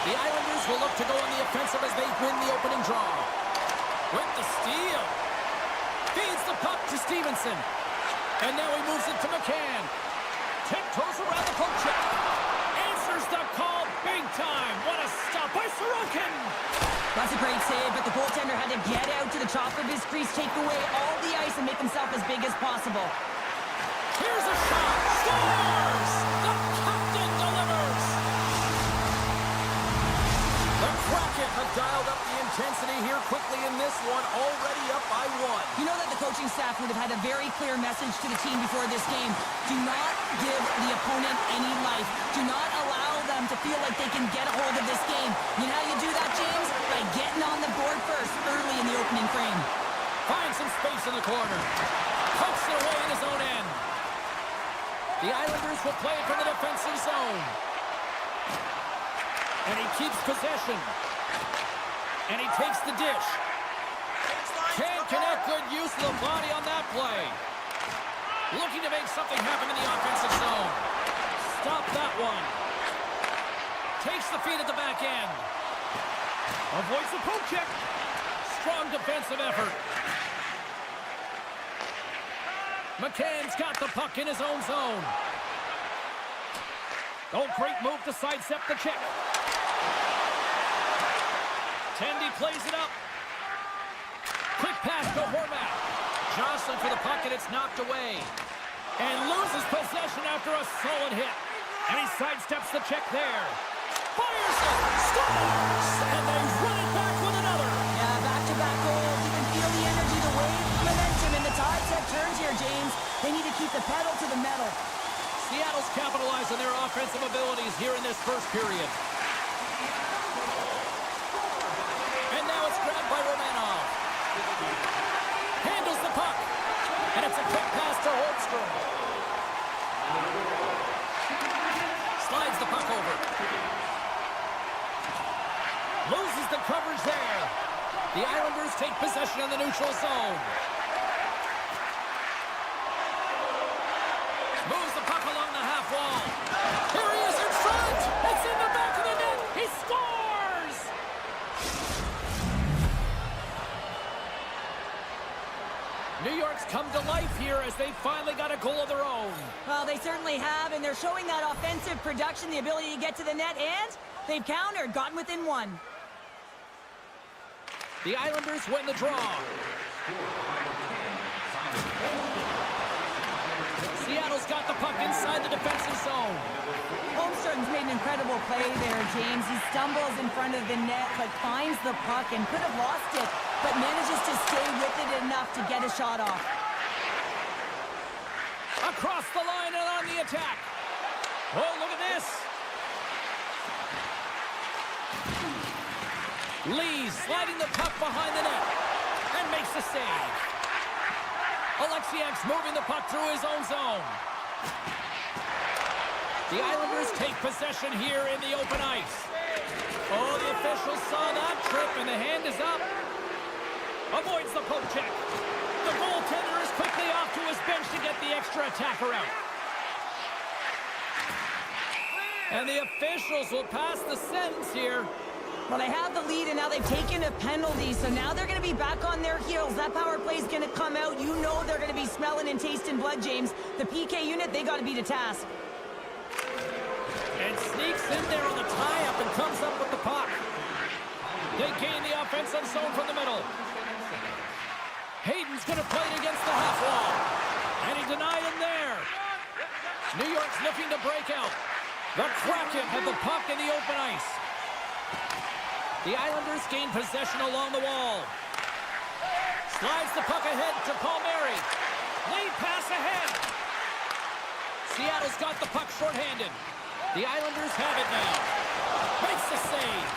The Islanders will look to go on the offensive as they win the opening draw. With the steal. Feeds the puck to Stevenson. And now he moves it to McCann. Tiptoes around the poke check. Answers the call big time. What a stop by Sorokin. That's a great save, but the goaltender had to get out to the top of his crease, take away all the ice, and make himself as big as possible. Here's a shot. Scores! The captain delivers. The Kraken have dialed up the intensity here quickly in this one, already up by 1. You know that the coaching staff would have had a very clear message to the team before this game. Do not give the opponent any life. Do not allow them to feel like they can get a hold of this game. You know how you do that, James? By getting on the board first, early in the opening frame. Finds some space in the corner. Pokes it away in his own end. The Islanders will play it from the defensive zone. And he keeps possession. And he takes the dish. Can't connect. Good use of the body on that play. Looking to make something happen in the offensive zone. Stop that one. Takes the feed at the back end. Avoids the poke check. Strong defensive effort. McCann's got the puck in his own zone. Oh, great move to sidestep the check. Tendy plays it up. Quick pass to Horvat. Jostling for the puck, and it's knocked away. And loses possession after a solid hit. And he sidesteps the check there. Fires it! Scores! And they run it back with another. Yeah, back-to-back goals. You can feel the energy, the wave, momentum, and the tides have turned here, James. They need to keep the pedal to the metal. Seattle's capitalized on their offensive abilities here in this first period. And now it's grabbed by Romanov. Handles the puck. And it's a quick pass to Holmstrom. Slides the puck over. Loses the coverage there. The Islanders take possession in the neutral zone. Moves the puck along the half wall. Here he is in front. It's in the back of the net. He scores! New York's come to life here as they finally got a goal of their own. Well, they certainly have, and they're showing that offensive production, the ability to get to the net, and they've countered, gotten within 1. The Islanders win the draw. Seattle's got the puck inside the defensive zone. Holmstrom's made an incredible play there, James. He stumbles in front of the net, but finds the puck and could have lost it, but manages to stay with it enough to get a shot off. Across the line and on the attack. Oh, look at this. Lee sliding the puck behind the net and makes the save. Alexiak's moving the puck through his own zone. The Islanders take possession here in the open ice. Oh, the officials saw that trip, and the hand is up. Avoids the poke check. The goaltender is quickly off to his bench to get the extra attacker out. And the officials will pass the sentence here. Well, they have the lead, and now they've taken a penalty, so now they're going to be back on their heels. That power play is going to come out. You know they're going to be smelling and tasting blood, James. The PK unit, they got to be to task. And sneaks in there on the tie-up and comes up with the puck. They gain the offensive zone from the middle. Hayden's going to play it against the half wall. And he denied him there. New York's looking to break out. The Kraken have the puck in the open ice. The Islanders gain possession along the wall. Slides the puck ahead to Palmieri. Lead pass ahead. Seattle's got the puck shorthanded. The Islanders have it now. Makes the save.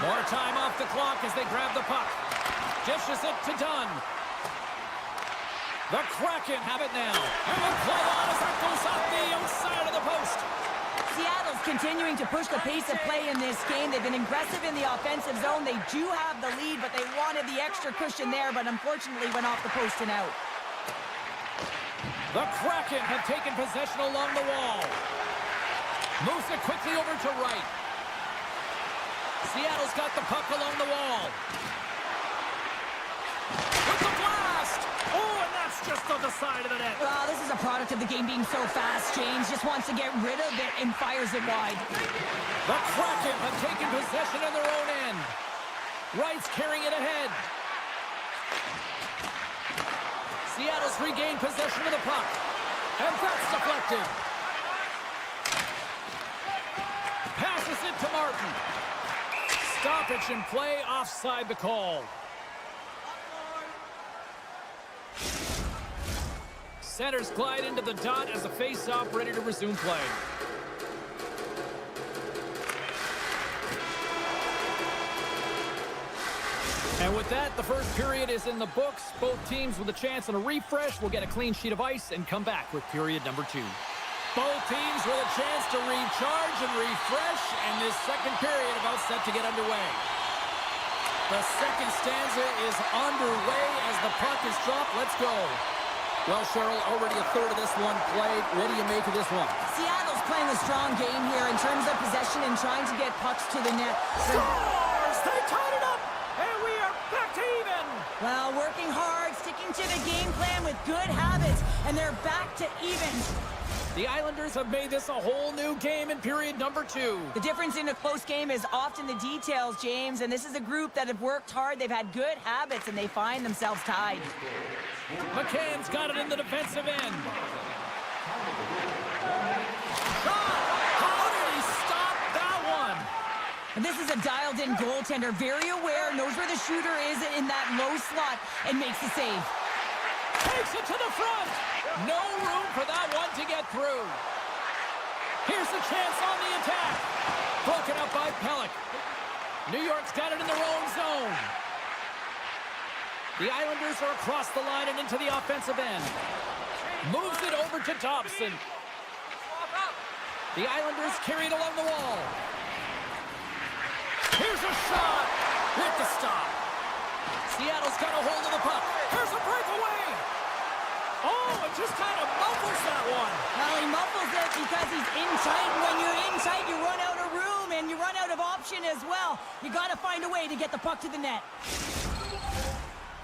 More time off the clock as they grab the puck. Dishes it to Dunn. The Kraken have it now. And the play on as that goes off the outside of the post. Seattle's continuing to push the pace of play in this game. They've been aggressive in the offensive zone. They do have the lead, but they wanted the extra cushion there, but unfortunately went off the post and out. The Kraken have taken possession along the wall. Moves it quickly over to right. Seattle's got the puck along the wall. With the blast! Oh, and that's just on the side of the net. Well, this is a product of the game being so fast. James just wants to get rid of it and fires it wide. The Kraken have taken possession of their own end. Wright's carrying it ahead. Seattle's regained possession of the puck. And that's deflected. Passes it to Martin. Stoppage in play, offside the call. Centers glide into the dot as a face-off ready to resume play. And with that, the first period is in the books. Both teams with a chance on a refresh will get a clean sheet of ice and come back with period number 2. Both teams with a chance to recharge and refresh, and this second period about set to get underway. The second stanza is underway as the puck is dropped. Let's go. Well, Cheryl, already a third of this one played. What do you make of this one? Seattle's playing a strong game here in terms of possession and trying to get pucks to the net. Scores! They tied it up, and we are back to even. Well, working hard, sticking to the game plan with good habits, and they're back to even. The Islanders have made this a whole new game in period number 2. The difference in a close game is often the details, James, and this is a group that have worked hard. They've had good habits, and they find themselves tied. McCann's got it in the defensive end. Shot! How did he stop that one? And this is a dialed-in goaltender, very aware, knows where the shooter is in that low slot, and makes the save. Takes it to the front. No room for that one to get through. Here's the chance on the attack. Broken up by Pellick. New York's got it in their own zone. The Islanders are across the line and into the offensive end. Moves it over to Dobson. The Islanders carry it along the wall. Here's a shot with the stop. Seattle's got a hold of the puck. Here's a breakaway. Oh, it just kind of muffles that one. Well, he muffles it because he's in tight. When you're in tight, you run out of room and you run out of option as well. You got to find a way to get the puck to the net.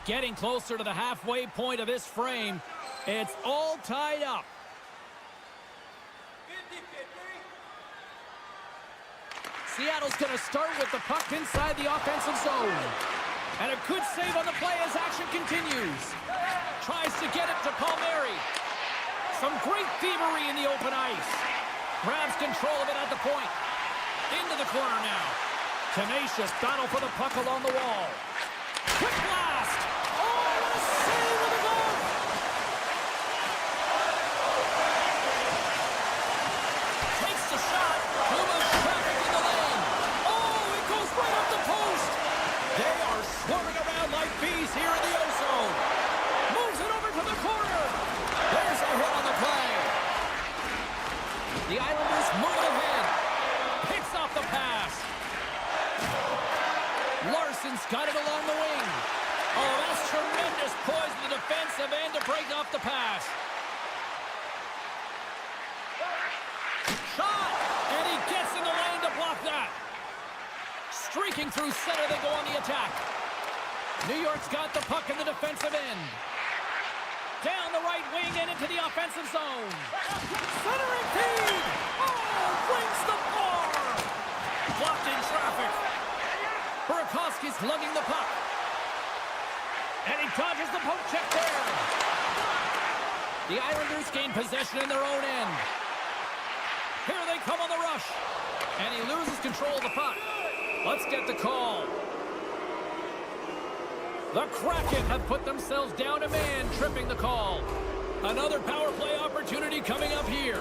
Getting closer to the halfway point of this frame. It's all tied up. Seattle's going to start with the puck inside the offensive zone. And a good save on the play as action continues. Tries to get it to Palmieri. Some great thievery in the open ice. Grabs control of it at the point. Into the corner now. Tenacious battle for the puck along the wall. Quick blast. Oh, what a save with the goal. Takes the shot. Too much traffic in the lane. Oh, it goes right up the post. They are swarming around like bees here in the O-zone. Moves it over to the corner. There's a hit on the play. The Islanders move ahead. Picks off the pass. Larson's got it along the wing. Oh, that's tremendous poise in the defensive end to break off the pass. Shot! And he gets in the lane to block that. Streaking through center, they go on the attack. New York's got the puck in the defensive end. Down the right wing and into the offensive zone. Centering feed! Oh, brings the bar! Blocked in traffic. Burakovsky's lugging the puck. And he dodges the poke check there. The Islanders gain possession in their own end. Here they come on the rush. And he loses control of the puck. Let's get the call. The Kraken have put themselves down a man, tripping the call. Another power play opportunity coming up here.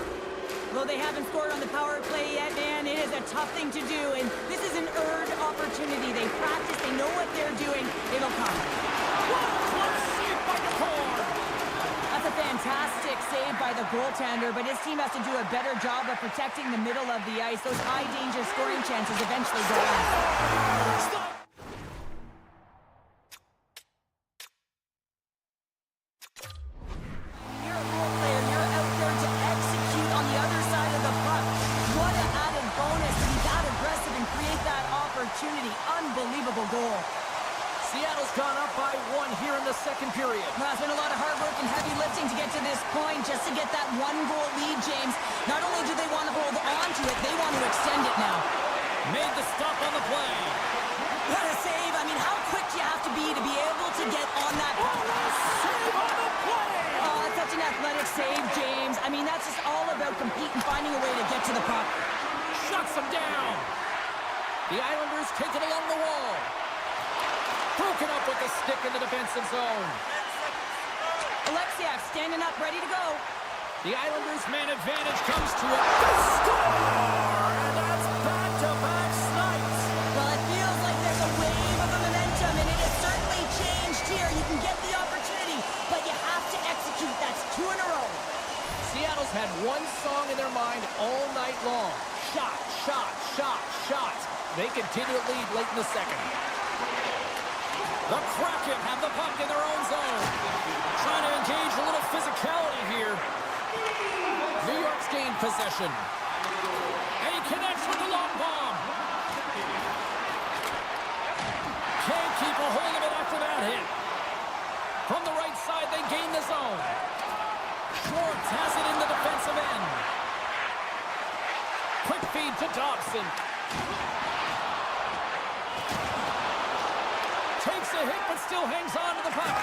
Well, they haven't scored on the power play yet, man. It is a tough thing to do, and this is an earned opportunity. They practice, they know what they're doing. It'll come. What a close save by the core. That's a fantastic save by the goaltender, but his team has to do a better job of protecting the middle of the ice. Those high-danger scoring chances eventually go in. Stop. You're a role player. You're out there to execute on the other side of the puck. What an added bonus to be that aggressive and create that opportunity. goal. Seattle's gone up by 1 here in the second period. Well, it's been a lot of hard work and heavy lifting to get to this point, just to get that 1-goal lead, James. Not only do they want to hold on to it, they want to extend it now. Made the stop on the play. What a save. I mean, how quick do you have to be able to get on that? Save on the play! Oh, that's such an athletic save, James. I mean, that's just all about competing, finding a way to get to the puck. Shuts him down. The Islanders take it along the wall. Broken up with the stick in the defensive zone. Alexiak standing up, ready to go. The Islanders' man advantage comes to it. They score! And that's back-to-back snipes. Well, it feels like there's a wave of momentum, and it has certainly changed here. You can get the opportunity, but you have to execute. That's 2 in a row. Seattle's had one song in their mind all night long. Shot, shot, shot, shot. They continue to lead late in the second. The Kraken have the puck in their own zone. Trying to engage a little physicality here. New York's gained possession. And he connects with the long bomb. Can't keep a hold of it after that hit. From the right side, they gain the zone. Schwartz has it in the defensive end. Quick feed to Dobson. Takes a hit, but still hangs on to the puck.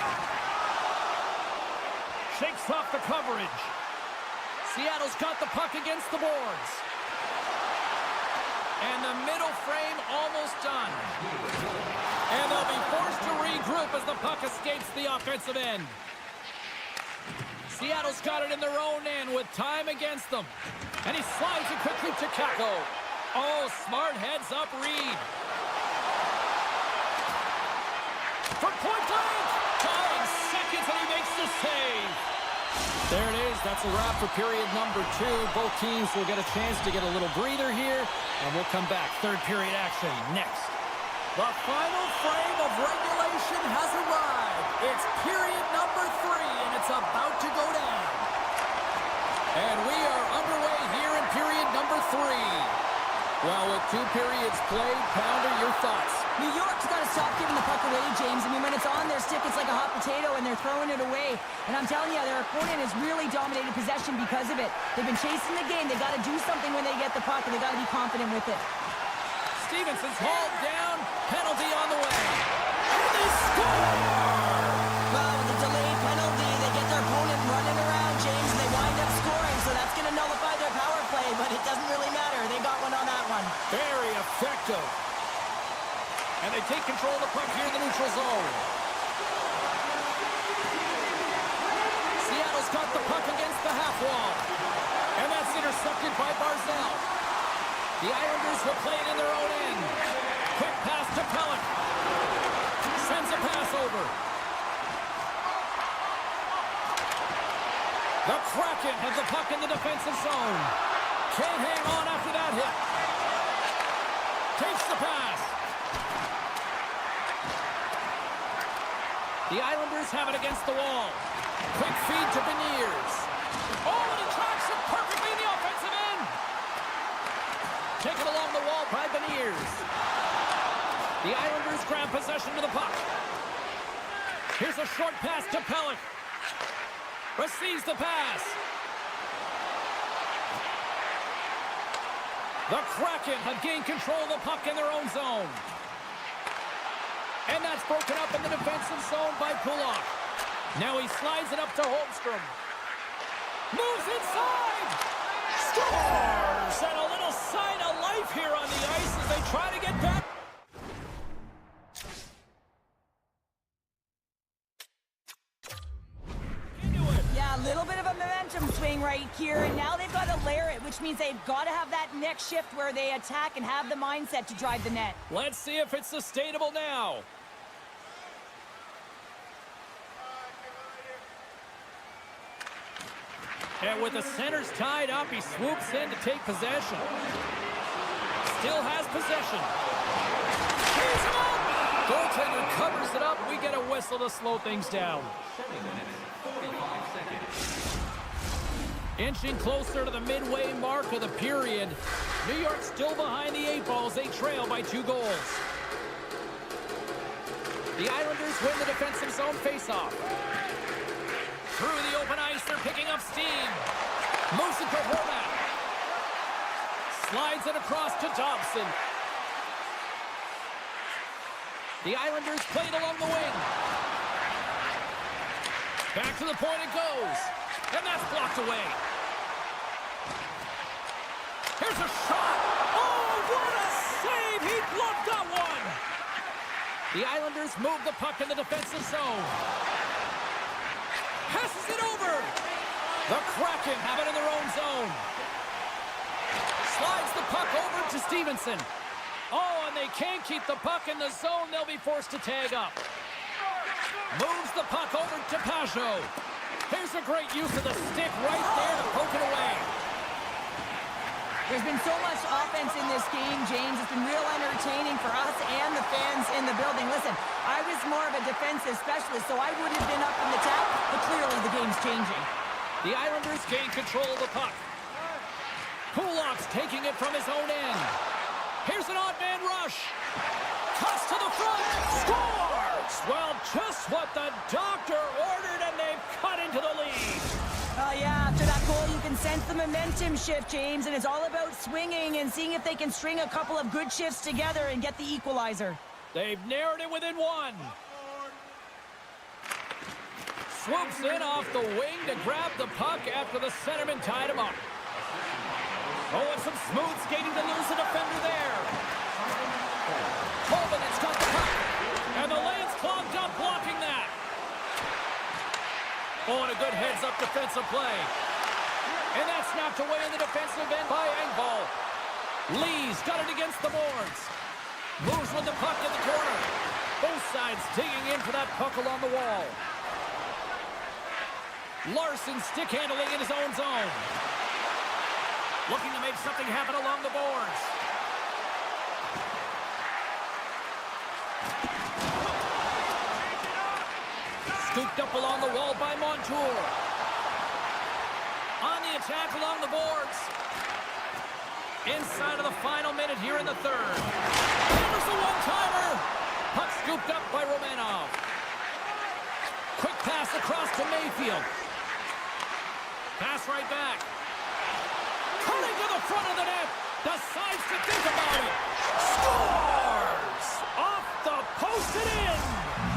Shakes off the coverage. Seattle's got the puck against the boards. And the middle frame almost done. And they'll be forced to regroup as the puck escapes the offensive end. Seattle's got it in their own end with time against them. And he slides it quickly to Kako. Oh, smart heads up Reed. From point blank! 5 seconds and he makes the save. There it is. That's a wrap for period number 2. Both teams will get a chance to get a little breather here. And we'll come back. Third period action next. The final frame of regulation has arrived. It's period number 3, and it's about to go down. And we are underway here in period number 3. Well, with 2 periods played, Pounder, your thoughts? New York's got to stop giving the puck away, James. I mean, when it's on their stick, it's like a hot potato, and they're throwing it away. And I'm telling you, their opponent has really dominated possession because of it. They've been chasing the game. They've got to do something when they get the puck, and they've got to be confident with it. Stevenson's hauled down. Penalty on the way. And they score! Well, with the delayed penalty, they get their opponent running around, James, and they wind up scoring. So that's going to nullify their power play, but it doesn't really matter. They got one on that one. Very effective. And they take control of the puck here in the neutral zone. Seattle's got the puck against the half wall. And that's intercepted by Barzal. The Islanders will play it in their own end. Quick pass to Pellick. Sends a pass over. The Kraken have the puck in the defensive zone. Can't hang on after that hit. Takes the pass. The Islanders have it against the wall. Quick feed to Beniers. Oh, and he tracks it perfectly in the offensive end. Taken along the wall by Beniers. The Islanders grab possession of the puck. Here's a short pass to Pellick. Receives the pass. The Kraken have gained control of the puck in their own zone. And that's broken up in the defensive zone by Pulak. Now he slides it up to Holmstrom. Moves inside! Scores! And a little sign of life here on the ice as they try to get back. Yeah, a little bit of a momentum swing right here, and now they've got to layer it, which means they've got to have that next shift where they attack and have the mindset to drive the net. Let's see if it's sustainable now. And with the centers tied up, he swoops in to take possession. Still has possession. He's up! Goaltender covers it up. We get a whistle to slow things down. 7 minutes, 45 seconds. Inching closer to the midway mark of the period. New York still behind the 8 balls. They trail by 2 goals. The Islanders win the defensive zone faceoff. Through the open ice, they're picking up steam. Moves it to Horvat. Slides it across to Dobson. The Islanders play it along the wing. Back to the point it goes. And that's blocked away. Here's a shot. Oh, what a save! He blocked that one. The Islanders move the puck in the defensive zone. Passes it over. The Kraken have it in their own zone. Slides the puck over to Stevenson. Oh, and they can't keep the puck in the zone. They'll be forced to tag up. Moves the puck over to Pajot. Here's a great use of the stick right there to poke it away. There's been so much offense in this game, James. It's been real entertaining for us and the fans in the building. Listen, I was more of a defensive specialist, so I wouldn't have been up in the tap, but clearly the game's changing. The Islanders gain control of the puck. Kulak's taking it from his own end. Here's an odd man rush. Cuts to the front. Scores! Well, just what the doctor ordered, and they've cut into the lead. Yeah, after that goal, you can sense the momentum shift, James, and it's all about swinging and seeing if they can string a couple of good shifts together and get the equalizer. They've narrowed it within one. Swoops in off the wing to grab the puck after the centerman tied him up. Oh, and some smooth skating to lose a defender there. Colvin has got the puck, and the lane's clogged up blocking that. Oh, and a good heads-up defensive play. And that's knocked away in the defensive end by Engvall. Lee's got it against the boards. Moves with the puck in the corner. Both sides digging in for that puck along the wall. Larson stick handling in his own zone. Looking to make something happen along the boards. Scooped up along the wall by Montour. On the attack along the boards. Inside of the final minute here in the third. There's the one-timer. Puck scooped up by Romanov. Quick pass across to Mayfield. Pass right back. Cutting to the front of the net. Decides to think about it. Scores! Off the post and in.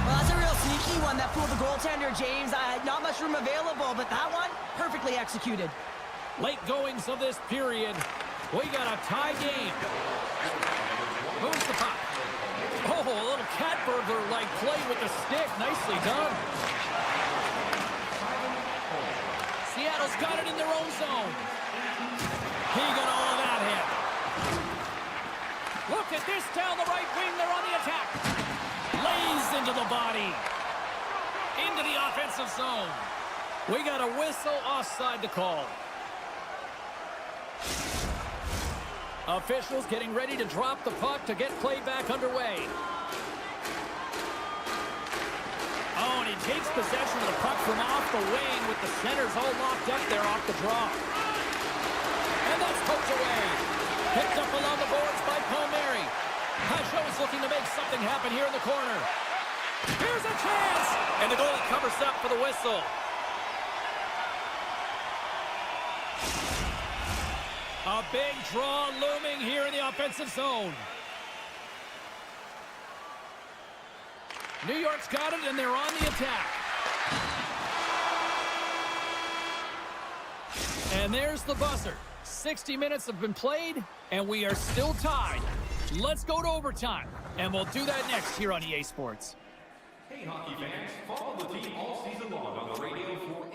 Well, that's a real sneaky one that fooled the goaltender, James. Not much room available, but that one, perfectly executed. Late goings of this period. We got a tie game. Moves the puck. Oh, a little cat burglar-like play with the stick. Nicely done. Seattle's got it in their own zone. He got all of that hit. Look at this down the right wing. They're on the attack. Lays into the body. Into the offensive zone. We got a whistle offside to call. Officials getting ready to drop the puck to get play back underway. Oh, and he takes possession of the puck from off the wing with the centers all locked up there off the draw. And that's poked away. Picked up along the boards by Palmieri. Pajot is looking to make something happen here in the corner. Here's a chance! And the goalie covers up for the whistle. A big draw looming here in the offensive zone. New York's got it, and they're on the attack. And there's the buzzer. 60 minutes have been played, and we are still tied. Let's go to overtime, and we'll do that next here on EA Sports. Hey, hockey fans, follow the team all season long on the radio for...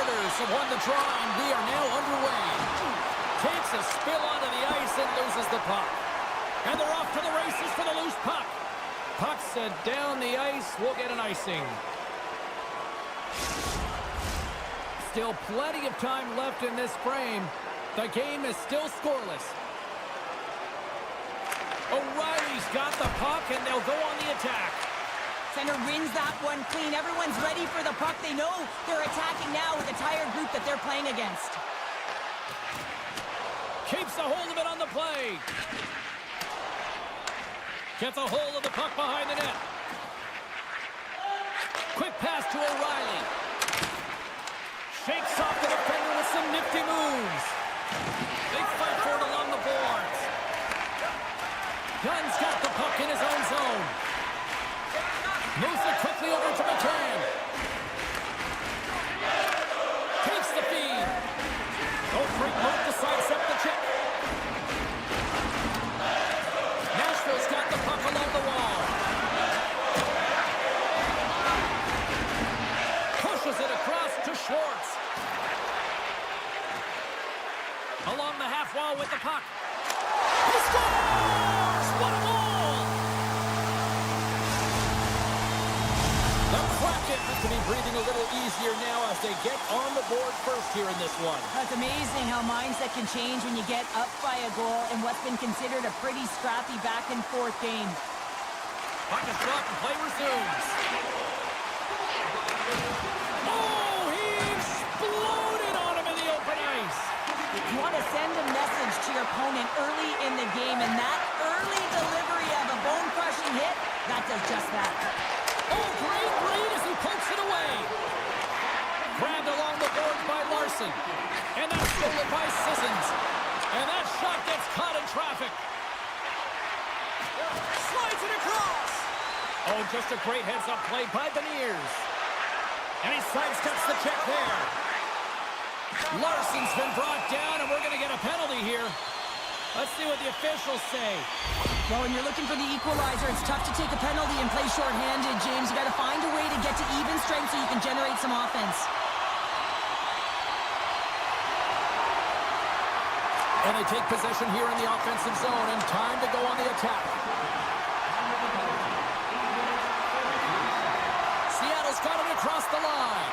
Predators have won the draw, and we are now underway. Takes a spill onto the ice and loses the puck. And they're off to the races for the loose puck. Puck sent down the ice. We'll get an icing. Still plenty of time left in this frame. The game is still scoreless. O'Reilly's got the puck, and they'll go on the attack. Center wins that one clean. Everyone's ready for the puck. They know they're attacking now with the tired group that they're playing against. Keeps a hold of it on the play. Gets a hold of the puck behind the net. Quick pass to O'Reilly. Shakes off the defender with some nifty moves. Big fight for it along the boards. Gunn's got the puck in his own zone. Moves it quickly over to McCann. Takes the feed. Oh, great move to sidestep the check. Nashville's got the puck along the wall. Pushes it across to Schwartz. Along the half wall with the puck. He scores! What a goal! The Kraken have to be breathing a little easier now as they get on the board first here in this one. It's amazing how mindset can change when you get up by a goal in what's been considered a pretty scrappy back-and-forth game. Puck is dropped and play resumes. Oh, he exploded on him in the open ice. You want to send a message to your opponent early in the game, and that early delivery of a bone-crushing hit, that does just that. Oh, great read as he pokes it away. Grabbed along the board by Larson. And that's stolen by Sissons. And that shot gets caught in traffic. Slides it across. Oh, just a great heads-up play by Beniers. And he sidesteps the check there. Larson's been brought down, and we're going to get a penalty here. Let's see what the officials say. Well, when you're looking for the equalizer, it's tough to take a penalty and play shorthanded, James. You got to find a way to get to even strength so you can generate some offense. And they take possession here in the offensive zone, and time to go on the attack. Seattle's got it across the line.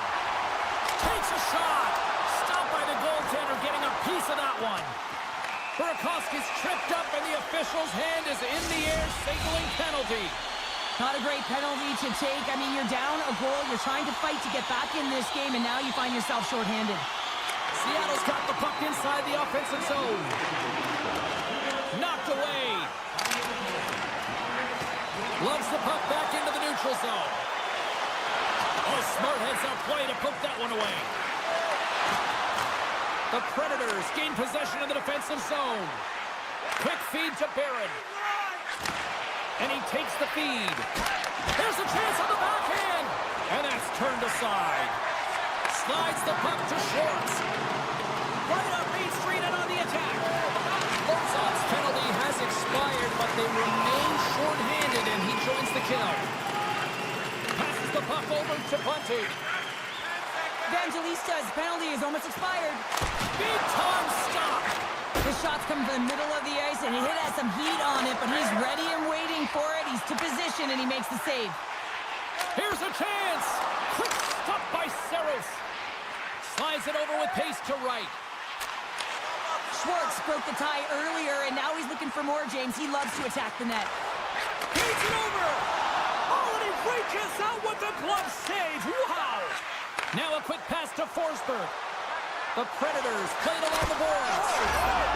Takes a shot. Stopped by the goaltender, getting a piece of that one. Burakovsky's tripped up, and the official's hand is in the air, signaling penalty. Not a great penalty to take. I mean, you're down a goal. You're trying to fight to get back in this game, and now you find yourself shorthanded. Seattle's got the puck inside the offensive zone. Knocked away. Loves the puck back into the neutral zone. Oh, smart heads-up play to poke that one away. The Predators gain possession of the defensive zone. Quick feed to Barron. And he takes the feed. There's a chance on the backhand. And that's turned aside. Slides the puck to Schwartz. Right up Main Street and on the attack. Lozov's penalty has expired, but they remain shorthanded, and he joins the kill. Passes the puck over to Bunting. Evangelista's penalty is almost expired. Big time stop. The shot's coming from the middle of the ice, and he has some heat on it, but he's ready and waiting for it. He's to position, and he makes the save. Here's a chance. Quick stop by Saros. Slides it over with pace to right. Schwartz broke the tie earlier, and now he's looking for more, James. He loves to attack the net. Feeds it over. Oh, and he reaches out with the glove save. Wow. Now a quick pass to Forsberg. The Predators played along the boards.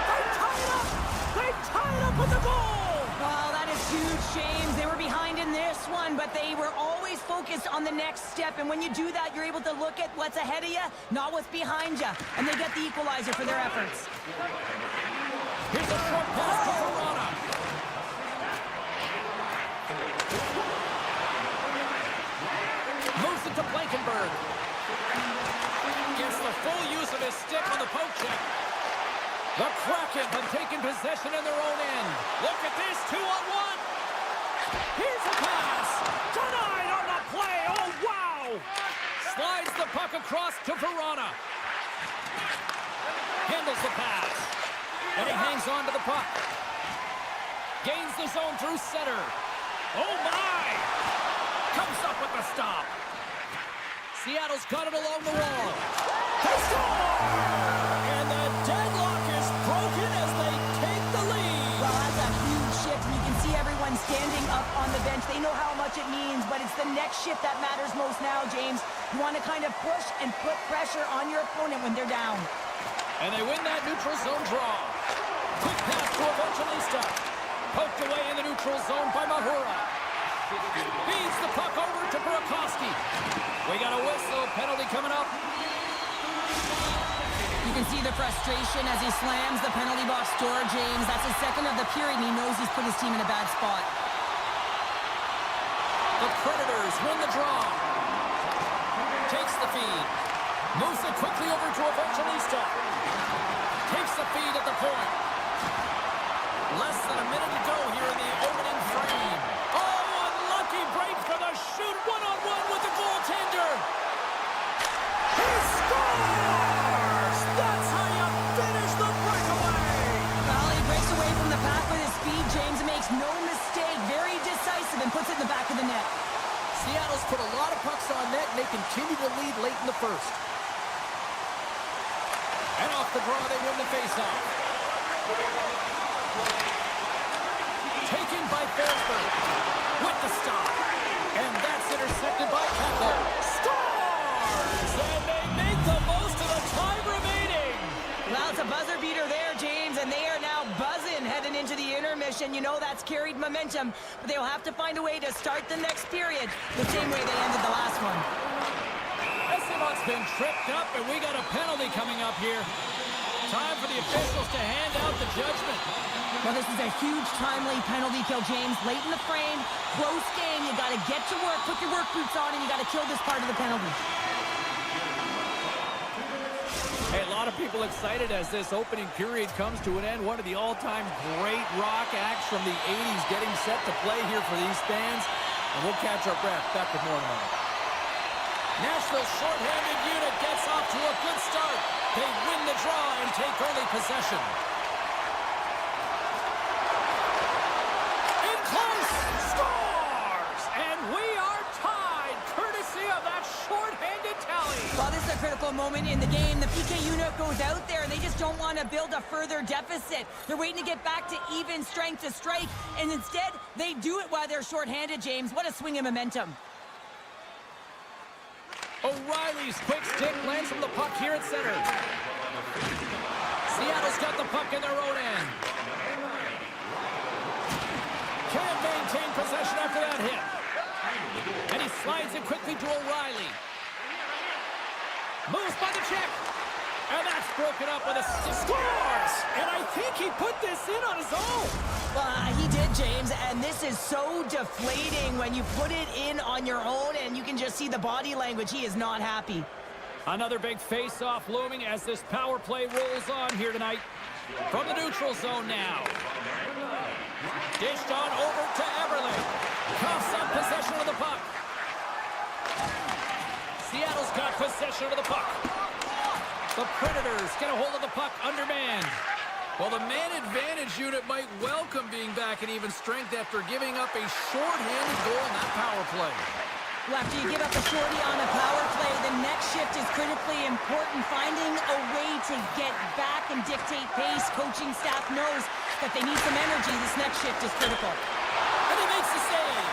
They tie it up. They tie it up with the goal. Oh, that is huge, James. They were behind in this one, but they were always focused on the next step. And when you do that, you're able to look at what's ahead of you, not what's behind you. And they get the equalizer for their efforts. Here's a short pass to Verona. Moves it to Blankenberg. Gets the full use of his stick on the poke check. The Kraken have taken possession in their own end. Look at this, 2-on-1. Here's a pass. Denied on the play. Oh, wow. Slides the puck across to Verona. Handles the pass. And he hangs on to the puck. Gains the zone through center. Oh, my! Comes up with the stop. Seattle's got it along the wall. They score! And the deadlock is broken as they take the lead. Well, that's a huge shift, and you can see everyone standing up on the bench. They know how much it means, but it's the next shift that matters most now, James. You want to kind of push and put pressure on your opponent when they're down. And they win that neutral zone draw. Quick pass to Evangelista. Poked away in the neutral zone by Mahura. Feeds the puck over to Burakovsky. We got a whistle. Penalty coming up. You can see the frustration as he slams the penalty box door, James. That's his second of the period, and he knows he's put his team in a bad spot. The Predators win the draw. Takes the feed. Moves it quickly over to Evangelista. Takes the feed at the point. Less than a minute to go here in the opening frame. Oh, unlucky break for the shoot. One-on-one with the goaltender. He scores! That's how you finish the breakaway! Well, he breaks away from the pack with his speed, James, and makes no mistake. Very decisive and puts it in the back of the net. Seattle's put a lot of pucks on net, and they continue to lead late in the first. And off the draw, they win the faceoff. Taken by Forsberg with the stop. And that's intercepted by Kepler. Scores! And they make the most of the time remaining. Well, it's a buzzer beater there, James, and they are now buzzing heading into the intermission. You know that's carried momentum, but they'll have to find a way to start the next period the same way they ended the last one. Esteban's been tripped up, and we got a penalty coming up here. Time for the officials to hand out the judgment. Well, this is a huge timely penalty kill, James. Late in the frame, close game. You got to get to work, put your work boots on, and you got to kill this part of the penalty. Hey, a lot of people excited as this opening period comes to an end. One of the all-time great rock acts from the 80s getting set to play here for these fans. And we'll catch our breath. Back with more in a moment. Nashville's shorthanded unit gets off to a good start. They win the draw and take early possession. In close, scores! And we are tied, courtesy of that shorthanded tally. Well, this is a critical moment in the game. The PK unit goes out there, and they just don't want to build a further deficit. They're waiting to get back to even strength to strike, and instead, they do it while they're shorthanded, James. What a swing of momentum. O'Reilly's quick stick lands from the puck here at center. Seattle's got the puck in their own end. Can't maintain possession after that hit. And he slides it quickly to O'Reilly. Moves by the check. And that's broken up with a scores! And I think he put this in on his own. He did, James, and this is so deflating when you put it in on your own, and you can just see the body language. He is not happy. Another big face-off looming as this power play rolls on here tonight. From the neutral zone now. Dished on over to Everly. Coughs up possession of the puck. Seattle's got possession of the puck. The Predators get a hold of the puck undermanned. Well, the man advantage unit might welcome being back at even strength after giving up a short-handed goal in that power play. Well, after you give up a shorty on a power play, the next shift is critically important. Finding a way to get back and dictate pace. Coaching staff knows that they need some energy. This next shift is critical. And he makes the save.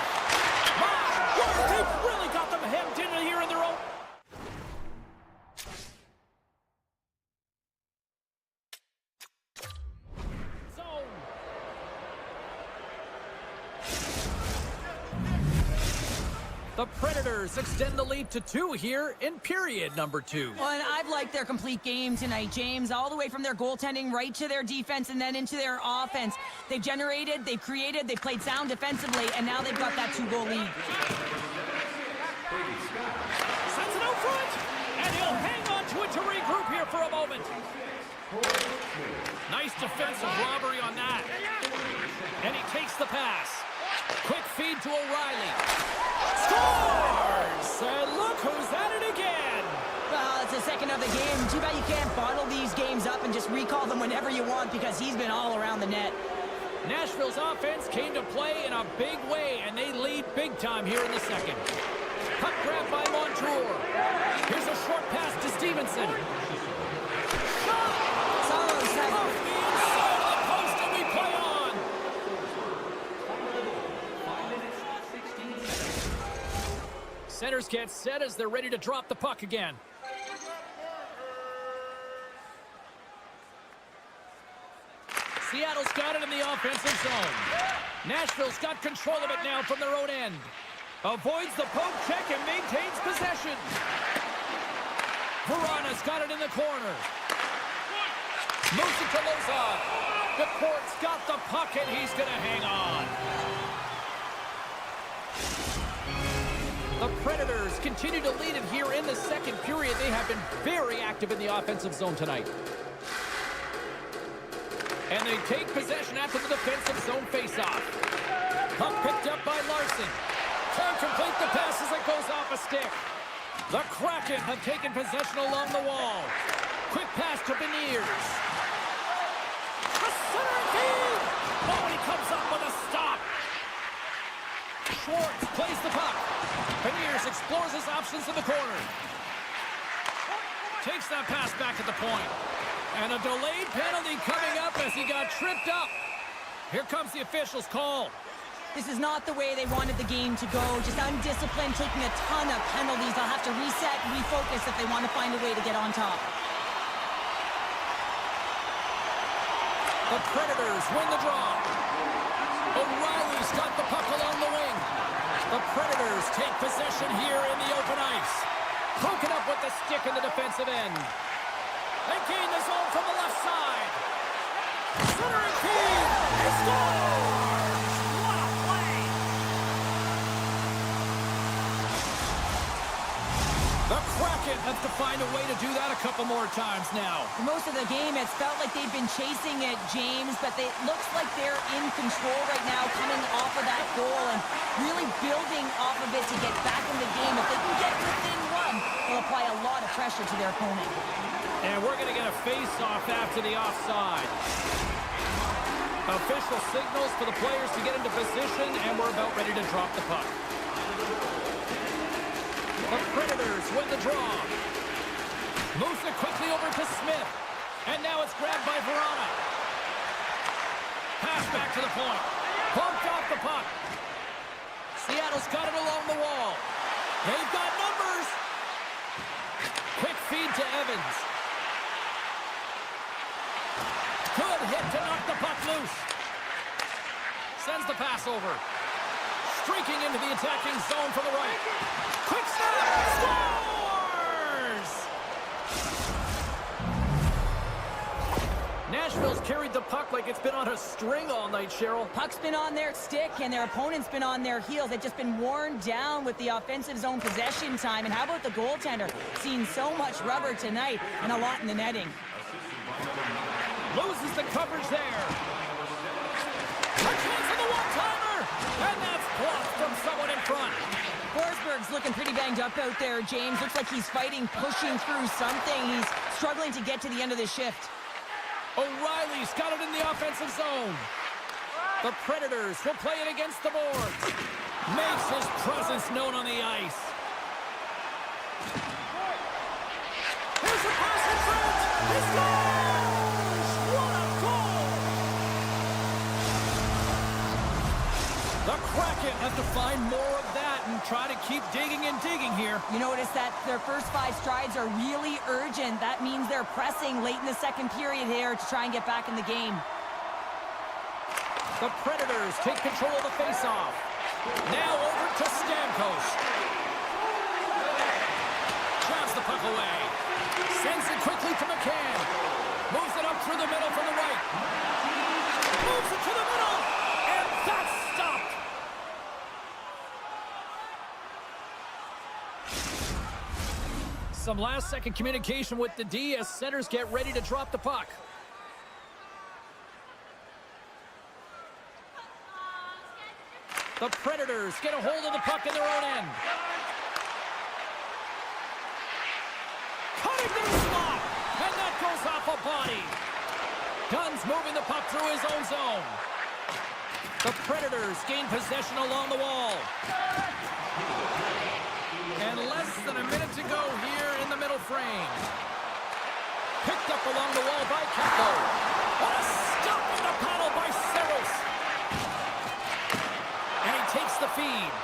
My word, they've really got them hemmed in here in their own... The Predators extend the lead to 2 here in period number 2. Well, and I've liked their complete game tonight, James, all the way from their goaltending right to their defense and then into their offense. They've generated, they've created, they've played sound defensively, and now they've got that 2-goal lead. Sends it out front, and he'll hang on to it to regroup here for a moment. Nice defensive robbery on that. And he takes the pass. Quick feed to O'Reilly. Scores! And look who's at it again. Well, it's the second of the game. Too bad you can't bottle these games up and just recall them whenever you want because he's been all around the net. Nashville's offense came to play in a big way, and they lead big time here in the second. Puck grab by Montour. Here's a short pass to Stevenson. Shot! Solos have... Off the inside of the post, and we play on. 5 minutes, 16 seconds. Centers get set as they're ready to drop the puck again. Seattle's got it in the offensive zone. Nashville's got control of it now from their own end. Avoids the poke check and maintains possession. Verana's got it in the corner. Moves it to Lozon. The court's got the puck and he's going to hang on. The Predators continue to lead it here in the second period. They have been very active in the offensive zone tonight. And they take possession after the defensive zone faceoff. Puck picked up by Larson. Can't complete the pass as it goes off a stick. The Kraken have taken possession along the wall. Quick pass to Beniers. A center feed! Oh, and he comes up with a stop. Schwartz plays the puck. Beniers explores his options in the corner. Takes that pass back at the point. And a delayed penalty coming up as he got tripped up. Here comes the official's call. This is not the way they wanted the game to go. Just undisciplined, taking a ton of penalties. They'll have to reset and refocus if they want to find a way to get on top. The Predators win the draw. O'Reilly's got the puck along the wing. The Predators take possession here in the open ice. Poking up with the stick in the defensive end. They gain the zone from the left side. Centering feed. He scores! What a play! The Kraken have to find a way to do that a couple more times now. For most of the game, it's felt like they've been chasing it, James, but it looks like they're in control right now, coming off of that goal and really building off of it to get back in the game. If they can get within one, they'll apply a lot of pressure to their opponent. And we're going to get a face-off after the offside. Official signals for the players to get into position, and we're about ready to drop the puck. The Predators win the draw. Moves it quickly over to Smith. And now it's grabbed by Verana. Pass back to the point. Bumped off the puck. Seattle's got it along the wall. They've got numbers. Quick feed to Evans. Good hit to knock the puck loose. Sends the pass over. Streaking into the attacking zone from the right. Quick snap! Scores! Nashville's carried the puck like it's been on a string all night, Cheryl. Puck's been on their stick, and their opponent's been on their heels. They've just been worn down with the offensive zone possession time. And how about the goaltender? Seen so much rubber tonight and a lot in the netting. Loses the coverage there. A chance on the one-timer! And that's blocked from someone in front. Forsberg's looking pretty banged up out there, James. Looks like he's fighting, pushing through something. He's struggling to get to the end of the shift. O'Reilly's got it in the offensive zone. The Predators will play it against the boards. Makes his presence known on the ice. Here's a pass in front. He scores! What a goal! The Kraken have to find more of that and try to keep digging and digging here. You notice that their first 5 strides are really urgent. That means they're pressing late in the second period here to try and get back in the game. The Predators take control of the faceoff. Now over to Stamkos. Drives the puck away. Sends it quickly to McCann. Moves it up through the middle from the right. Moves it to the middle. And that's stopped. Some last-second communication with the D as centers get ready to drop the puck. The Predators get a hold of the puck in their own end. Cutting their slot, and that goes off a body. Dunn's moving the puck through his own zone. The Predators gain possession along the wall. And less than a minute to go here in the middle frame. Picked up along the wall by Kepko. What a stop in the paddle by Saros. And he takes the feed.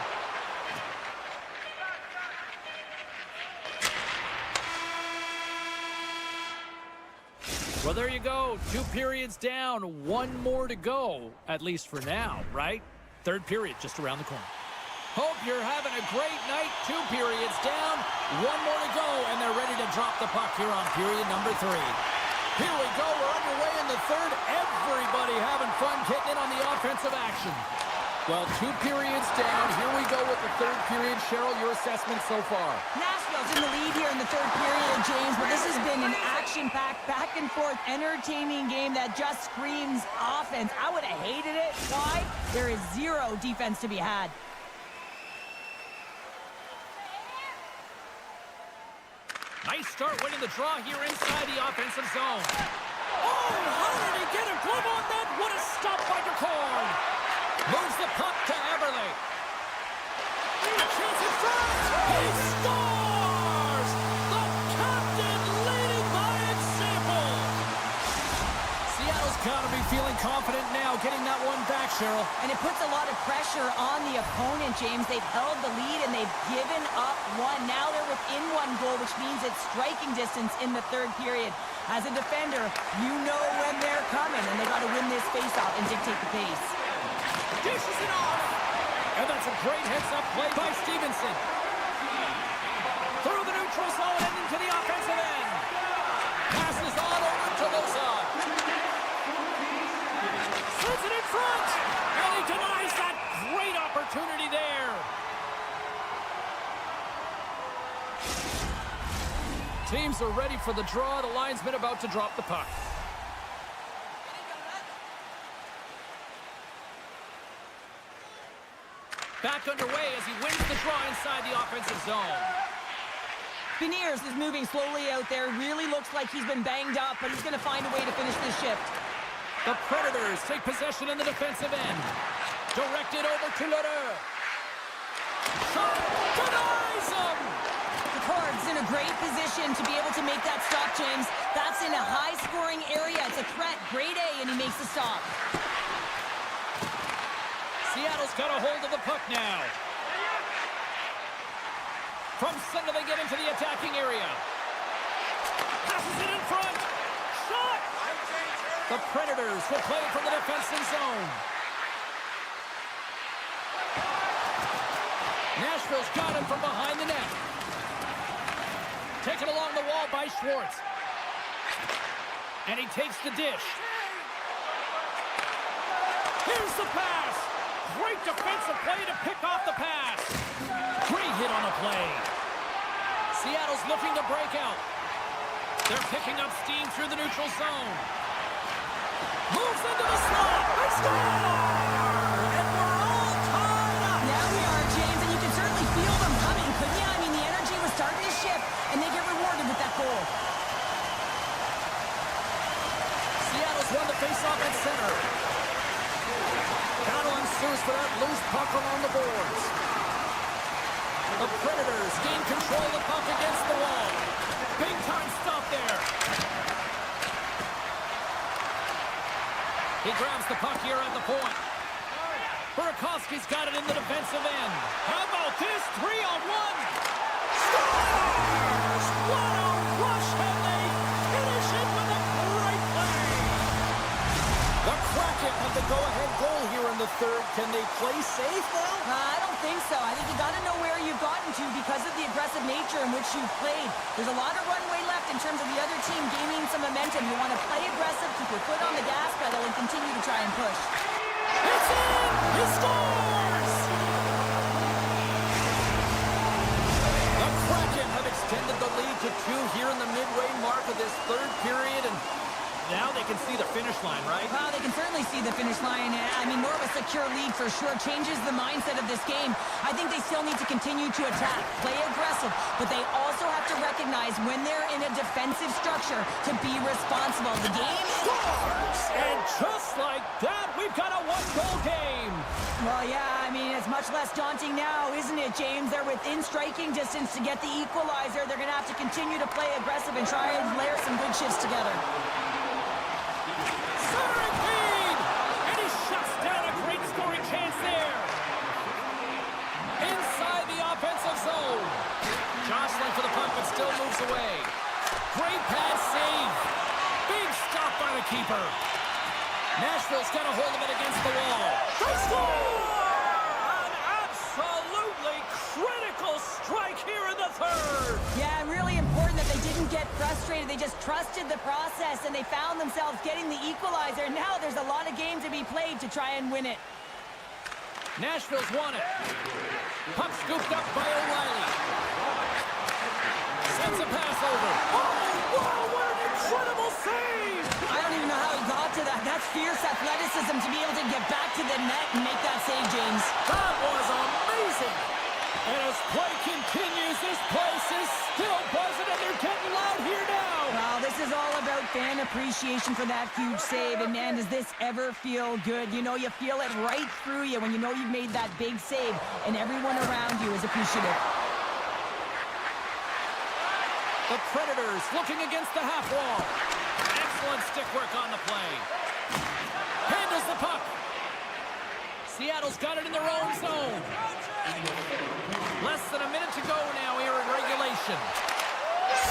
Well, there you go. 2 periods down, 1 more to go, at least for now, right? 3rd period just around the corner. Hope you're having a great night. 2 periods down, 1 more to go, and they're ready to drop the puck here on period number 3. Here we go. We're underway in the 3rd. Everybody having fun getting in on the offensive action. Well, 2 periods down. Here we go with the 3rd period. Cheryl, your assessment so far? Nashville's in the lead here in the 3rd period, James, but this has been an action-packed, back-and-forth, entertaining game that just screams offense. I would have hated it. Why? There is 0 defense to be had. Nice start winning the draw here inside the offensive zone. Oh, how did he get a glove on that? What a stop by DeCorn. Moves the puck to Eberle. A chance in front. He scores! The captain leading by example. Seattle's got to be feeling confident now, getting that one back, Cheryl. And it puts a lot of pressure on the opponent, James. They've held the lead and they've given up 1. Now they're within 1 goal, which means it's striking distance in the 3rd period. As a defender, you know when they're coming, and they got to win this faceoff and dictate the pace. Dishes it off. And that's a great heads-up play by Stevenson. Through the neutral zone and into the offensive end. Passes on over to Lozon. Sends it in front. And he denies that great opportunity there. Teams are ready for the draw. The linesman about to drop the puck. Back underway as he wins the draw inside the offensive zone. Beniers is moving slowly out there. Really looks like he's been banged up, but he's going to find a way to finish this shift. The Predators take possession in the defensive end. Directed over to Lederer. Shot denies him! The Cards in a great position to be able to make that stop, James. That's in a high-scoring area. It's a threat. Grade A, and he makes the stop. Seattle's got a hold of the puck now. From center, they get into the attacking area. Passes it in front. Shot! The Predators will play from the defensive zone. Nashville's got him from behind the net. Taken along the wall by Schwartz. And he takes the dish. Here's the pass. Great defensive play to pick off the pass. Great hit on the play. Seattle's looking to break out. They're picking up steam through the neutral zone. Moves into the slot. They score! And we're all tied up. Now we are, James, and you can certainly feel them coming, couldn't you? I mean, the energy was starting to shift, and they get rewarded with that goal. Seattle's won the faceoff at center. Battle ensues for that loose puck along the boards. The Predators gain control of the puck against the wall. Big time stop there. He grabs the puck here at the point. Burakovsky's got it in the defensive end. How about this? 3-on-1. Scores! What a rush, and they finish it with a great play. The Kraken have the go-ahead goal here in the 3rd. Can they play safe now? I don't think so. I think you got to know where you've gotten to because of the aggressive nature in which you've played. There's a lot of runway left in terms of the other team gaining some momentum. You want to play aggressive, keep your foot on the gas pedal, and continue to try and push. It's in! He scores! The Kraken have extended the lead to 2 here in the midway mark of this 3rd period, and Now they can see the finish line, right? Well, they can certainly see the finish line. I mean, more of a secure lead for sure. Changes the mindset of this game. I think they still need to continue to attack, play aggressive, but they also have to recognize when they're in a defensive structure to be responsible. The game scores! And just like that, we've got a one-goal game. Well, yeah, I mean, it's much less daunting now, isn't it, James? They're within striking distance to get the equalizer. They're going to have to continue to play aggressive and try and layer some good shifts together. And he shuts down a great scoring chance there. Inside the offensive zone. Jostling for the puck, but still moves away. Great pass save. Big stop by the keeper. Nashville's got a hold of it against the wall. They score! An absolutely critical strike here in the third. Yeah, really important that they didn't get frustrated. They just trusted the process, and they found themselves getting the equalizer. Now there's a lot of game to be played to try and win it. Nashville's won it. Puck scooped up by O'Reilly. Sends a pass over. Oh, wow, what an incredible save! I don't even know how he got to that. That's fierce athleticism to be able to get back to the net and make that save, James. That was amazing! And as play continues, this place is still buzzing, and they're getting loud here now! Well, this is all about fan appreciation for that huge save, and man, does this ever feel good. You know, you feel it right through you when you know you've made that big save, and everyone around you is appreciative. The Predators looking against the half wall. Excellent stick work on the play. Handles the puck. Seattle's got it in their own zone. Less than a minute to go now here in regulation.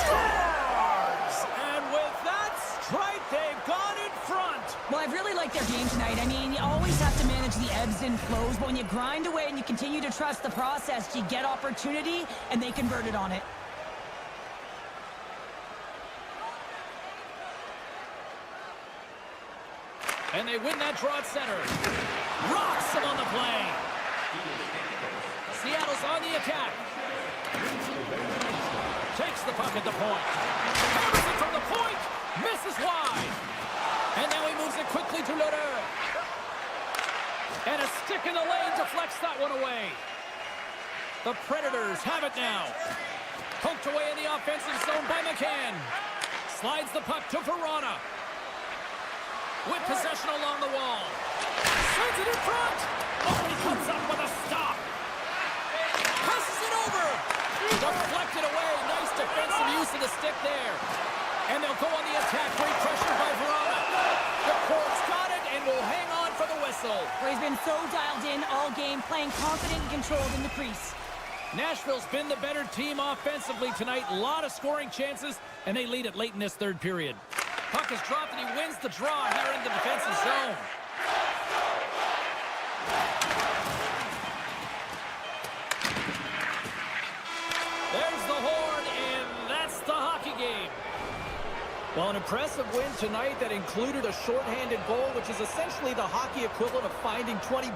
Scores! And with that strike, they've gone in front. Well, I've really liked their game tonight. I mean, you always have to manage the ebbs and flows, but when you grind away and you continue to trust the process, you get opportunity, and they converted on it. And they win that draw at center. Rocks him on the play. Seattle's on the attack. Takes the puck at the point. Hammers it from the point. Misses wide. And now he moves it quickly to Lodeur. And a stick in the lane deflects that one away. The Predators have it now. Poked away in the offensive zone by McCann. Slides the puck to Verona. With possession along the wall. Sends it in front. Oh, he comes up with a stop. Passes it over. Deflected away. Nice defensive use of the stick there. And they'll go on the attack. Great pressure by Verona. The Corps got it and will hang on for the whistle. Well, he's been so dialed in all game, playing confident and controlled in the crease. Nashville's been the better team offensively tonight. A lot of scoring chances, and they lead it late in this third period. Puck is dropped, and he wins the draw here in the defensive zone. There's the horn, and that's the hockey game. Well, an impressive win tonight that included a shorthanded goal, which is essentially the hockey equivalent of finding $20.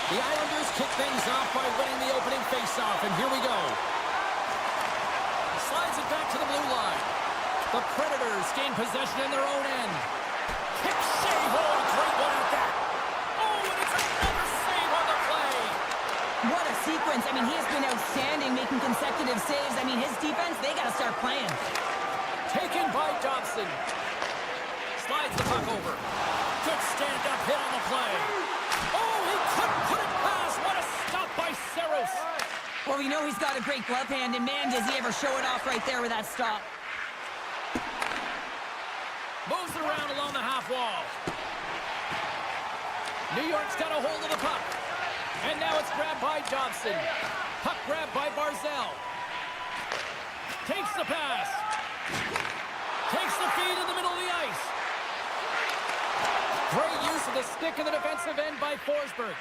The Islanders kick things off by winning the opening faceoff, and here we go. Slides it back to the blue line. The Predators gain possession in their own end. Kick save, oh, a great one at that. Oh, and it's another save on the play. What a sequence. I mean, he has been outstanding, making consecutive saves. I mean, his defense, they got to start playing. Taken by Dobson. Slides the puck over. Good stand-up hit on the play. Oh, he couldn't put it past. What a stop by Saros. Well, we know he's got a great glove hand, and man, does he ever show it off right there with that stop. Moves around along the half wall. New York's got a hold of the puck. And now it's grabbed by Dobson. Puck grabbed by Barzell. Takes the pass. Takes the feed in the middle of the ice. Great use of the stick in the defensive end by Forsberg.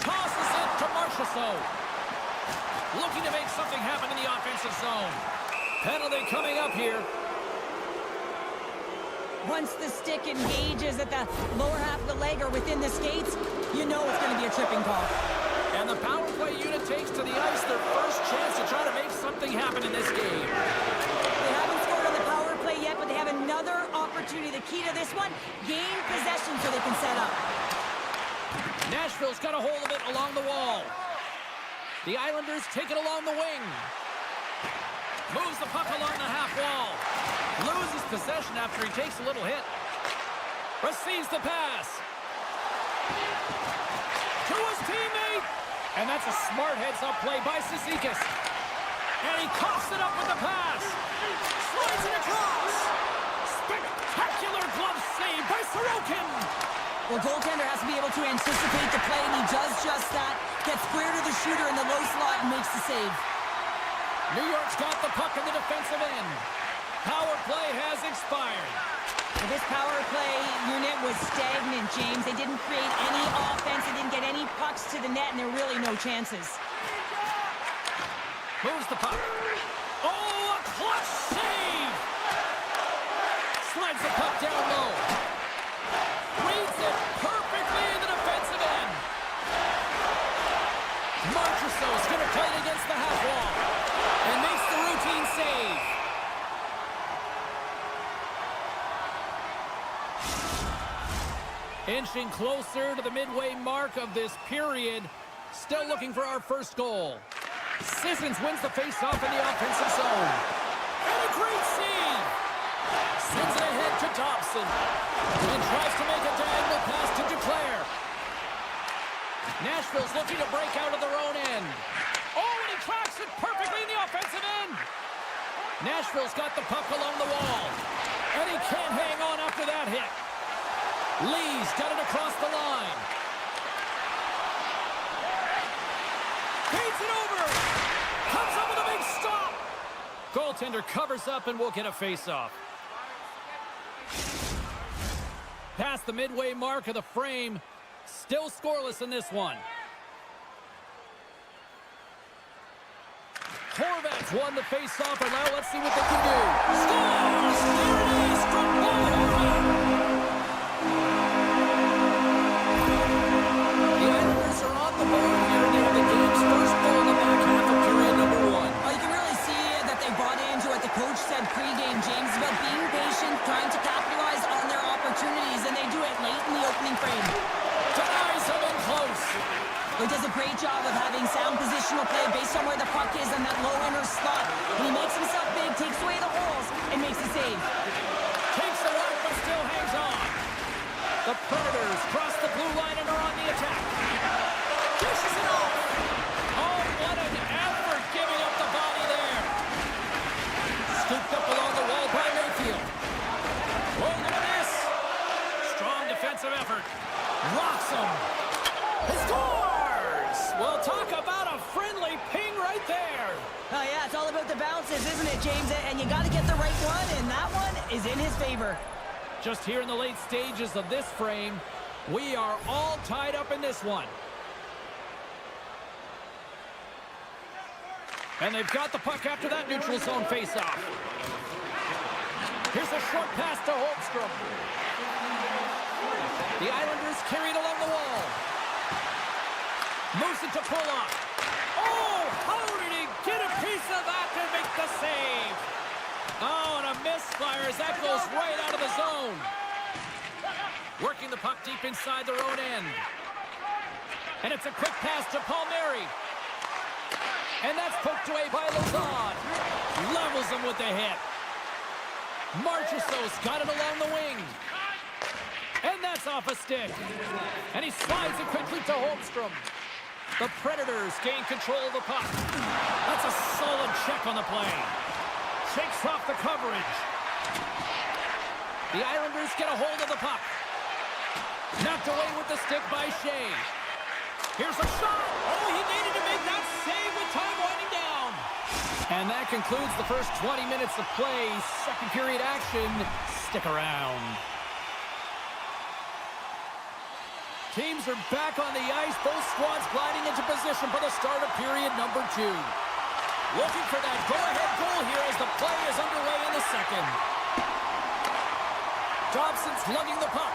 Tosses it to Marchessault. Looking to make something happen in the offensive zone. Penalty coming up here. Once the stick engages at the lower half of the leg or within the skates, you know it's going to be a tripping call. And the power play unit takes to the ice their first chance to try to make something happen in this game. They haven't scored on the power play yet, but they have another opportunity. The key to this one, gain possession so they can set up. Nashville's got a hold of it along the wall. The Islanders take it along the wing. Moves the puck along the half wall. Loses possession after he takes a little hit. Receives the pass. To his teammate. And that's a smart heads-up play by Cizikas. And he coughs it up with the pass. Slides it across. Spectacular glove save by Sorokin. Well, goaltender has to be able to anticipate the play, and he does just that. Gets square to the shooter in the low slot and makes the save. New York's got the puck in the defensive end. Power play has expired. Well, this power play unit was stagnant, James. They didn't create any offense. They didn't get any pucks to the net, and there are really no chances. Moves the puck. Oh, a clutch save! Slides the puck down low. Reads it perfectly in the defensive end. Marchessault's going to play it against the half wall. And makes the routine save. Inching closer to the midway mark of this period. Still looking for our first goal. Sissons wins the faceoff in the offensive zone. And a great save. Sends it ahead to Dobson. And tries to make a diagonal pass to Duclair. Nashville's looking to break out of their own end. Oh, and he tracks it perfectly in the offensive end. Nashville's got the puck along the wall. And he can't hang on after that hit. Lee's got it across the line. Feeds it over. Comes up with a big stop. Goaltender covers up and we'll get a face-off. Past the midway mark of the frame. Still scoreless in this one. Horvat's won the face-off, and now let's see what they can do. Scores! There it is from Horvat! The Islanders are on the board here near the game's first goal in the back half of period number one. Well, you can really see that they bought into what the coach said pregame, James, about being patient, trying to capitalize on their opportunities, and they do it late in the opening frame. Denies him in close. He does a great job of having sound positional play based on where the puck is in that low inner slot. And he makes himself big, takes away the holes, and makes the save. Takes the work, but still hangs on. The Predators cross the blue line and are on the attack. Dishes it off. Oh, what an effort giving up the body there. Scooped up along the wall by Mayfield. Oh, look at this. Strong defensive effort. Rocks him. He scores! Well, talk about a friendly ping right there. Oh, yeah, it's all about the bounces, isn't it, James? And you got to get the right one, and that one is in his favor. Just here in the late stages of this frame, we are all tied up in this one. And they've got the puck after that neutral zone faceoff. Here's a short pass to Holmstrom. The Islanders carried along the wall. Moves it to Pulock. Oh, how did he get a piece of that to make the save? Oh, and a misfire as that goes right out of the zone. Working the puck deep inside their own end. And it's a quick pass to Palmieri. And that's poked away by Lazard. Levels him with the hit. Marchessault's got it along the wing. And that's off a stick. And he slides it quickly to Holmstrom. The Predators gain control of the puck. That's a solid check on the play. Shakes off the coverage. The Islanders get a hold of the puck. Knocked away with the stick by Shea. Here's a shot. Oh, he needed to make that save with time winding down. And that concludes the first 20 minutes of play. Second period action. Stick around. Teams are back on the ice. Both squads gliding into position for the start of period number 2. Looking for that go-ahead goal here as the play is underway in the second. Dobson's lugging the puck.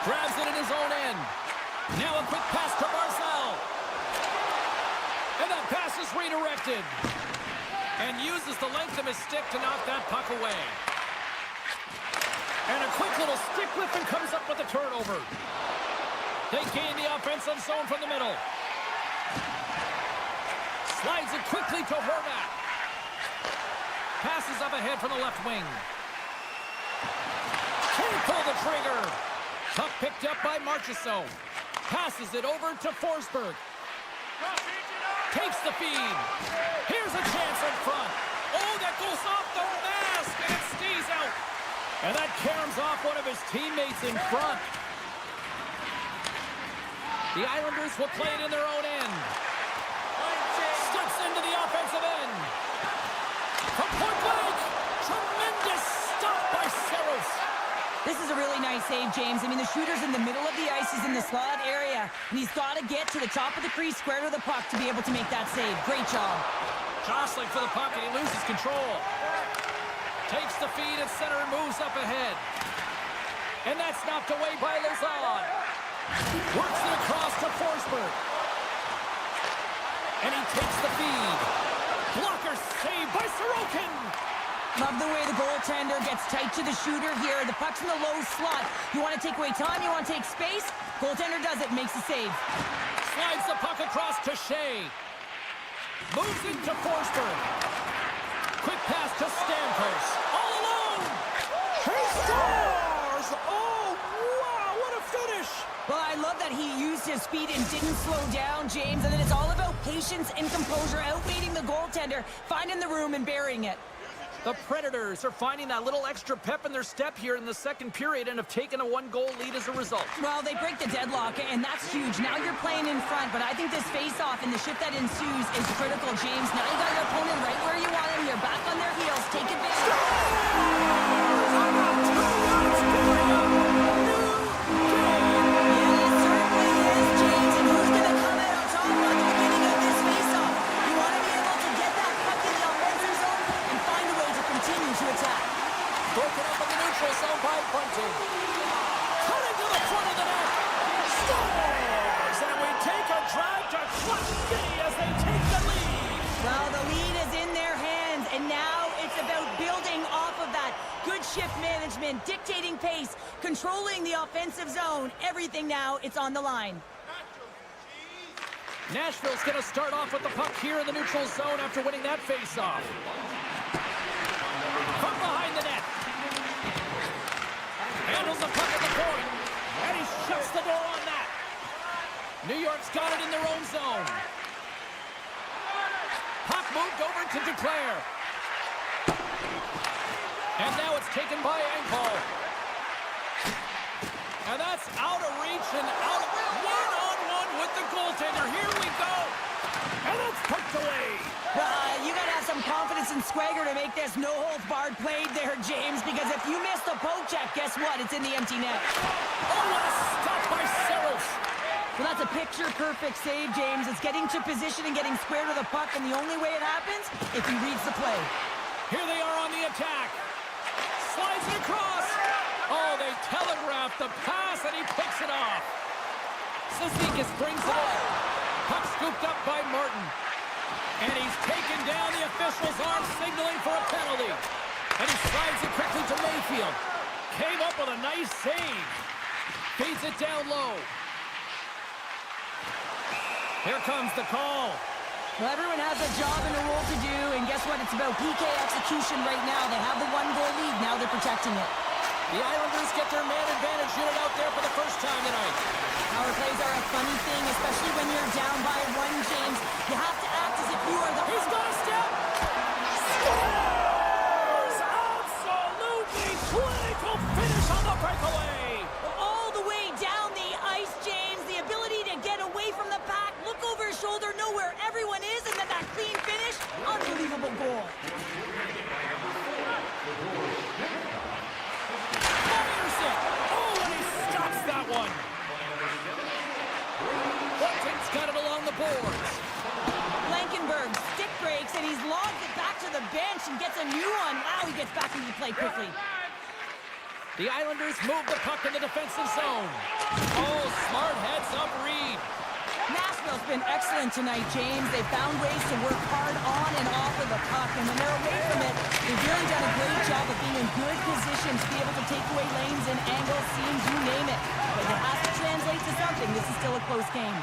Grabs it in his own end. Now a quick pass to Barzal. And that pass is redirected. And uses the length of his stick to knock that puck away. And a quick little stick lift and comes up with a turnover. They gain the offensive zone from the middle. Slides it quickly to Horvat. Passes up ahead from the left wing. Can't pull the trigger. Puck picked up by Marchessault. Passes it over to Forsberg. Takes the feed. Here's a chance in front. Oh, that goes off the mask and it stays out. And that caroms off one of his teammates in front. The Islanders will play it in their own end. Steps into the offensive end. From point blank. Tremendous stop by Saros. This is a really nice save, James. I mean, the shooter's in the middle of the ice. He's in the slot area. And he's got to get to the top of the crease, square to the puck to be able to make that save. Great job. Jostling for the puck and he loses control. Takes the feed at center and moves up ahead. And that's knocked away by Lazard. Works it across to Forsberg. And he takes the feed. Blocker saved by Sorokin. Love the way the goaltender gets tight to the shooter here. The puck's in the low slot. You want to take away time, you want to take space. Goaltender does it, makes the save. Slides the puck across to Shea. Moves into Forsberg. Quick pass to Stamkos. All alone. He scores! Oh, wow, what a finish. Well, I love that he used his speed and didn't slow down, James. And then it's all about patience and composure, outweighting the goaltender, finding the room and burying it. The Predators are finding that little extra pep in their step here in the second period and have taken a one-goal lead as a result. Well, they break the deadlock, and that's huge. Now you're playing in front, but I think this face-off and the shift that ensues is critical, James. Now you got your opponent right where you want him. You're back on their heels. Take advantage. Broken up in the neutral zone by Bunting. Cutting to the front of the net. Scores! And we take a drive to Clutch City as they take the lead. Well, the lead is in their hands, and now it's about building off of that. Good shift management, dictating pace, controlling the offensive zone. Everything now, it's on the line. Nashville's going to start off with the puck here in the neutral zone after winning that face-off. From behind the net. Handles the puck at the point. And he shuts the door on that. New York's got it in their own zone. Puck moved over to Duclair. And now it's taken by Engvall. And that's out of reach and out of one-on-one with the goaltender. Here we go. And that's poked away. You got to have some confidence and swagger to make this no-holds-barred played there, James, because if you miss the poke check, guess what? It's in the empty net. Oh, what a stop by Saros. Well, that's a picture-perfect save, James. It's getting to position and getting square to the puck, and the only way it happens, if he reads the play. Here they are on the attack. Slides it across. Oh, they telegraphed the pass, and he picks it off. Cizikas brings it in. Puck scooped up by Martin. And he's taken down. The official's arm signaling for a penalty. And he slides it quickly to Mayfield. Came up with a nice save. Feeds it down low. Here comes the call. Well, everyone has a job and a role to do, and guess what? It's about PK execution right now. They have the 1-goal lead. Now they're protecting it. The Islanders get their man advantage unit out there for the first time tonight. Power plays are a funny thing, especially when you're down by 1, James. You have to act as if you are the... He's got a step! Scores! Absolutely clinical finish on the breakaway! All the way down the ice, James. The ability to get away from the pack, look over his shoulder, know where everyone is, and then that clean finish. Unbelievable goal. One. Bunting's got it along the boards. Blankenberg stick breaks, and he's logged it back to the bench and gets a new one. Wow, he gets back into play quickly. The Islanders move the puck in the defensive zone. Oh, smart heads-up read. Nashville's been excellent tonight, James. They've found ways to work hard on and off of the puck, and when they're away from it, they've really done a great job of being in good position to be able to take away lanes and angles, seams, you name it. But it has to translate to something. This is still a close game.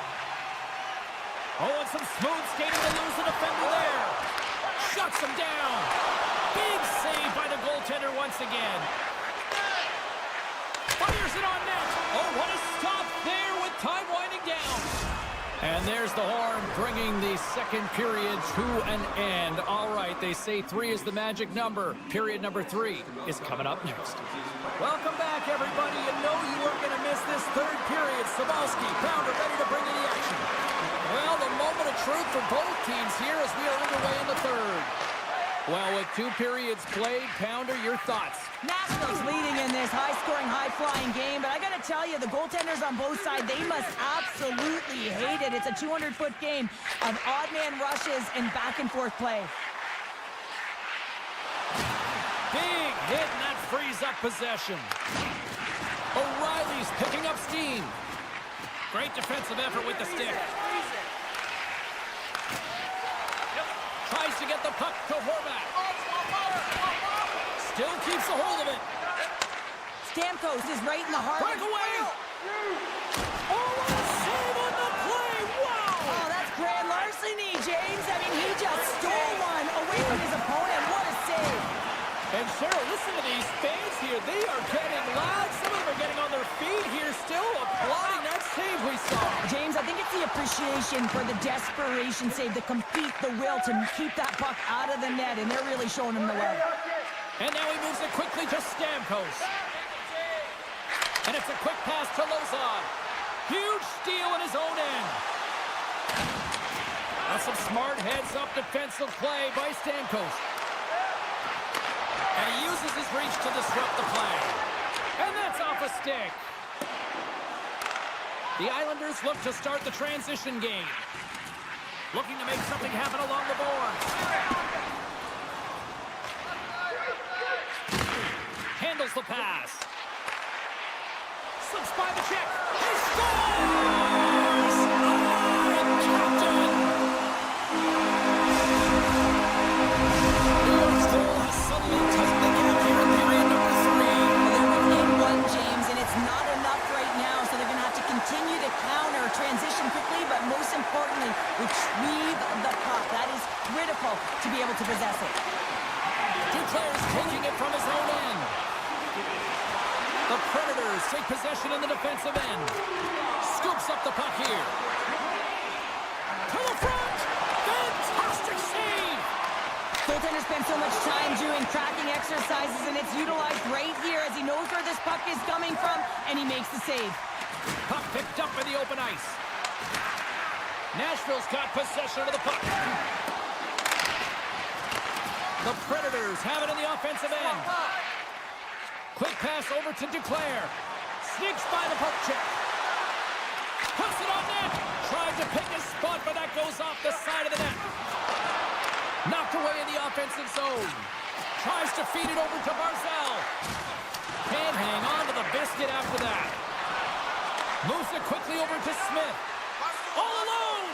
Oh, and some smooth skating to lose the defender there. Shuts him down. Big save by the goaltender once again. Fires it on net. Oh, what a stop there with time winding down. And there's the horn bringing the second period to an end. All right, they say 3 is the magic number. Period number 3 is coming up next. Welcome back, everybody. You know you weren't going to miss this third period. Sabalski, Pounder ready to bring in the action. Well, the moment of truth for both teams here as we are underway in the third. Well, with 2 periods played, Pounder, your thoughts? Nashville's leading in this high-scoring, high-flying game, but I got to tell you, the goaltenders on both sides, they must absolutely hate it. It's a 200-foot game of odd-man rushes and back-and-forth play. Big hit, and that frees up possession. O'Reilly's picking up steam. Great defensive effort with the stick. Tries to get the puck to Horvat. Still keeps a hold of it. Stamkos is right in the heart. Breakaway! Oh, what a save on the play! Wow! Oh, that's grand larceny, James. I mean, he just stole one away from his opponent. What a save. And Cheryl, listen to these fans here. They are getting loud. Some of them are getting on their feet here, still applauding that save we saw. James, I think it's the appreciation for the desperation save, the compete, the will to keep that puck out of the net, and they're really showing him the way. And now he moves it quickly to Stamkos. And it's a quick pass to Lozon. Huge steal in his own end. That's some smart heads-up defensive play by Stamkos. And he uses his reach to disrupt the play. And that's off a stick. The Islanders look to start the transition game. Looking to make something happen along the boards. Handles the pass. Slips by the check. He scores! Oh, Captain! New York still has suddenly tightened the gap here in period number 3. They're within 1, James, and it's not enough right now, so they're going to have to continue to counter, transition quickly, but most importantly, retrieve the puck. That is critical to be able to possess it. Duclair's taking it from his own end. The Predators take possession in the defensive end. Scoops up the puck here. To the front! Fantastic save! Goaltender spends so much time doing tracking exercises, and it's utilized right here as he knows where this puck is coming from, and he makes the save. Puck picked up in the open ice. Nashville's got possession of the puck. The Predators have it in the offensive end. Quick pass over to Duclair. Sneaks by the poke check. Puts it on net. Tried to pick his spot, but that goes off the side of the net. Knocked away in the offensive zone. Tries to feed it over to Barzal. Can't hang on to the biscuit after that. Moves it quickly over to Smith. All alone.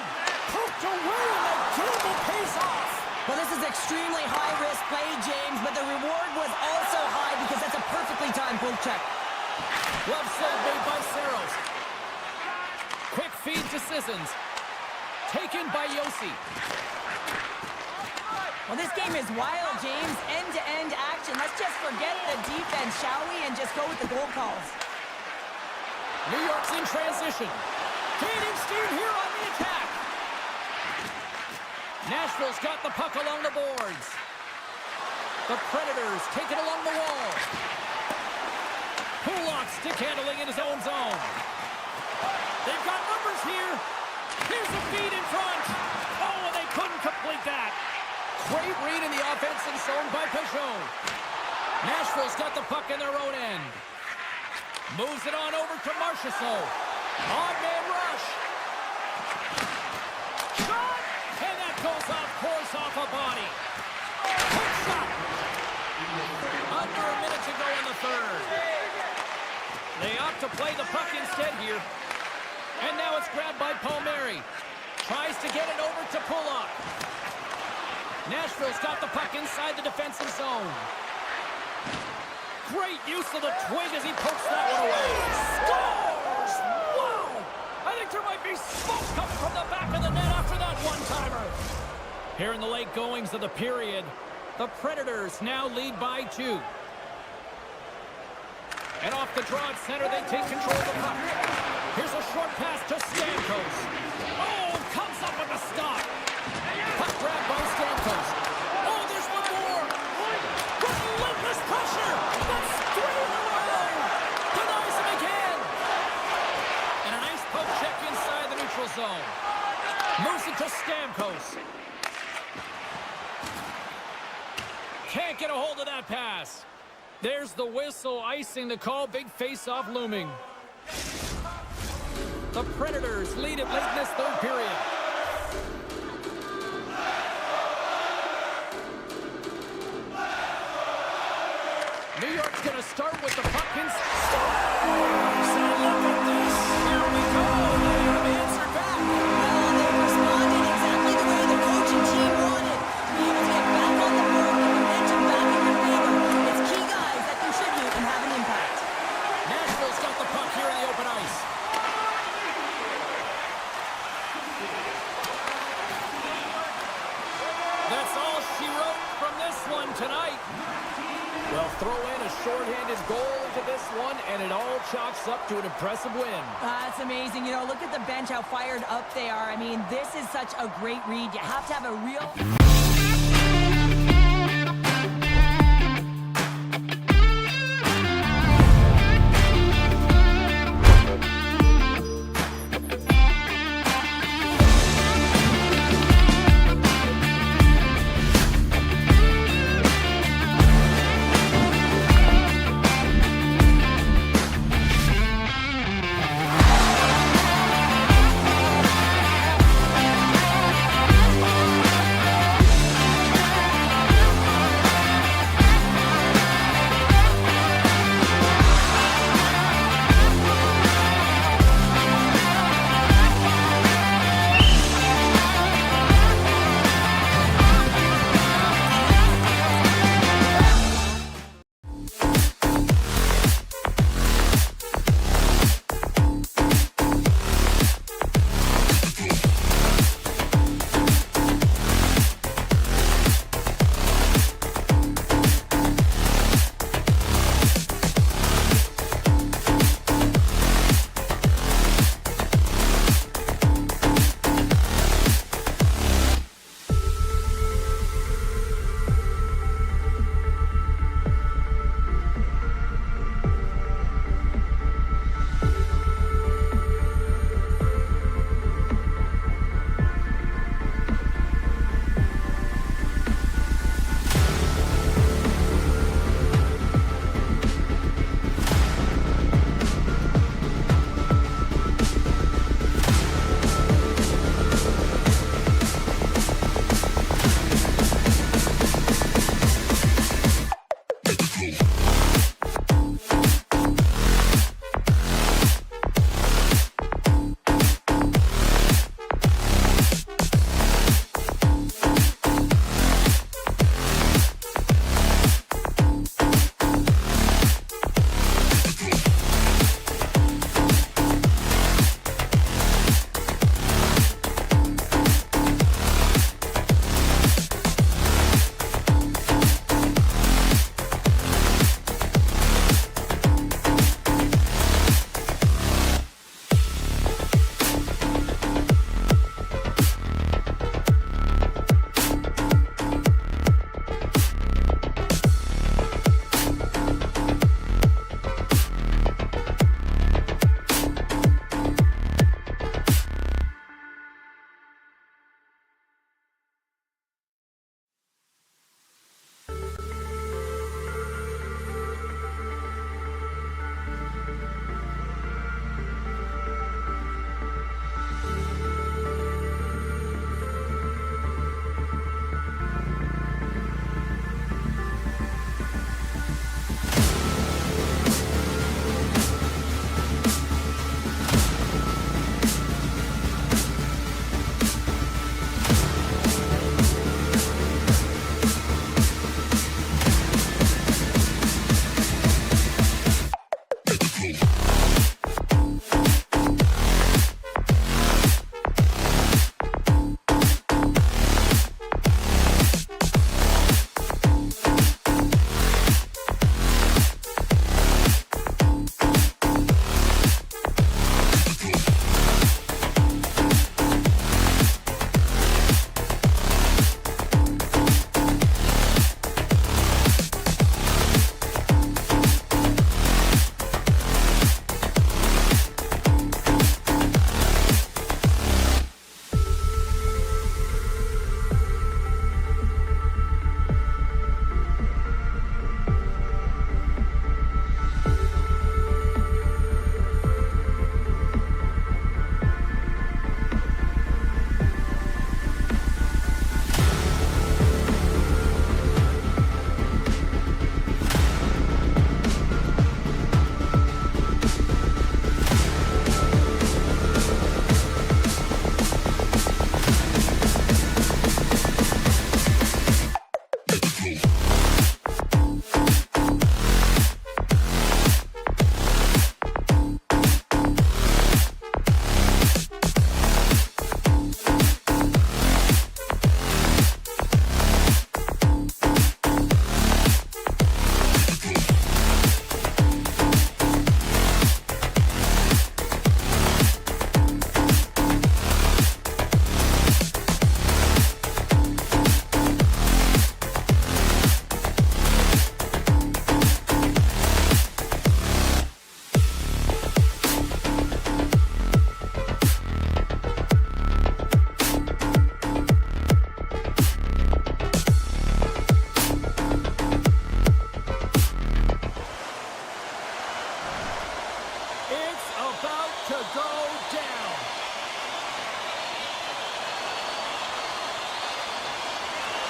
Poked away and the game will pace off. Well, this is extremely high-risk play, James, but the reward was also high because that's a perfectly timed poke check. Glove save made by Saros. Quick feed to Sissons. taken by Yossi. Well, this game is wild, James. End-to-end action. Let's just forget the defense, shall we, and just go with the goal calls. New York's in transition. Gaining steam here on the attack. Nashville's got the puck along the boards. The Predators take it along the wall. Pulak stick handling in his own zone. They've got numbers here. Here's a feed in front. Oh, and they couldn't complete that. Great read in the offensive zone by Peugeot. Nashville's got the puck in their own end. Moves it on over to Marchessault. On-man rush. Shot! And that goes off course off a body. Quick shot. Under a minute to go in the third. They opt to play the puck instead here. And now it's grabbed by Palmieri. Tries to get it over to Pulak. Nashville's got the puck inside the defensive zone. Great use of the twig as he pokes that one away. Scores! Wow! I think there might be smoke coming from the back of the net after that one-timer. Here in the late goings of the period, the Predators now lead by 2. And off the draw at center, they take control of the puck. Here's a short pass to Stamkos. Oh, comes up with a stop. Puck grab by Stamkos. Oh, there's one more. Relentless pressure. That's 3 in a row. Denies him again. And a nice poke check inside the neutral zone. Moves it to Stamkos. Can't get a hold of that pass. There's the whistle, icing the call. Big face-off looming. The Predators lead it late in this third period. New York's going to start with the puck in. Scores! And look at this. Here we go. They have answered back. Well, they responded exactly the way the coaching team wanted. Be able to get back on the board with momentum back in your favor. It's key guys that contribute and have an impact. Nashville's got the puck here in the open ice. That's all she wrote from this one tonight. Well, throw in a shorthanded goal into this one, and it all chalks up to an impressive win. That's amazing. You know, look at the bench, how fired up they are. I mean, this is such a great read. You have to have a real...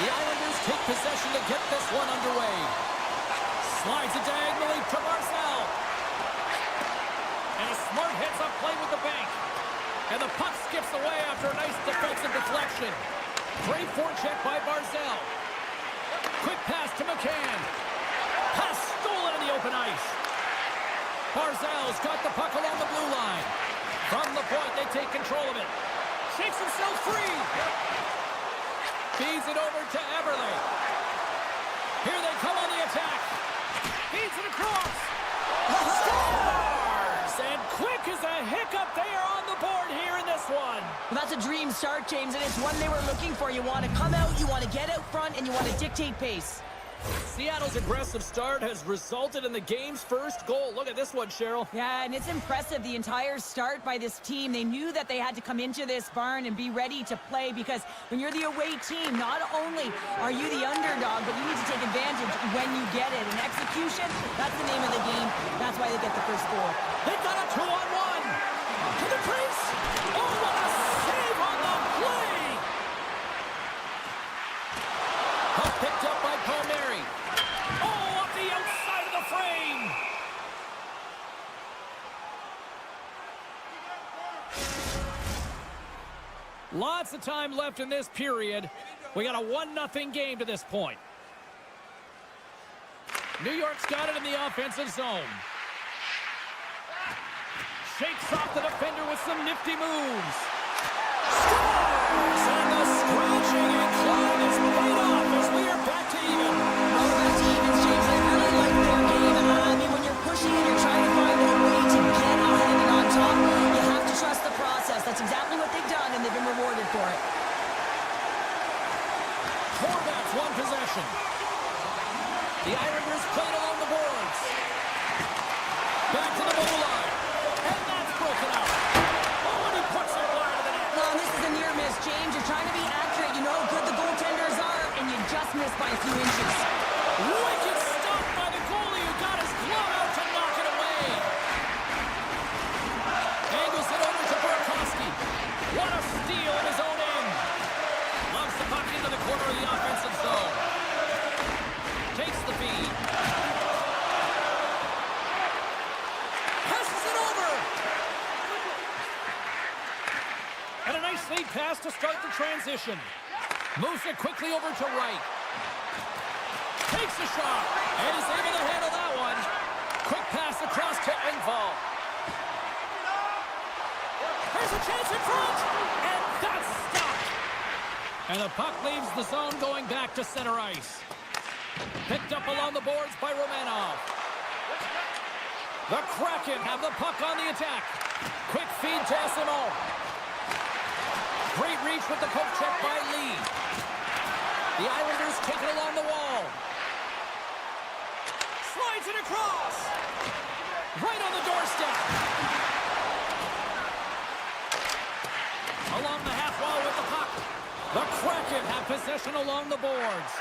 The Islanders take possession to get this one underway. Slides it diagonally to Barzal. And a smart heads-up play with the bank. And the puck skips away after a nice defensive deflection. Great forecheck by Barzal. Quick pass to McCann. Pass stolen in the open ice. Barzal's got the puck along the blue line. From the point, they take control of it. Shakes himself free. Feeds it over to Eberle. Here they come on the attack. Feeds it across. Scores! And quick as a hiccup, they are on the board here in this one. Well, that's a dream start, James, and it's one they were looking for. You want to come out, you want to get out front, and you want to dictate pace. Seattle's aggressive start has resulted in the game's first goal. Look at this one, Cheryl. Yeah, and it's impressive, the entire start by this team. They knew that they had to come into this barn and be ready to play, because when you're the away team, not only are you the underdog, but you need to take advantage when you get it. And execution, that's the name of the game. That's why they get the first goal. They've got a 2-on-1. To the crease. Oh, what a save on the play. Puck picked up by Palmieri. Oh, up the outside of the frame. Lots of time left in this period. We got a 1-0 game to this point. New York's got it in the offensive zone. Shakes off the defender with some nifty moves. Scores! And the scratching and clawing is paid off as we are back to even. Well, back to even, James. I really like their game. I mean, when you're pushing and you're trying to find a way to get ahead and on top, you have to trust the process. That's exactly what they've done, and they've been rewarded for it. Horvat's won possession. The Islanders played along the boards. Back to the blue line. And that's broken out. Oh, and he puts it wide of the net. Well, this is a near miss, James. You're trying to be accurate. You know how good the goaltenders are, and you just missed by a few inches. Wicked stop by the goalie who got his glove out to knock it away. Angles it over to Burakovsky. What a steal in his own end. Loves the puck into the corner of the offensive zone. Takes the feed. Passes it over. And a nice lead pass to start the transition. Moves it quickly over to right. Takes a shot. And is able to handle that one. Quick pass across to Engvall. There's a chance in front. And that's stopped. And the puck leaves the zone going back to center ice. Picked up along the boards by Romanov. The Kraken have the puck on the attack. Quick feed to SMO. Great reach with the poke check by Lee. The Islanders take it along the wall. Slides it across. Right on the doorstep. Along the half wall with the puck. The Kraken have possession along the boards.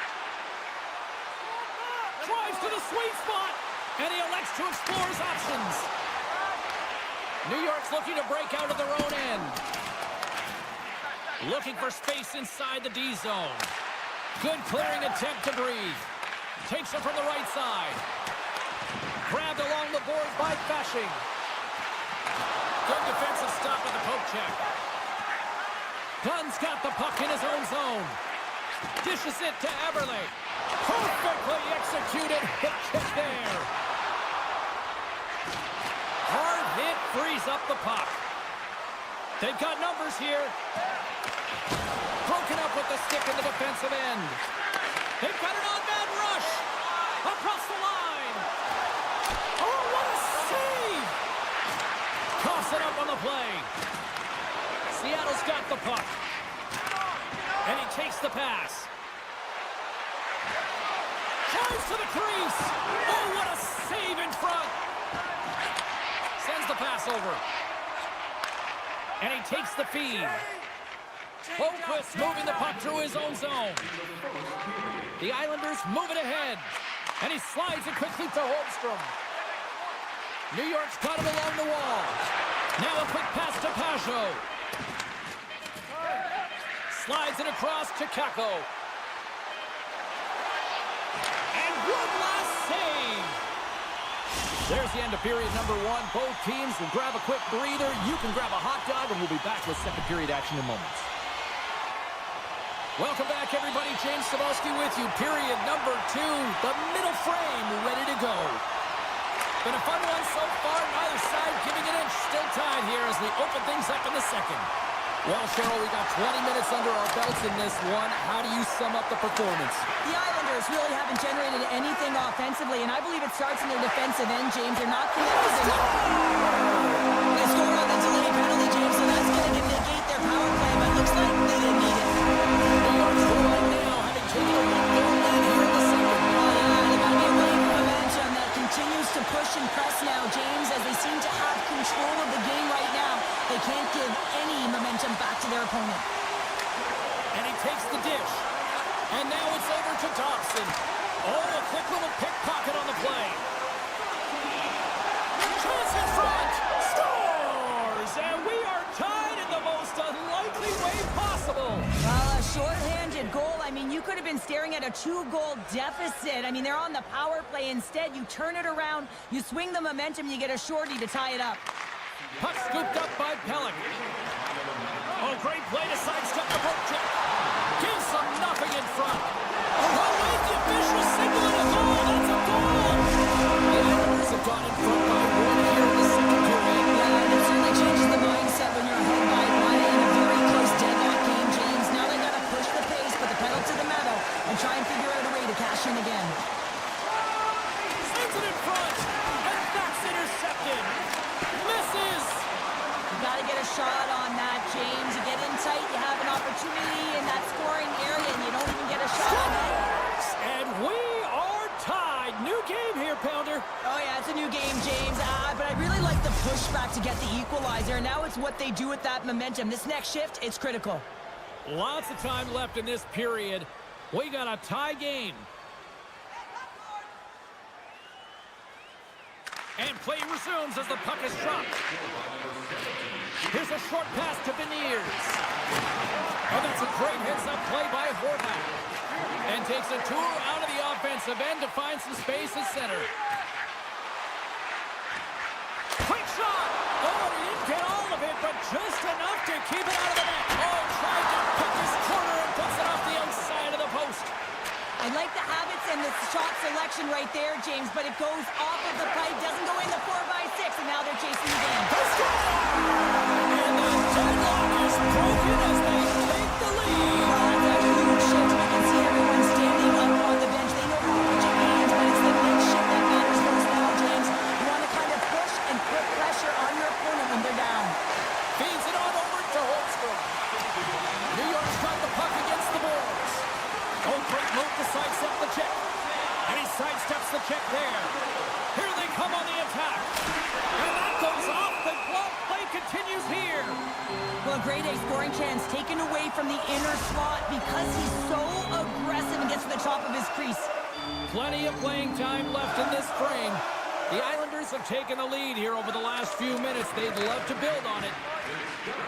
Drives to the sweet spot, and he elects to explore his options. New York's looking to break out of their own end. Looking for space inside the D zone. Good clearing attempt to breathe. Takes it from the right side. Grabbed along the boards by Fashing. Good defensive stop with the poke check. Gunn's got the puck in his own zone. Dishes it to Eberle. Perfectly executed hit kick there. Hard hit frees up the puck. They've got numbers here. Broken up with the stick in the defensive end. They've got an on-man rush. Across the line. Oh, what a save. Toss it up on the play. Seattle's got the puck. And he takes the pass. Drives to the crease. Oh, what a save in front. Sends the pass over. And he takes the feed. Holmquist moving the puck through his own zone. The Islanders move it ahead. And he slides it quickly to Holmstrom. New York's got him along the wall. Now a quick pass to Pajot. Slides it across to Kakko. And one last save. There's the end of period number one. Both teams will grab a quick breather. You can grab a hot dog, and we'll be back with second period action in moments. Welcome back, everybody. James Cebulski with you. Period number two. The middle frame ready to go. Been a fun one so far. Neither side giving an inch. Still tied here as we open things up in the second. Well, Cheryl, we got 20 minutes under our belts in this one. How do you sum up the performance? The Islanders really haven't generated anything offensively, and I believe it starts in their defensive end, James. They're not connected. They score on the delayed penalty, James, so that's going to negate their power play, but it looks like they didn't need it. New York's right now having taken a 1-goal lead here in the second. Oh, yeah, they got to be a wave of momentum that continues to push and press now, James, as they seem to have control of the game right now. They can't give any momentum back to their opponent. And he takes the dish. And now it's over to Dobson. Oh, a quick little pickpocket on the play. Chance in front. Scores! And we are tied in the most unlikely way possible. Well, a shorthanded goal. I mean, you could have been staring at a 2-goal deficit. I mean, they're on the power play. Instead, you turn it around, you swing the momentum, you get a shorty to tie it up. Puck scooped up by Pellick. Oh, great play to sidestep the poke check. Gives them nothing in front. Oh, wait, the official signaling a goal. That's a goal. The Islanders have gone in front by one here in the second period. Yeah, and it certainly changes the mindset when you're ahead by one in a very close deadlock game, James. Now they got to push the pace, put the pedal to the metal, and try and figure out a way to cash in again. Sends it in front, and that's intercepted. Misses. You got to get a shot on that, James. You get in tight, you have an opportunity in that scoring area, and you don't even get a shot on it. And we are tied. New game here, Pounder. Oh, yeah, it's a new game, James. But I really like the pushback to get the equalizer. And now it's what they do with that momentum. This next shift, it's critical. Lots of time left in this period. We got a tie game. And play resumes as the puck is dropped. Here's a short pass to Beniers. Oh, that's a great heads-up play by Horvath. And takes a tour out of the offensive end to find some space at center. Quick shot! Oh, he didn't get all of it, but just enough to keep it out of the net. Oh, tried to pick his corner and puts it off the outside of the post. I like the habits and the shot selection right there, James, but it goes off of the pipe, doesn't go in the 4x6, and now they're chasing the game. And the deadlock is broken as they take the lead. Well, that's a huge shift. We can see everyone standing up on the bench. They know how much it means, but it's the next shift that matters most now, James. You want to kind of push and put pressure on your opponent when they're down. Feeds it on over to Holmstrom. New York's got the puck against the boards. Oh, great move to sidestep the check. And he sidesteps the check there. Here they come on the attack. And that goes off. The glove play continues here. Well, a grade A scoring chance taken away from the inner slot because he's so aggressive and gets to the top of his crease. Plenty of playing time left in this frame. The Islanders have taken the lead here over the last few minutes. They'd love to build on it.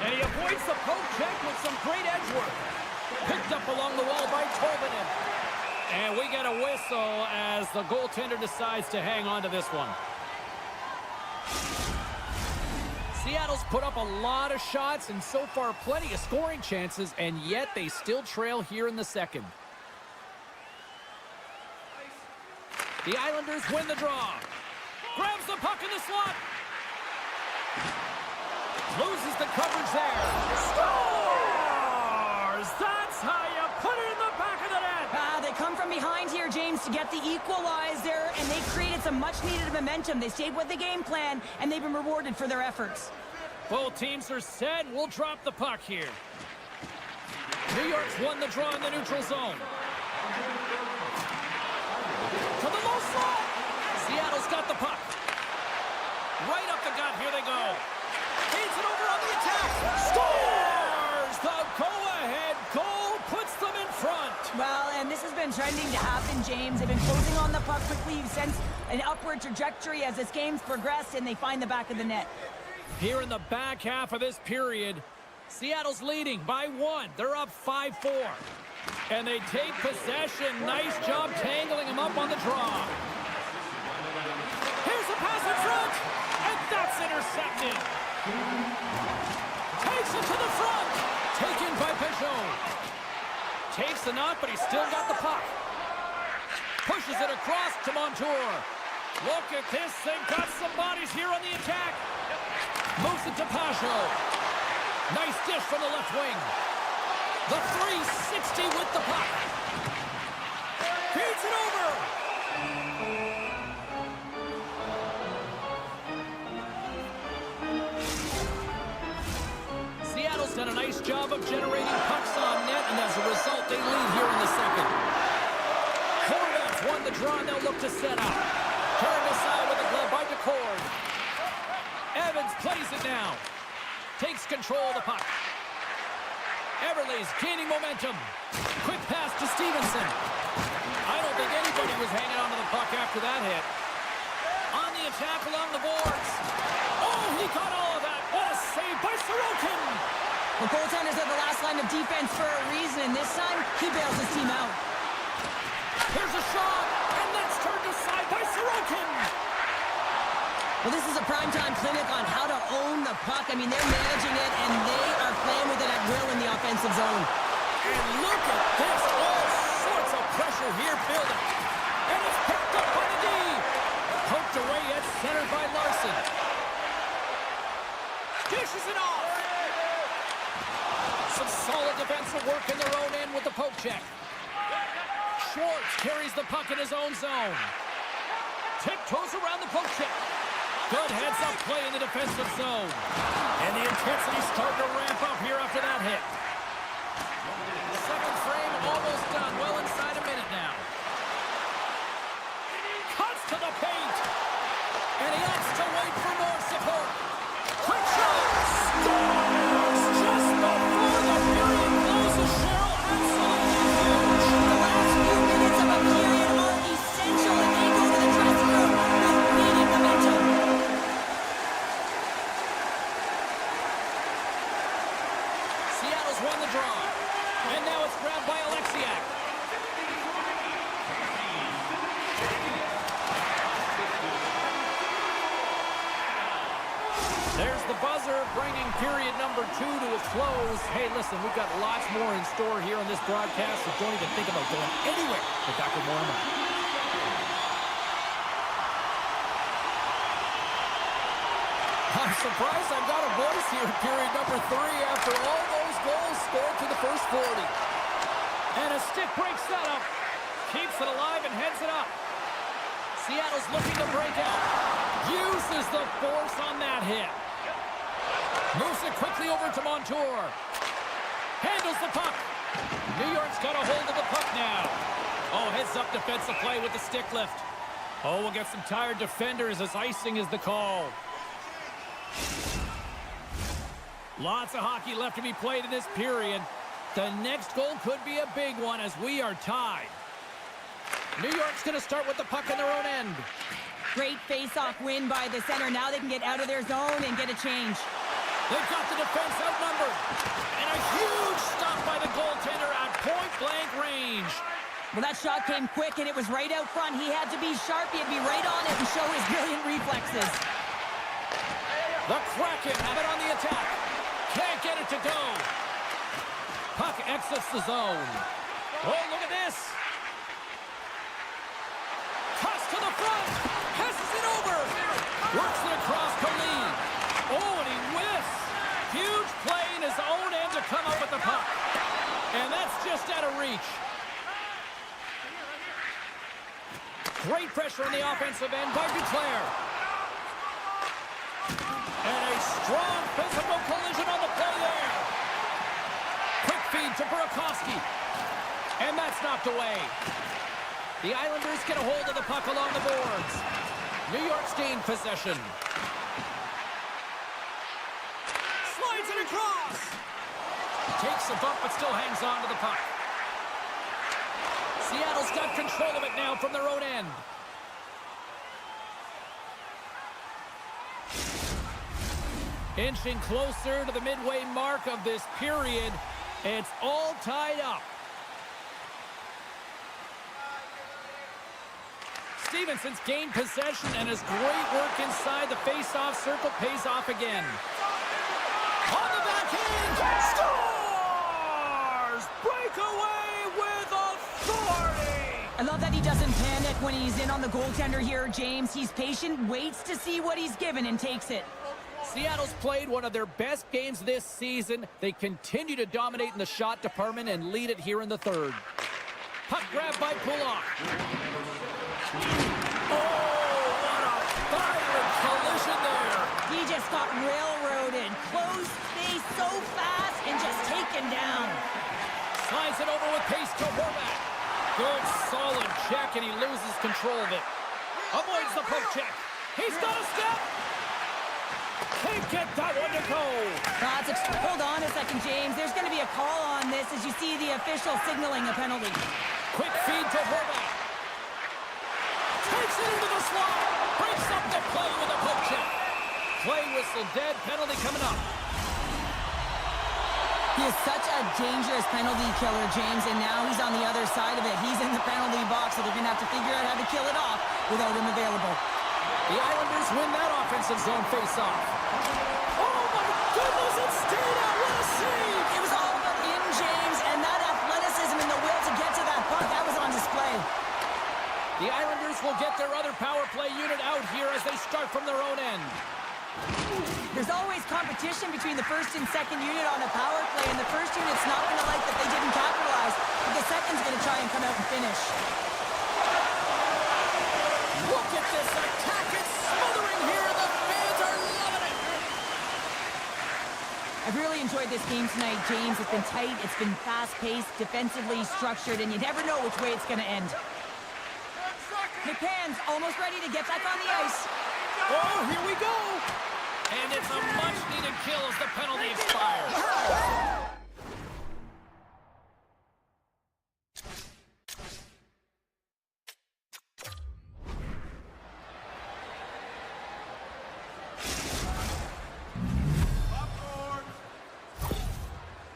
And he avoids the poke check with some great edge work. Picked up along the wall by Tolvanen. And we get a whistle as the goaltender decides to hang on to this one. Seattle's put up a lot of shots and so far plenty of scoring chances, and yet they still trail here in the second. The Islanders win the draw. Grabs the puck in the slot. Loses the coverage there. Scores! That's how you put it in the back of the net. They come from behind here, James, to get the equalizer, and they created some much-needed momentum. They stayed with the game plan, and they've been rewarded for their efforts. Both teams are set. We'll drop the puck here. New York's won the draw in the neutral zone. To the low slot. Seattle's got the puck. Right up the gut. Here they go. Feeds it over on the attack. Scores! The go-ahead goal puts them in front. Well, and this has been trending to happen, James. They've been closing on the puck quickly. You've sensed an upward trajectory as this game's progressed, and they find the back of the net. Here in the back half of this period, Seattle's leading by 1. They're up 5-4. And they take possession. Nice job tangling him up on the draw. Here's a pass in front. And that's intercepted. Takes it to the front. Taken by Peugeot. Takes the knot, but he's still got the puck. Pushes it across to Montour. Look at this. They've got some bodies here on the attack. Moves it to Peugeot. Nice dish from the left wing. The 360 with the puck. Feeds it over. Seattle's done a nice job of generating pucks on net, and as a result, they lead here in the second. Hornets won the draw, and they'll look to set up. Turned aside with the glove by DeCord. Evans plays it now. Takes control of the puck. Everly's gaining momentum. Quick pass to Stevenson. I don't think anybody was hanging on to the puck after that hit. On the attack along the boards. Oh, he caught all of that. What a save by Sorokin. The goaltenders are the last line of defense for a reason. This time, he bails his team out. Here's a shot, and that's turned aside by Sorokin. Well, this is a primetime clinic on how to own the puck. I mean, they're managing it, and they are playing with it at will in the offensive zone. And look at this. All sorts of pressure here building. And it's picked up by the D. Poked away at center by Larson. Dishes it off. Some solid defensive work in their own end with the poke check. Schwartz carries the puck in his own zone. Tiptoes around the poke check. Good heads-up play in the defensive zone. And the intensity's starting to ramp up here after that hit. The second frame almost done. Well inside a minute now. Cuts to the paint. And he opts to wait for more support. Quick shot. Scores just before the period closes. Cheryl, absolutely huge. The last few minutes of a period are essential, and they go to the dressing room with leading momentum. Seattle's won the draw. And now it's grabbed by Alexiak. There's the buzzer, bringing period number 2 to a close. Hey, listen, we've got lots more in store here on this broadcast, so don't even think about going anywhere. We're back with more in a moment. I'm surprised I've got a voice here in period number 3 after all those goals scored through the first 40. And a stick breaks that up. Keeps it alive and heads it up. Seattle's looking to break out. Uses the force on that hit. Moves it quickly over to Montour. Handles the puck. New York's got a hold of the puck now. Oh, heads up defensive play with the stick lift. Oh, we'll get some tired defenders as icing is the call. Lots of hockey left to be played in this period. The next goal could be a big one as we are tied. New York's going to start with the puck in their own end. Great face-off win by the center. Now they can get out of their zone and get a change. They've got the defense outnumbered. And a huge stop by the goaltender at point-blank range. Well, that shot came quick, and it was right out front. He had to be sharp. He had to be right on it and show his brilliant reflexes. The Kraken have it on the attack. Can't get it to go. Puck exits the zone. Oh, look at this. Toss to the front. Passes it over. Works it across Kleiny. Oh, and he whiffs. Huge play in his own end to come up with the puck. And that's just out of reach. Great pressure on the offensive end by Duclair. And a strong physical collision on the play there. Quick feed to Burakovsky. And that's knocked away. The Islanders get a hold of the puck along the boards. New York's gained possession. Slides it across. Takes a bump but still hangs on to the puck. Seattle's got control of it now from their own end. Inching closer to the midway mark of this period. It's all tied up. Stevenson's gained possession, and his great work inside the face-off circle pays off again. On the backhand, scores! Breakaway with authority! I love that he doesn't panic when he's in on the goaltender here, James. He's patient, waits to see what he's given, and takes it. Seattle's played one of their best games this season. They continue to dominate in the shot department and lead it here in the third. Puck grab by Pullock. Oh, what a violent collision there. He just got railroaded. Close space so fast and just taken down. Slides it over with pace to Horvat. Good, solid check, and he loses control of it. Avoids the poke check. He's got a step. Can't get that one to go. Hold on a second, James. There's going to be a call on this as you see the official signaling a penalty. Quick feed to Horvat. Takes it into the slot. Breaks up the play with a poke check. Play whistle dead. Penalty coming up. He is such a dangerous penalty killer, James, and now he's on the other side of it. He's in the penalty box, so they're going to have to figure out how to kill it off without him available. The Islanders win that offensive zone face-off. Oh, my goodness, it stayed out. What a save! It was all about him, James, and that athleticism and the will to get to that puck, that was on display. The Islanders will get their other power play unit out here as they start from their own end. There's always competition between the first and second unit on a power play, and the first unit's not going to like that they didn't capitalize, but the second's going to try and come out and finish. Look at this attack. It's smothering here. The fans are loving it. I've really enjoyed this game tonight, James. It's been tight, it's been fast-paced, defensively structured, and you never know which way it's going to end. McCann's almost ready to get back on the ice. Oh, here we go. And it's a much-needed kill as the penalty expires.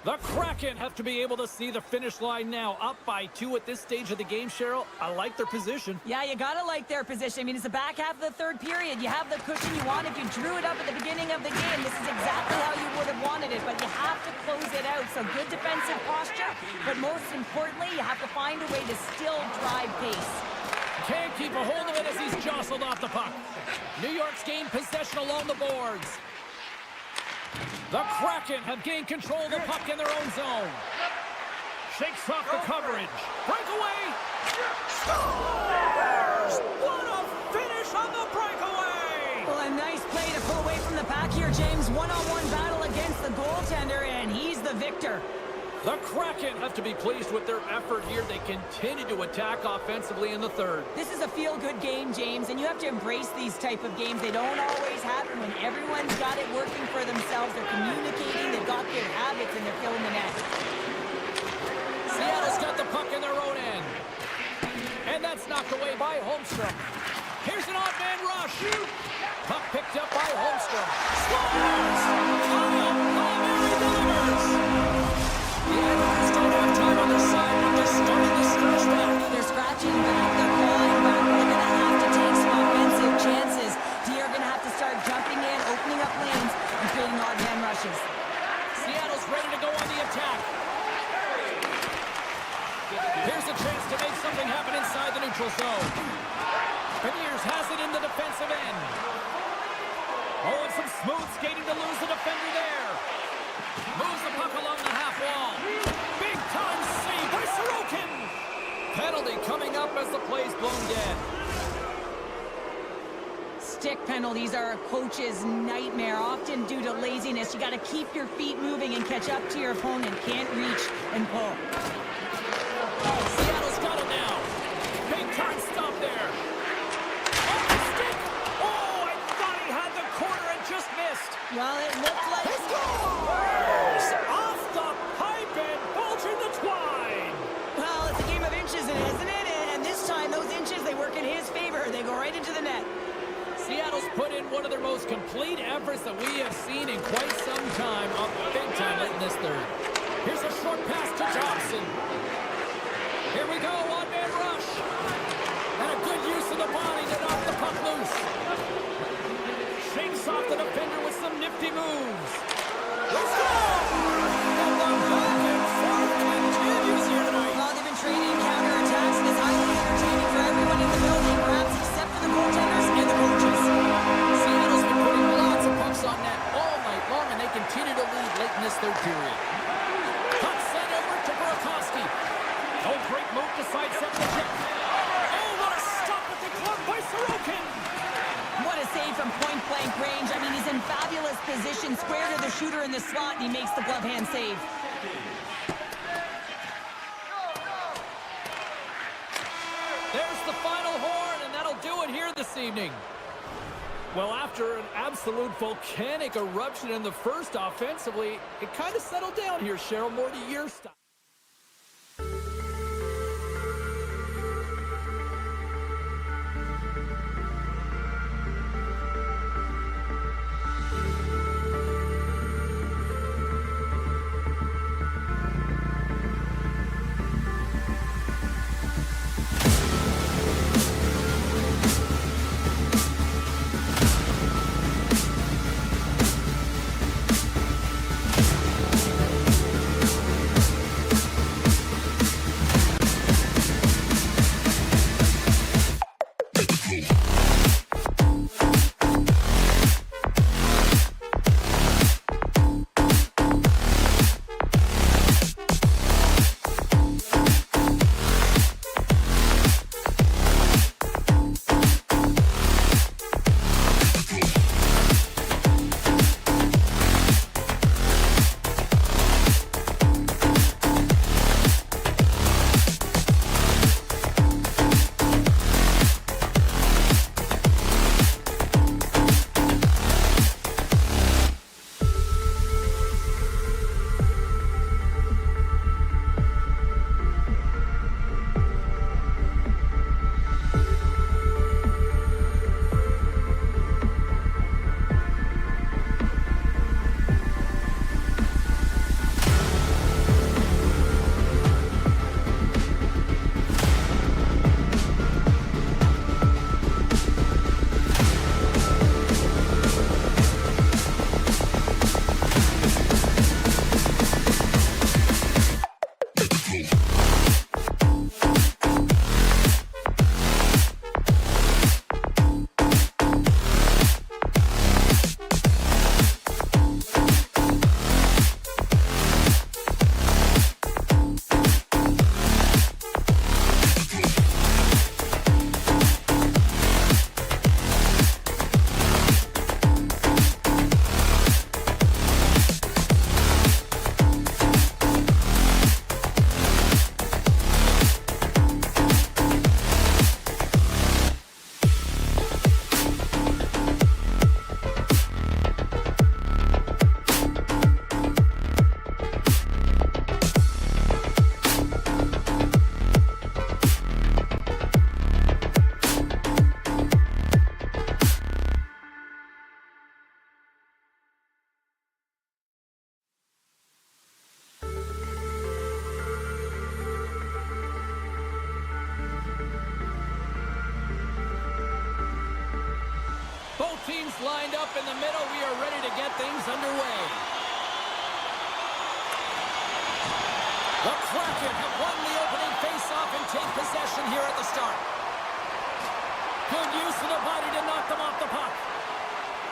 The Kraken have to be able to see the finish line now. Up by 2 at this stage of the game, Cheryl. I like their position. Yeah, you gotta like their position. I mean, it's the back half of the third period. You have the cushion you want. If you drew it up at the beginning of the game, this is exactly how you would have wanted it, but you have to close it out. So good defensive posture, but most importantly, you have to find a way to still drive pace. Can't keep a hold of it as he's jostled off the puck. New York's gained possession along the boards. The Kraken have gained control of the puck in their own zone. Shakes off the coverage. Breakaway. Scores! What a finish on the breakaway! Well, a nice play to pull away from the pack here, James. One-on-one battle against the goaltender, and he's the victor. The Kraken have to be pleased with their effort here. They continue to attack offensively in the third. This is a feel-good game, James, and you have to embrace these type of games. They don't always happen when everyone's got it working for themselves. They're communicating, they've got good habits, and they're filling the net. Seattle's got the puck in their own end. And that's knocked away by Holmstrom. Here's an odd man rush. Puck picked up by Holmstrom. Scores! The Islanders don't have time on their side when they're starting to stretch back. They're scratching back, they're clawing back. They're going to have to take some offensive chances. You're going to have to start jumping in, opening up lanes, and creating odd man rushes. Seattle's ready to go on the attack. Here's a chance to make something happen inside the neutral zone. Beniers has it in the defensive end. Oh, and some smooth skating to lose the defender there. Moves the puck along the half wall. Big time save by Sorokin. Penalty coming up as the play's blown dead. Stick penalties are a coach's nightmare, often due to laziness. You got to keep your feet moving and catch up to your opponent. Can't reach and pull. Seattle's got it now. Big time stop there. Off the stick. Oh, I thought he had the corner and just missed. Well, it looked like... He scores! Off the pipe and bulging the twine. Well, it's a game of inches, isn't it? And this time, those inches, they work in his favor. They go right into the net. Seattle's put in one of their most complete efforts that we have seen in quite some time. Up big time late in this third. Here's a short pass to Johnson. Here we go, one-man rush. And a good use of the body. he makes the glove hand save. There's the final horn, and that'll do it here this evening. Well, after an absolute volcanic eruption in the first offensively, it kind of settled down here, Cheryl, more to your style. Both teams lined up in the middle. We are ready to get things underway. The Kraken have won the opening face-off and take possession here at the start. Good use of the body to knock them off the puck.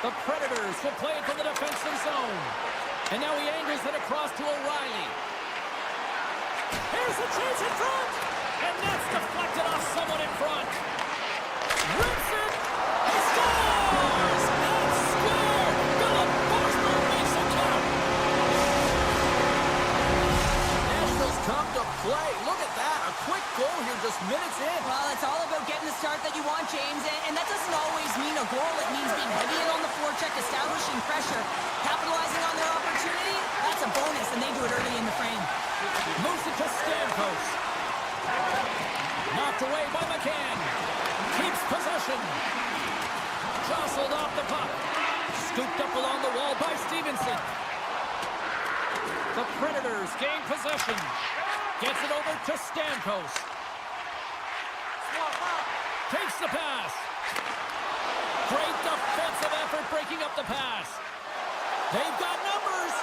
The Predators will play it from the defensive zone. And now he angles it across to O'Reilly. Here's the chance in front. And that's deflected off someone in front. Rips it. He scores! And scored! Philip Forsberg makes it count. Nashville's come to play. Look at that. A quick goal here just minutes in. Well, it's all about getting the start that you want, James. And that doesn't always mean a goal. It means being heavy in on the forecheck, establishing pressure, capitalizing on their opportunity. That's a bonus, and they do it early in the frame. Moves it to Stamkos. Knocked away by McCann. Keeps possession. Jostled off the puck. Scooped up along the wall by Stevenson. The Predators gain possession. Gets it over to Stamkos. Takes the pass. Great defensive effort breaking up the pass. They've got numbers.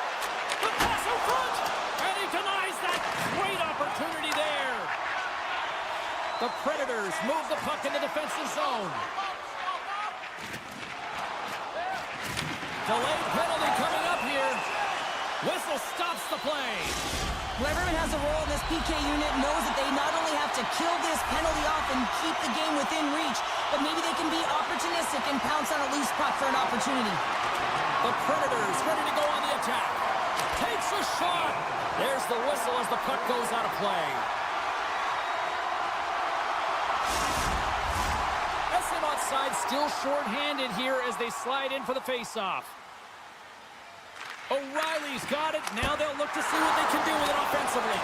The pass in front. And he denies that great opportunity there. The Predators move the puck in the defensive zone. Delayed penalty coming up here. Whistle stops the play. Whoever has a role in this PK unit knows that they not only have to kill this penalty off and keep the game within reach, but maybe they can be opportunistic and pounce on a loose puck for an opportunity. The Predators ready to go on the attack. Shoots a shot. There's the whistle as the puck goes out of play. SM outside, still short-handed here as they slide in for the face-off. O'Reilly's got it. Now they'll look to see what they can do with it offensively.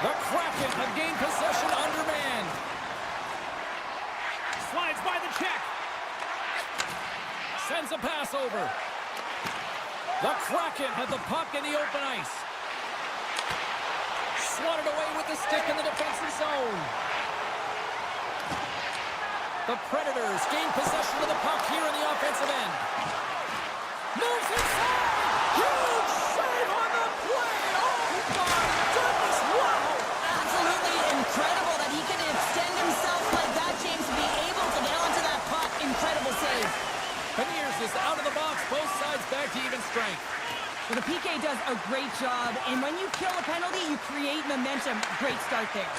The Kraken have gained possession undermanned. Slides by the check. Sends a pass over. The Kraken have the puck in the open ice. Swatted away with the stick in the defensive zone. The Predators gain possession of the puck here in the offensive end. Moves inside! Huge save on the play! Oh my goodness, wow! Absolutely incredible that he can extend himself like that, James, to be able to get onto that puck. Incredible save. Beniers is out of the box, both sides back to even strength. Well, the PK does a great job, and when you kill a penalty, you create momentum. Great start there.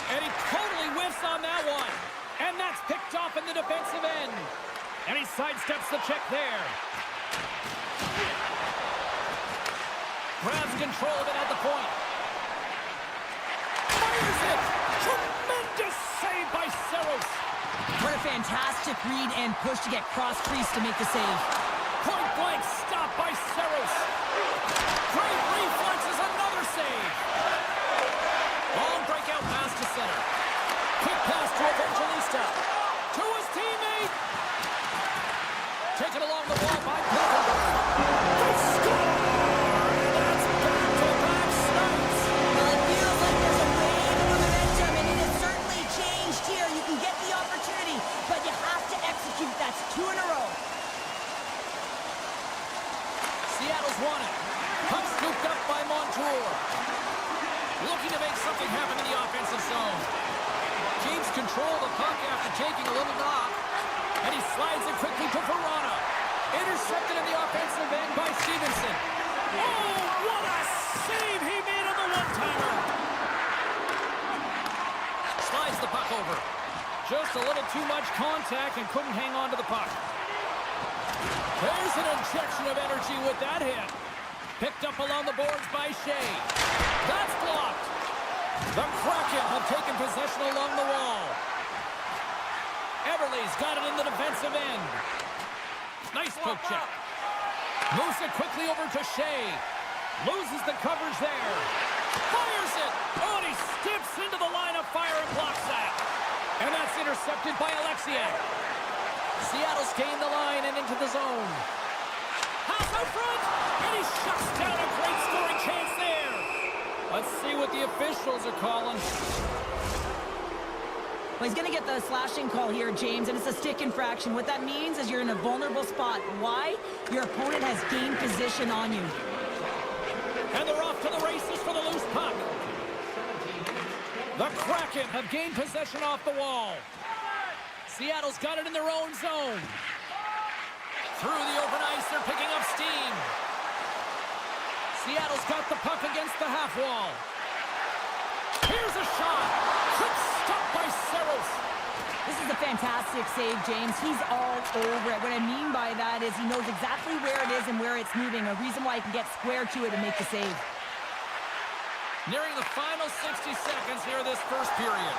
And he totally whiffs on that one. And that's picked off in the defensive end. And he sidesteps the check there. Grabs control of it at the point. Fires it! Tremendous save by Saros. What a fantastic read and push to get cross-crease to make the save. Point blank stop by Saros. Great reflexes, another save. Long breakout pass to center. Quick pass to Evangelista. To his teammate. Taken along the wall by Kraken. They score! That's back-to-back snipes. Well, it feels like there's a wave of momentum, and it has certainly changed here. You can get the opportunity, but you have to execute. That's 2 in a row. Seattle's won it. Puck scooped up by Montour. Looking to make something happen in the offensive zone. Keeps control of the puck after taking a little knock. And he slides it quickly to Verona. Intercepted in the offensive end by Stevenson. Oh, what a save he made on the one-timer. Slides the puck over. Just a little too much contact and couldn't hang on to the puck. There's an injection of energy with that hit. Picked up along the boards by Shea. That's blocked. The Kraken have taken possession along the wall. Everly's got it in the defensive end. Nice poke check. Moves it quickly over to Shea. Loses the coverage there. Fires it. Oh, and he steps into the line of fire and blocks that. And that's intercepted by Alexiak. Seattle's gained the line and into the zone. Half out front, and he shuts down a great scoring chance there. Let's see what the officials are calling. Well, he's going to get the slashing call here, James, and it's a stick infraction. What that means is you're in a vulnerable spot. Why? Your opponent has gained position on you. And they're off to the races for the loose puck. The Kraken have gained possession off the wall. Seattle's got it in their own zone. Through the open ice, they're picking up steam. Seattle's got the puck against the half wall. Here's a shot. Quick stop by Saros. This is a fantastic save, James. He's all over it. What I mean by that is he knows exactly where it is and where it's moving. A reason why he can get square to it and make the save. Nearing the final 60 seconds here of this first period.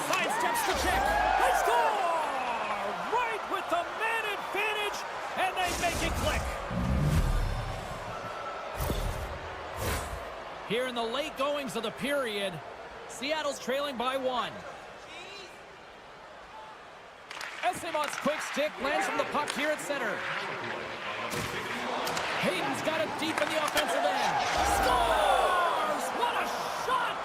Sidesteps the check. They score! Right with the man advantage, and they make it click. Here in the late goings of the period, Seattle's trailing by 1. Estemon's quick stick lands from the puck here at center. Hayden's got it deep in the offensive end. Scores! What a shot!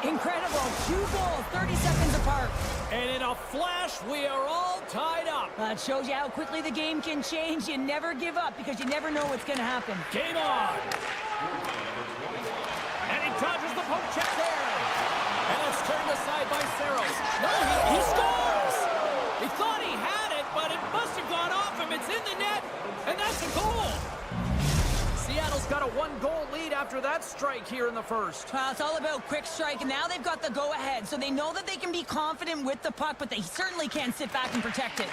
Incredible. 2 goals, 30 seconds apart. And in a flash, we are all tied up. It shows you how quickly the game can change. You never give up because you never know what's going to happen. Game on. And he dodges the poke check there. And it's turned aside by Saros. No, he scores! He thought he had it, but it must have gone off him. It's in the net, and that's a goal. Seattle's got a 1-goal lead after that strike here in the first. Well, it's all about quick strike, and now they've got the go-ahead, so they know that they can be confident with the puck, but they certainly can't sit back and protect it.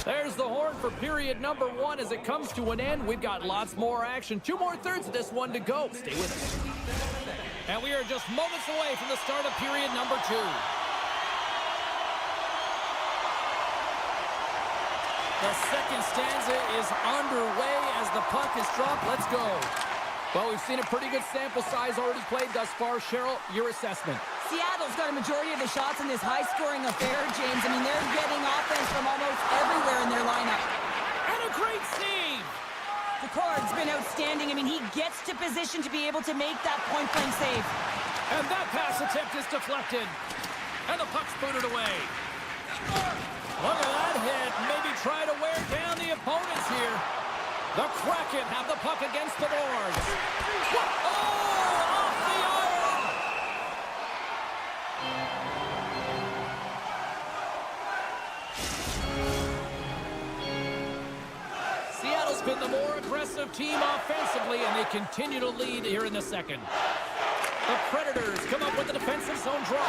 There's the horn for period number 1 as it comes to an end. We've got lots more action. 2 more thirds of this one to go. Stay with us. And we are just moments away from the start of period number 2. The second stanza is underway as the puck is dropped. Let's go. Well, we've seen a pretty good sample size already played thus far. Cheryl, your assessment. Seattle's got a majority of the shots in this high-scoring affair, James. I mean, they're getting offense from almost everywhere in their lineup. And a great save. Picard's been outstanding. I mean, he gets to position to be able to make that point-blank save. And that pass attempt is deflected. And the puck's booted away. Look at that hit. Maybe try to wear down the opponents here. The Kraken have the puck against the boards. Oh, off the iron. Seattle's been the more aggressive team offensively, and they continue to lead here in the second. The Predators come up with a defensive zone draw.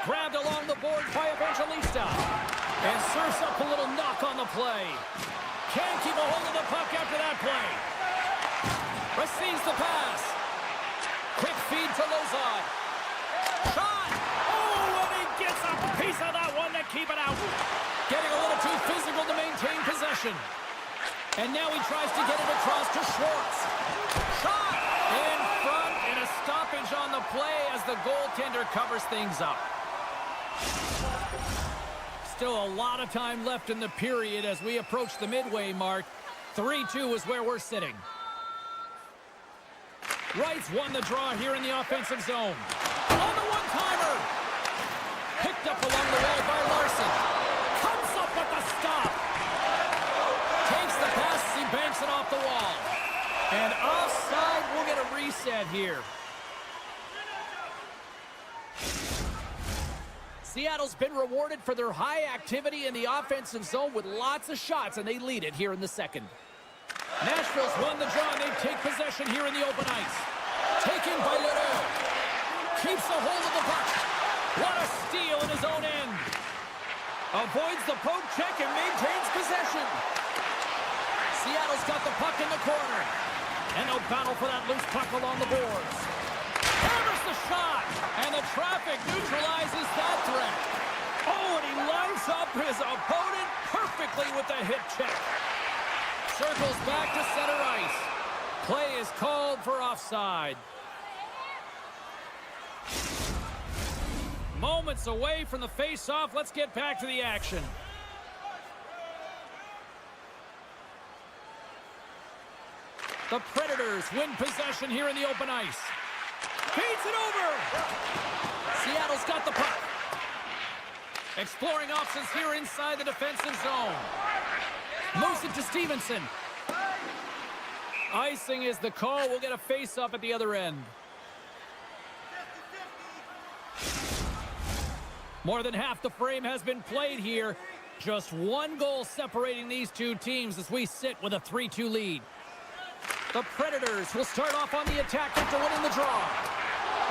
Grabbed along the boards by Evangelista. And serves up a little knock on the play. Can't keep a hold of the puck after that play. Receives the pass. Quick feed to Lozon. Shot! Oh, and he gets a piece of that one to keep it out. Getting a little too physical to maintain possession. And now he tries to get it across to Schwartz. Shot! In front, and a stoppage on the play as the goaltender covers things up. Still a lot of time left in the period as we approach the midway mark. 3-2 is where we're sitting. Wright's won the draw here in the offensive zone. On the one-timer. Picked up along the wall by Larson. Comes up with the stop. Takes the pass as he banks it off the wall. And offside, we'll get a reset here. Seattle's been rewarded for their high activity in the offensive zone with lots of shots, and they lead it here in the second. Nashville's won the draw, and they take possession here in the open ice. Taken by Leroux. Keeps a hold of the puck. What a steal in his own end. Avoids the poke check and maintains possession. Seattle's got the puck in the corner. And no battle for that loose puck along the boards. Hammers the shot, and the traffic neutralizes that threat. Oh, and he lines up his opponent perfectly with the hip check. Circles back to center ice. Play is called for offside. Moments away from the face-off. Let's get back to the action. The Predators win possession here in the open ice. Feeds it over. Seattle's got the puck. Exploring options here inside the defensive zone. Moves it to Stevenson. Icing is the call. We'll get a face-off at the other end. More than half the frame has been played here. Just one goal separating these two teams as we sit with a 3-2 lead. The Predators will start off on the attack after winning the draw.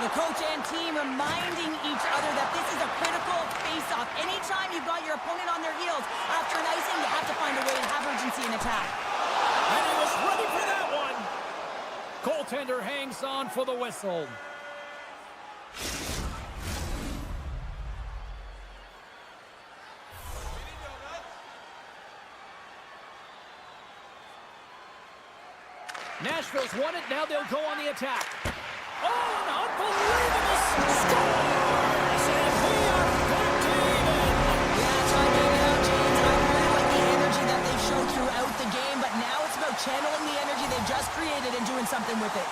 The coach and team reminding each other that this is a critical face-off. Anytime you've got your opponent on their heels after an icing, you have to find a way to have urgency in attack. And he was ready for that one. Goaltender hangs on for the whistle. Nashville's won it. Now they'll go on the attack. Oh, an unbelievable score! And we are back to even. Yeah, time out, James. I really like the energy that they've shown throughout the game, but now it's about channeling the energy they've just created and doing something with it.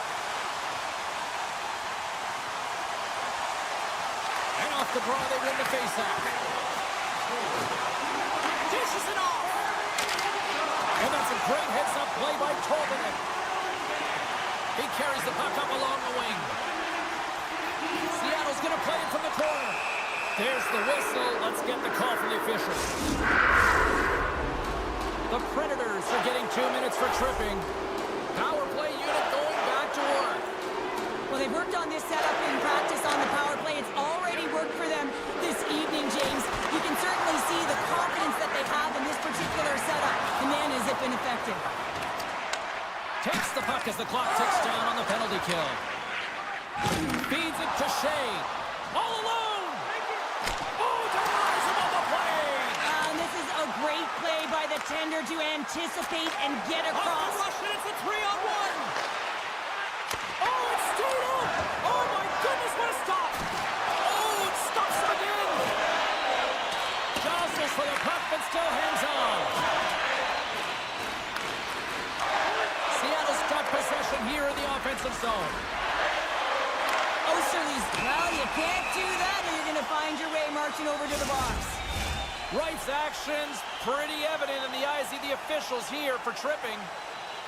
And off the draw, they win the faceoff. Dishes it off. And that's a great heads-up play by Tolvanen. He carries the puck up along the wing. Seattle's going to play it from the corner. There's the whistle. Let's get the call from the officials. The Predators are getting 2 minutes for tripping. Power play unit going back to work. Well, they've worked on this setup in practice on the power play. It's already worked for them this evening, James. You can certainly see the confidence that they have in effective. Takes the puck as the clock ticks down on the penalty kill. Feeds it to Shea. All alone! Oh, denies him on the play! And this is a great play by the tender to anticipate and get Off across. the rush, and it's a 3-on-1! Oh, it's stayed up! Oh, my goodness, what a stop! Oh, it stops him again! Jostles for the puck, but still hangs on. Seattle's got possession here in the offensive zone. Osterley's, well, you can't do that, or you're going to find your way marching over to the box. Wright's actions pretty evident in the eyes of the officials here for tripping.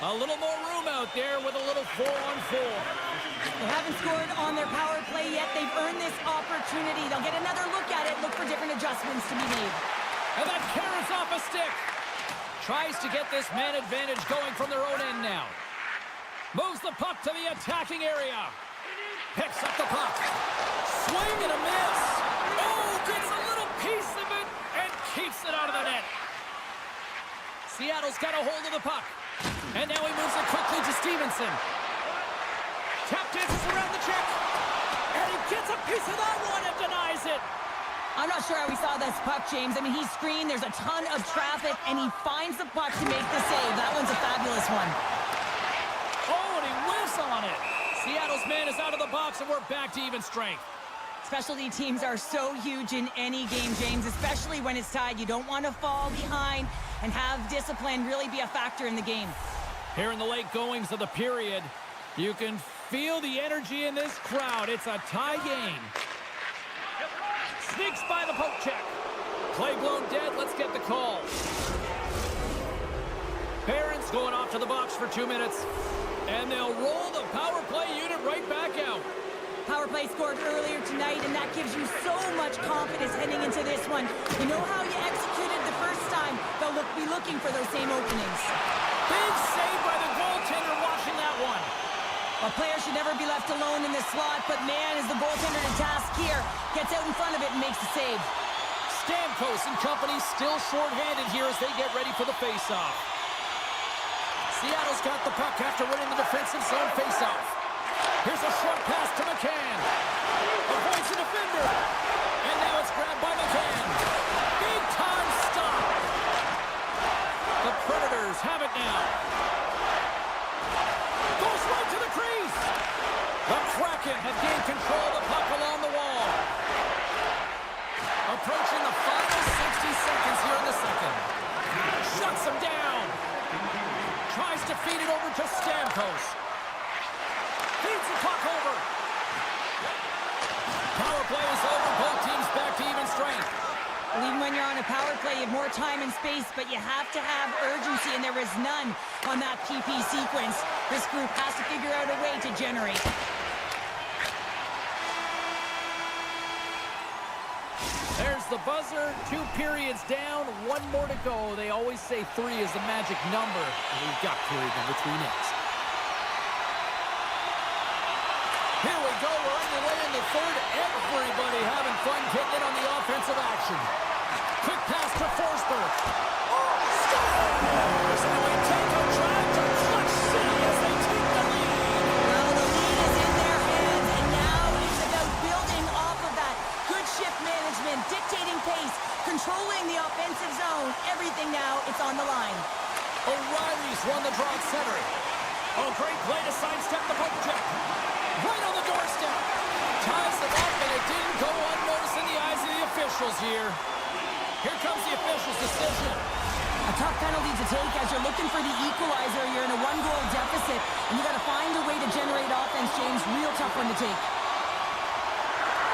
A little more room out there with a little 4-on-4. They haven't scored on their power play yet. They've earned this opportunity. They'll get another look at it, look for different adjustments to be made. And that carrots off a stick. Tries to get this man advantage going from their own end now. Moves the puck to the attacking area. Picks up the puck. Swing and a miss. Oh, gets a little piece of it and keeps it out of the net. Seattle's got a hold of the puck. And now he moves it quickly to Stevenson. Tap dances around the check. And he gets a piece of that one and denies it. I'm not sure how we saw this puck, James. I mean, he screened, there's a ton of traffic, and he finds the puck to make the save. That one's a fabulous one. Oh, and he whiffs on it. Seattle's man is out of the box, and we're back to even strength. Specialty teams are so huge in any game, James, especially when it's tied. You don't want to fall behind and have discipline really be a factor in the game. Here in the late goings of the period, you can feel the energy in this crowd. It's a tie game. Sneaks by the poke check. Play blown dead. Let's get the call. Barron's going off to the box for 2 minutes. And they'll roll the power play unit right back out. Power play scored earlier tonight, and that gives you so much confidence heading into this one. You know how you executed the first time. They'll be looking for those same openings. Big save by the goaltender watching that one. A player should never be left alone in the slot, but man, is the goaltender to task here. Gets out in front of it and makes the save. Stamkos and company still short-handed here as they get ready for the face-off. Seattle's got the puck after winning the defensive zone face-off. Here's a short pass to McCann. Avoids a defender. And now it's grabbed by McCann. Big-time stop. The Predators have it now. Goes right to the crease. The Kraken have gained control of the puck along the wall. Approaching the final 60 seconds here in the second. Shuts him down. Tries to feed it over to Stamkos. Feeds the puck over. Power play is over. Both teams back to even strength. Well, even when you're on a power play, you have more time and space, but you have to have urgency, and there is none on that PP sequence. This group has to figure out a way to generate. There's the buzzer. 2 periods down. 1 more to go. They always say 3 is the magic number. And we've got period number 3 next. Here we go. We're underway in the third. Everybody having fun getting in on the offensive action. Quick pass to Forsberg. Oh, scores! And we take a drive to Clutch City as they take the lead. Well, the lead is in their hands, and now it's about building off of that. Good shift management, dictating pace, controlling the offensive zone. Everything now, it's on the line. O'Reilly's won the draw at center. Oh, great play to sidestep the poke check. Right on the doorstep. Ties them up, and it didn't go unnoticed in the eyes of the officials here. Here comes the officials' decision. A tough penalty to take as you're looking for the equalizer. You're in a 1-goal deficit, and you got to find a way to generate offense, James. Real tough one to take.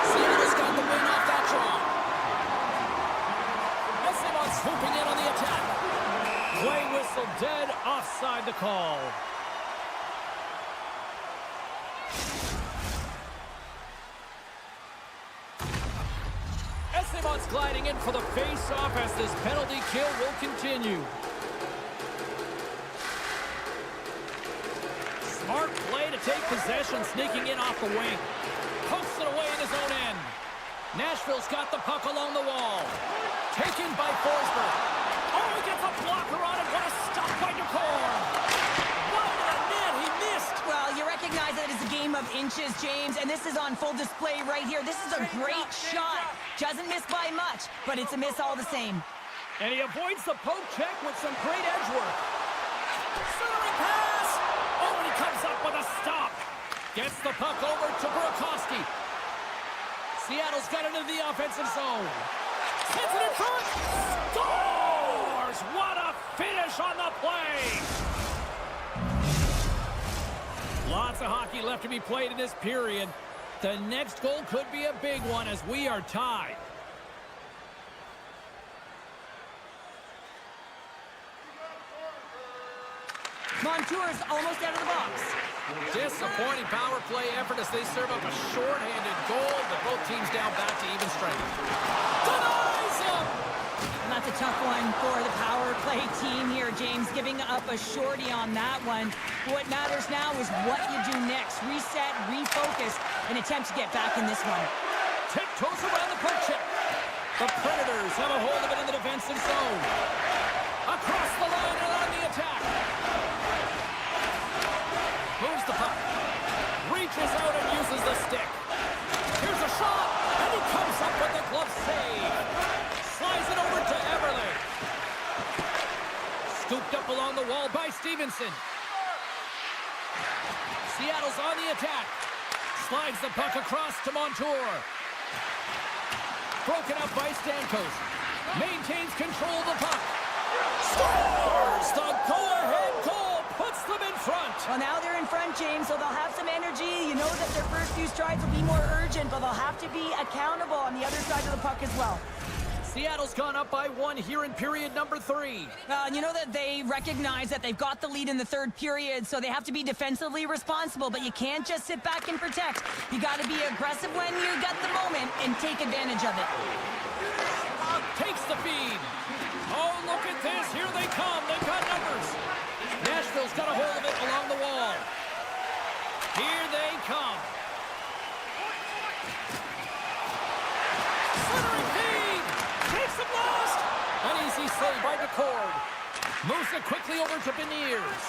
Seattle's got the win off that draw. Esteban swooping in on the attack. Play whistle dead, offside the call. Esteban's gliding in for the face-off as this penalty kill will continue. Smart play to take possession, sneaking in off the wing. Pokes it away in his own end. Nashville's got the puck along the wall. Taken by Forsberg. Oh, he gets a blocker on it. What a stop by Nicole. inches, James, and this is on full display right here. This is a great shot. Doesn't miss by much, but it's a miss all the same. And he avoids the poke check with some great edge work. Centering pass! Oh, and he comes up with a stop. Gets the puck over to Burakovsky. Seattle's got it into the offensive zone. Sends it in front. Scores! What a finish on the play! Lots of hockey left to be played in this period. The next goal could be a big one as we are tied. Montour's almost out of the box. Disappointing power play effort as they serve up a shorthanded goal, but both teams down back to even strength. Denies him! And that's a tough one for the power play team here, James, giving up a shorty on that one. What matters now is what you do next. Reset, refocus, and attempt to get back in this one. Tiptoes around the poke check. The Predators have a hold of it in the defensive zone. Across the line and on the attack. Moves the puck. Reaches out and uses the stick. Here's a shot, and he comes up with the glove save. Slides it over to Everly. Scooped up along the wall by Stevenson. Seattle's on the attack. Slides the puck across to Montour. Broken up by Stamkos. Maintains control of the puck. Scores! The go-ahead goal puts them in front. Well, now they're in front, James, so they'll have some energy. You know that their first few strides will be more urgent, but they'll have to be accountable on the other side of the puck as well. Seattle's gone up by 1 here in period number 3. You know that they recognize that they've got the lead in the third period, so they have to be defensively responsible, but you can't just sit back and protect. You got to be aggressive when you get the moment and take advantage of it. Takes the feed. Oh, look at this. Here they come. They've got numbers. Nashville's got a hold of it along the wall. Here they come. Centering feed. Takes the blast. An easy save by McCord. Moves it quickly over to Beniers.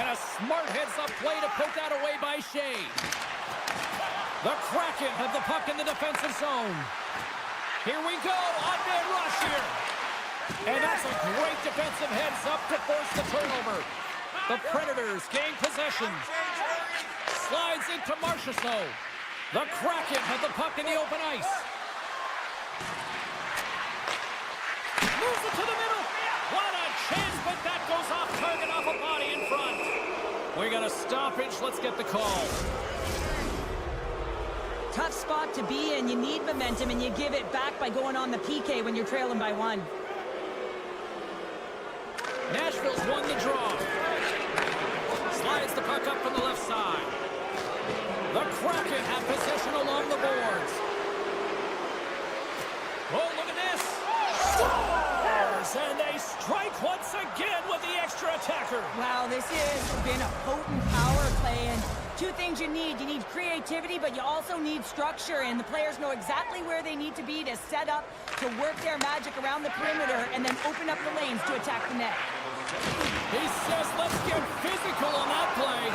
And a smart heads-up play to poke that away by Shea. The Kraken have the puck in the defensive zone. Here we go. On-man rush here. And that's a great defensive heads-up to force the turnover. The Predators gain possession. Slides into Marchessault. The Kraken have the puck in the open ice. Moves it to the middle. What a chance, but that goes off target off a body in front. We got a stoppage. Let's get the call. Tough spot to be in. You need momentum, and you give it back by going on the PK when you're trailing by 1. Nashville's won the draw. Slides the puck up from the left side. The Kraken have possession along the boards. Oh, look at this. Scores! And they strike once again with the extra attacker. Wow, this has been a potent power play, and two things you need. You need creativity, but you also need structure, and the players know exactly where they need to be to set up, to work their magic around the perimeter, and then open up the lanes to attack the net. He says, let's get physical on that play.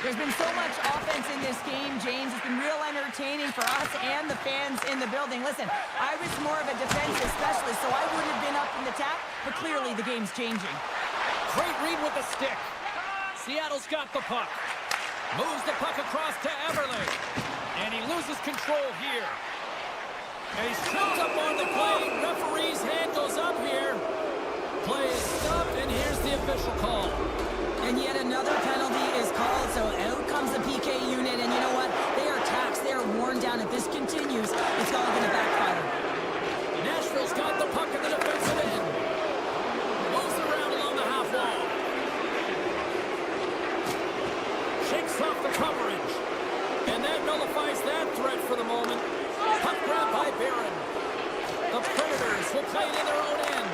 There's been so much offense in this game, James. It's been real entertaining for us and the fans in the building. Listen, I was more of a defensive specialist, so I wouldn't have been up in the attack, but clearly the game's changing. Great read with the stick. Seattle's got the puck. Moves the puck across to Everly. And he loses control here. And he's tripped up on the play. Referee's hand goes up here. Play is stopped, and here's the official call. And yet another penalty is called, so out comes the PK unit, and you know what? They are taxed, they are worn down. If this continues, it's all going to backfire. Nashville's got the puck in the defensive end. Moves around along the half wall. Shakes off the coverage. And that nullifies that threat for the moment. Puck grab by Barron. The Predators will play it in their own end.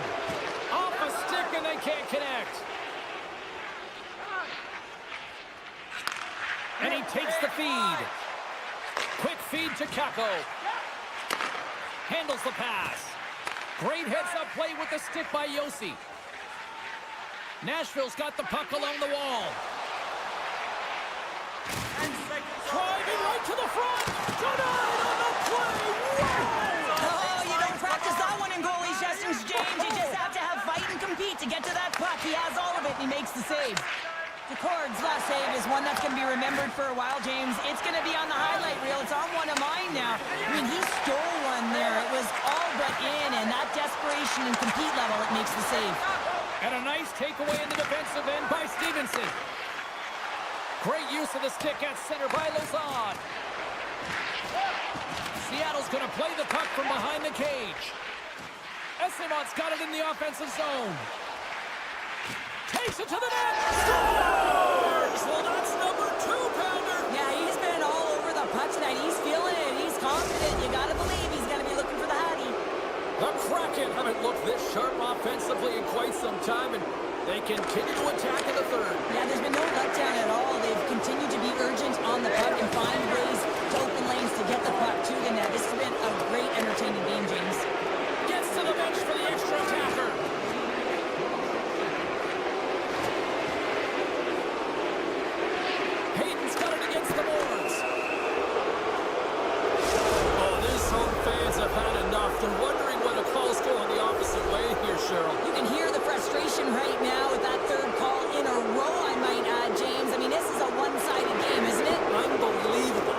Off a stick, and they can't connect. And he takes the feed. Quick feed to Kako. Handles the pass. Great heads-up play with the stick by Yossi. Nashville's got the puck along the wall. to the front. Denied on the play. Whoa! Oh, you don't practice that one in goalie sessions, James. You just have to have fight and compete to get to that puck. He has all of it, and he makes the save. DeCord's last save is one that's going to be remembered for a while, James. It's going to be on the highlight reel. It's on one of mine now. I mean, he stole one there. It was all but in, and that desperation and compete level, it makes the save. And a nice takeaway in the defensive end by Stevenson. Great use of the stick at center by Lazard. Seattle's going to play the puck from behind the cage. Essimont's got it in the offensive zone. Takes it to the net. Scores! Well, that's number 2-pounder. Yeah, he's been all over the puck tonight. He's feeling it. He's confident. You got to believe he's going to be looking for the Hattie. The Kraken haven't looked this sharp offensively in quite some time, and they continue to attack in the third. Yeah, there's been no letdown at all. They've continued to be urgent on the puck and find ways to open lanes to get the puck to the net. This has been a great, entertaining game, James. Gets to the bench for the extra attacker. Hayden's got it against the boards. Oh, these home fans have had enough. They're wondering when a call's going the opposite way here, Cheryl. You can hear the frustration right now with that third call in a row, I might add, James. I mean, this is a one-sided game, isn't it? Unbelievable.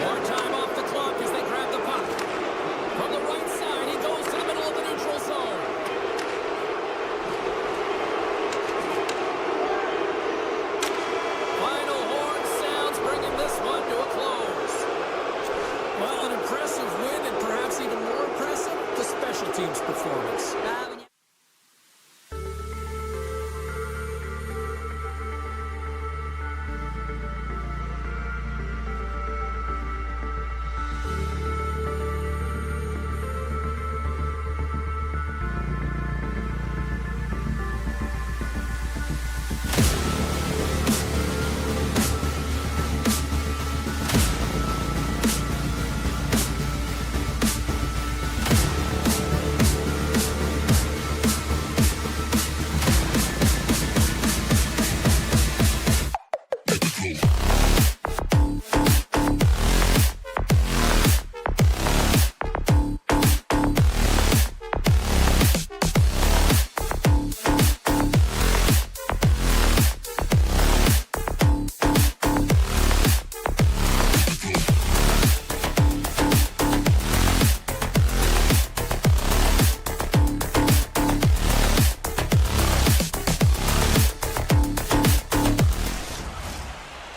More time off the clock as they grab the puck. From the right side, he goes to the middle of the neutral zone. Final horn sounds, bringing this one to a close. Well, an impressive win, and perhaps even more impressive, the special teams performance.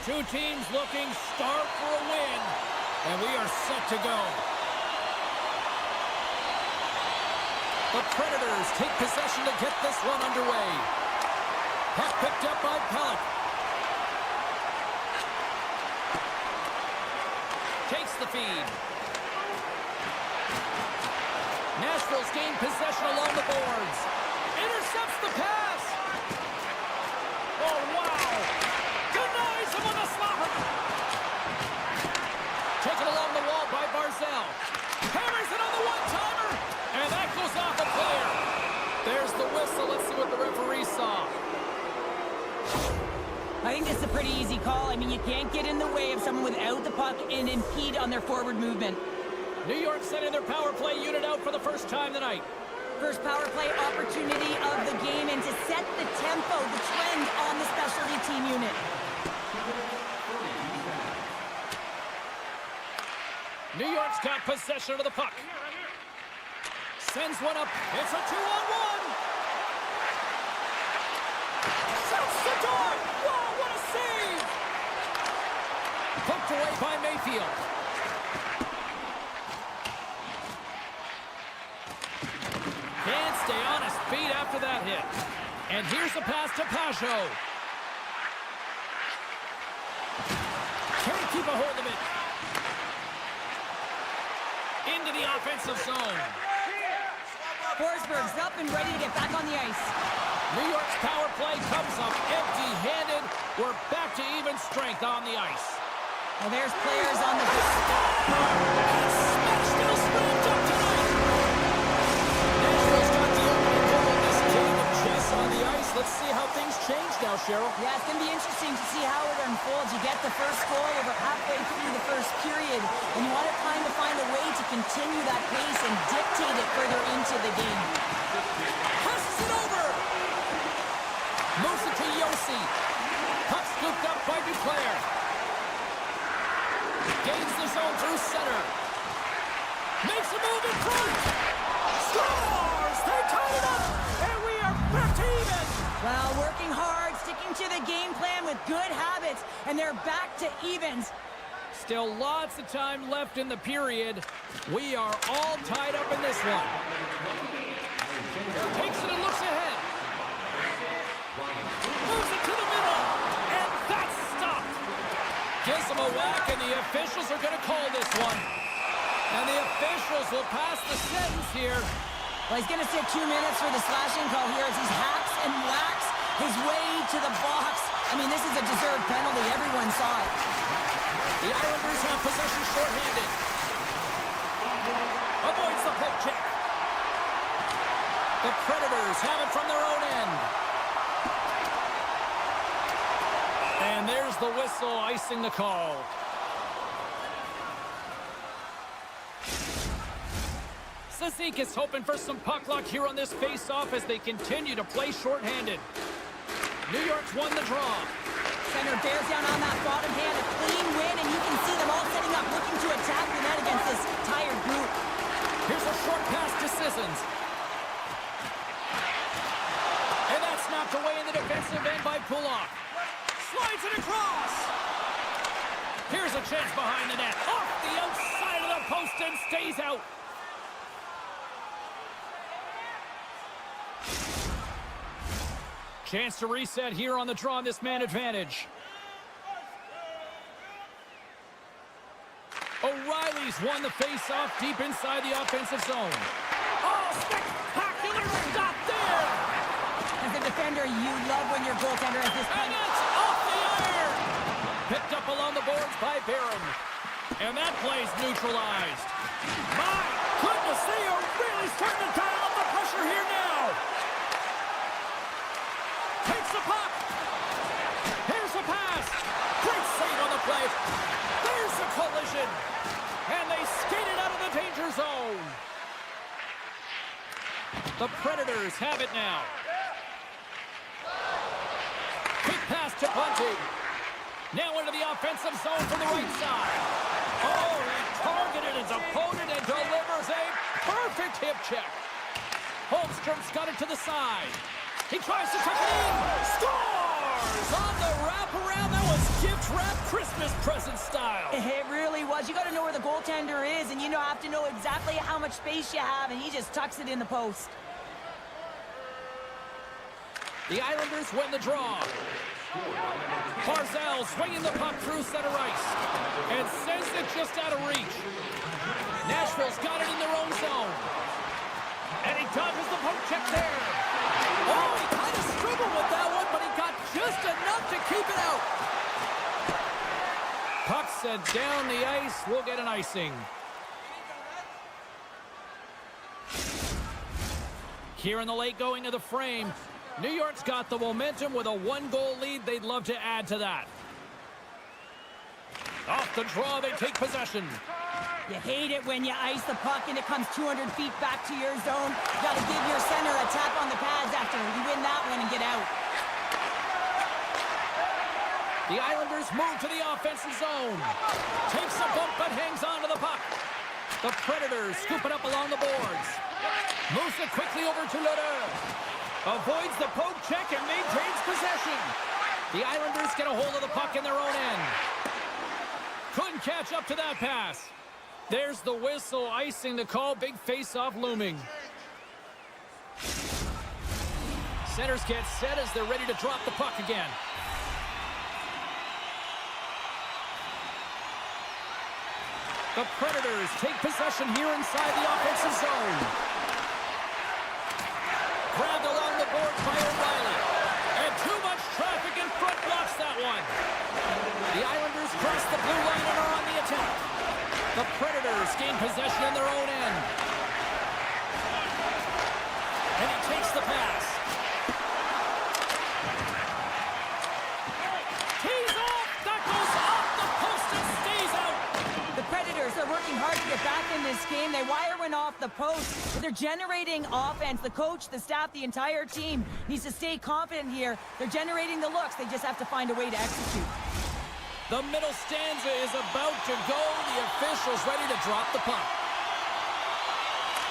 Two teams looking stark for a win, and we are set to go. The Predators take possession to get this one underway. Puck picked up by Pellick. Takes the feed. Nashville's gained possession along the boards. Intercepts the pass. Oh, wow. Denies him on the slapper. Taken along the wall by Barzell. Hammers it on the one-timer. And that goes off a player. There's the whistle. Let's see what the referee saw. I think this is a pretty easy call. I mean, you can't get in the way of someone without the puck and impede on their forward movement. New York sending their power play unit out for the first time tonight. First power play opportunity of the game, and to set the tempo, the trend on the specialty team unit. New York's got possession of the puck. Sends one up. It's a 2-on-1. Shoots the door. Wow, what a save. Poked away by Mayfield. Can't stay on his feet after that hit. And here's a pass to Pajot. Can't keep a hold of it. Into the offensive zone. Forsberg's up and ready to get back on the ice. New York's power play comes up empty-handed. We're back to even strength on the ice. Well, there's players on the... Still screwed up tonight. Nashville's got the opening goal in this game of chess on the ice. Let's see how things change now, Cheryl. Yeah, it's going to be interesting to see how it unfolds. You get the first goal over halfway through the first period, and you want to kind of find a way to continue that pace and dictate it further into the game. Passes it over. Moves it to Yossi. Puck scooped up by Duclair. Gains the zone through center. Makes a move in front. Scores! They tied it up, and we are back to even. Well, working hard, sticking to the game plan with good habits, and they're back to evens. Still lots of time left in the period. We are all tied up in this one. Takes it and looks ahead. Moves it to the middle, and that's stopped. Gives him a whack, and the officials are going to call this one. And the officials will pass the sentence here. Well, he's going to sit 2 minutes for the slashing call here as he hacks and whacks his way to the box. I mean, this is a deserved penalty. Everyone saw it. The Islanders have possession shorthanded. Avoids the poke check. The Predators have it from their own end. And there's the whistle icing the call. Sasik is hoping for some puck luck here on this face-off as they continue to play shorthanded. New York's won the draw. Center bears down on that bottom hand, a clean win, and you can see them all setting up, looking to attack the net against this tired group. Here's a short pass to Sissons. And that's knocked away in the defensive end by Pullock. Slides it across. Here's a chance behind the net. Off the outside of the post and stays out. Chance to reset here on the draw on this man advantage. O'Reilly's won the face-off deep inside the offensive zone. Oh, spectacular stop there! As a defender, you love when your goaltender has this And it's off the iron! Picked up along the boards by Barron. And that play's neutralized. My goodness, they are really starting to dial up the pressure here now. Takes the puck. Here's a pass. Great save on the play. There's a collision. And they skated out of the danger zone. The Predators have it now. Quick pass to Bunting. Now into the offensive zone from the right side. Oh, he targeted his opponent and delivers a perfect hip check. Holmstrom's got it to the side. He tries to tuck it in. Scores! On the wraparound. That was gift wrap Christmas present style. It really was. You got to know where the goaltender is, and you have to know exactly how much space you have, and he just tucks it in the post. The Islanders win the draw. Barzal swinging the puck through center ice and sends it just out of reach. Nashville's got it in their own zone. And he dodges the poke check there. Oh, he kind of struggled with that one, but he got just enough to keep it out. Puck sent down the ice. We'll get an icing. Here in the late going of the frame, New York's got the momentum with a one-goal lead. They'd love to add to that. Off the draw, they take possession. You hate it when you ice the puck and it comes 200 feet back to your zone. You got to give your center a tap on the pads after you win that one and get out. The Islanders move to the offensive zone. Takes a bump but hangs on to the puck. The Predators scoop it up along the boards. Moves it quickly over to Lodeur. Avoids the poke check and maintains possession. The Islanders get a hold of the puck in their own end. Couldn't catch up to that pass. There's the whistle icing the call. Big face-off looming. Centers get set as they're ready to drop the puck again. The Predators take possession here inside the offensive zone. Grabbed along the boards by O'Reilly. And too much traffic in front blocks that one. The Islanders cross the blue line and are on the attack. The Predators gain possession in their own end. And he takes the pass. post, but they're generating offense. The coach, the staff, the entire team needs to stay confident here. They're generating the looks. They just have to find a way to execute. The middle stanza is about to go. The official's ready to drop the puck.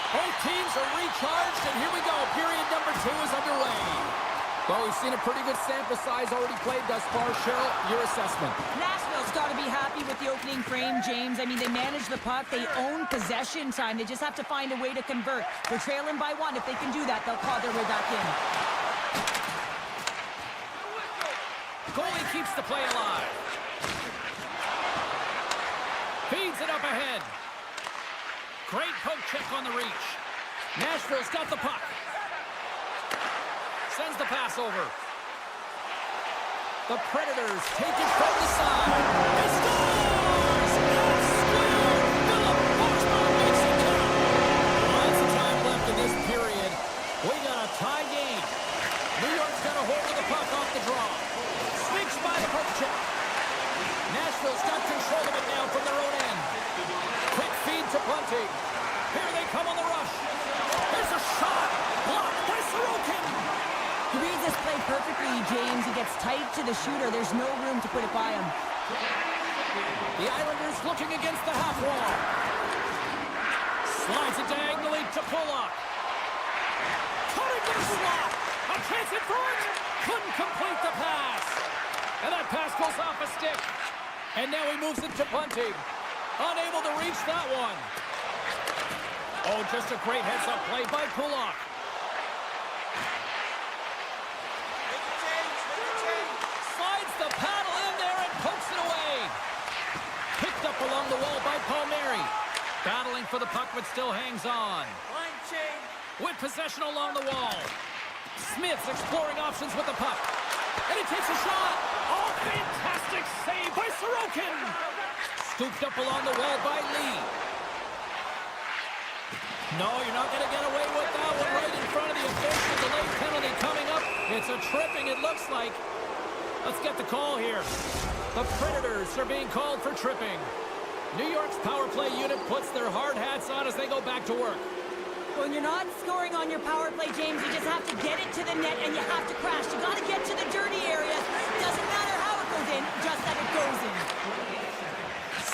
Both teams are recharged, and here we go. Period number 2 is underway. Well, we've seen a pretty good sample size already played thus far. Cheryl, your assessment. Nashville's got to be happy with the opening frame, James. I mean, they manage the puck. They own possession time. They just have to find a way to convert. They're trailing by 1. If they can do that, they'll claw their way back in. Goalie keeps the play alive. Feeds it up ahead. Great poke check on the reach. Nashville's got the puck. Sends the pass over. The Predators take it from the side. He scores! Philip Forsberg makes it count. Lots of time left in this period. We got a tie game. New York's got a hold of the puck off the draw. Sneaks by the poke check. Nashville's got control of it now from their own end. Quick feed to Bunting. Here they come on the rush. There's a shot. Blocked by Sorokin. He reads this play perfectly, James. He gets tight to the shooter. There's no room to put it by him. The Islanders looking against the half wall. Slides it diagonally to Pulock. Cutting to the slot. A chance in front. Couldn't complete the pass. And that pass goes off a stick. And now he moves it to Bunting. Unable to reach that one. Oh, just a great heads-up play by Pulock. Slides the paddle in there and pokes it away. Picked up along the wall by Palmieri. Battling for the puck, but still hangs on. With possession along the wall. Smith's exploring options with the puck. And he takes a shot. Oh, fantastic save by Sorokin. Scooped up along the wall by Lee. No, you're not going to get away with that one right in front of the official. Delayed penalty coming up. It's a tripping, it looks like. Let's get the call here. The Predators are being called for tripping. New York's power play unit puts their hard hats on as they go back to work. When you're not scoring on your power play, James, you just have to get it to the net and you have to crash. You got to get to the dirty areas. Doesn't matter how it goes in, just that it goes in.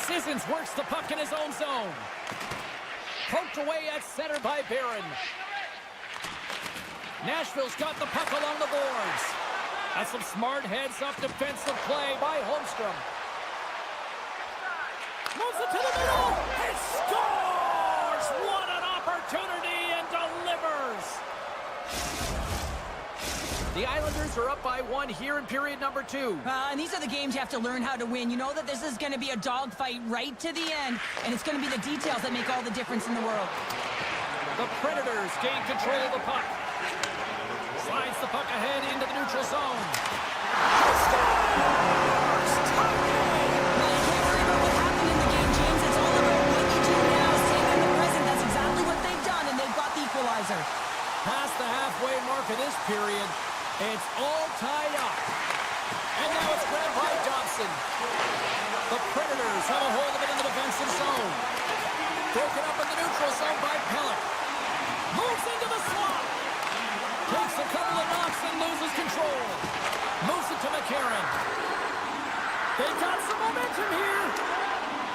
Sissons works the puck in his own zone. Poked away at center by Barron. Nashville's got the puck along the boards. That's some smart heads-up defensive play by Holmstrom. Moves it to the middle. It scores! What an opportunity, and delivers! The Islanders are up by 1 here in period number 2. And these are the games you have to learn how to win. You know that this is going to be a dogfight right to the end, and it's going to be the details that make all the difference in the world. The Predators gain control of the puck. Slides the puck ahead into the neutral zone. Scores! Tie game! Well, you can't worry about what happened in the game, James. It's all about what you do now. Staying in the present. That's exactly what they've done, and they've got the equalizer. Past the halfway mark of this period, it's all tied up. And now it's grabbed by Dobson. The Predators have a hold of it in the defensive zone. Broken up in the neutral zone by Pellick. Moves into the slot. Takes a couple of knocks and loses control. Moves it to McCarron. They got some momentum here.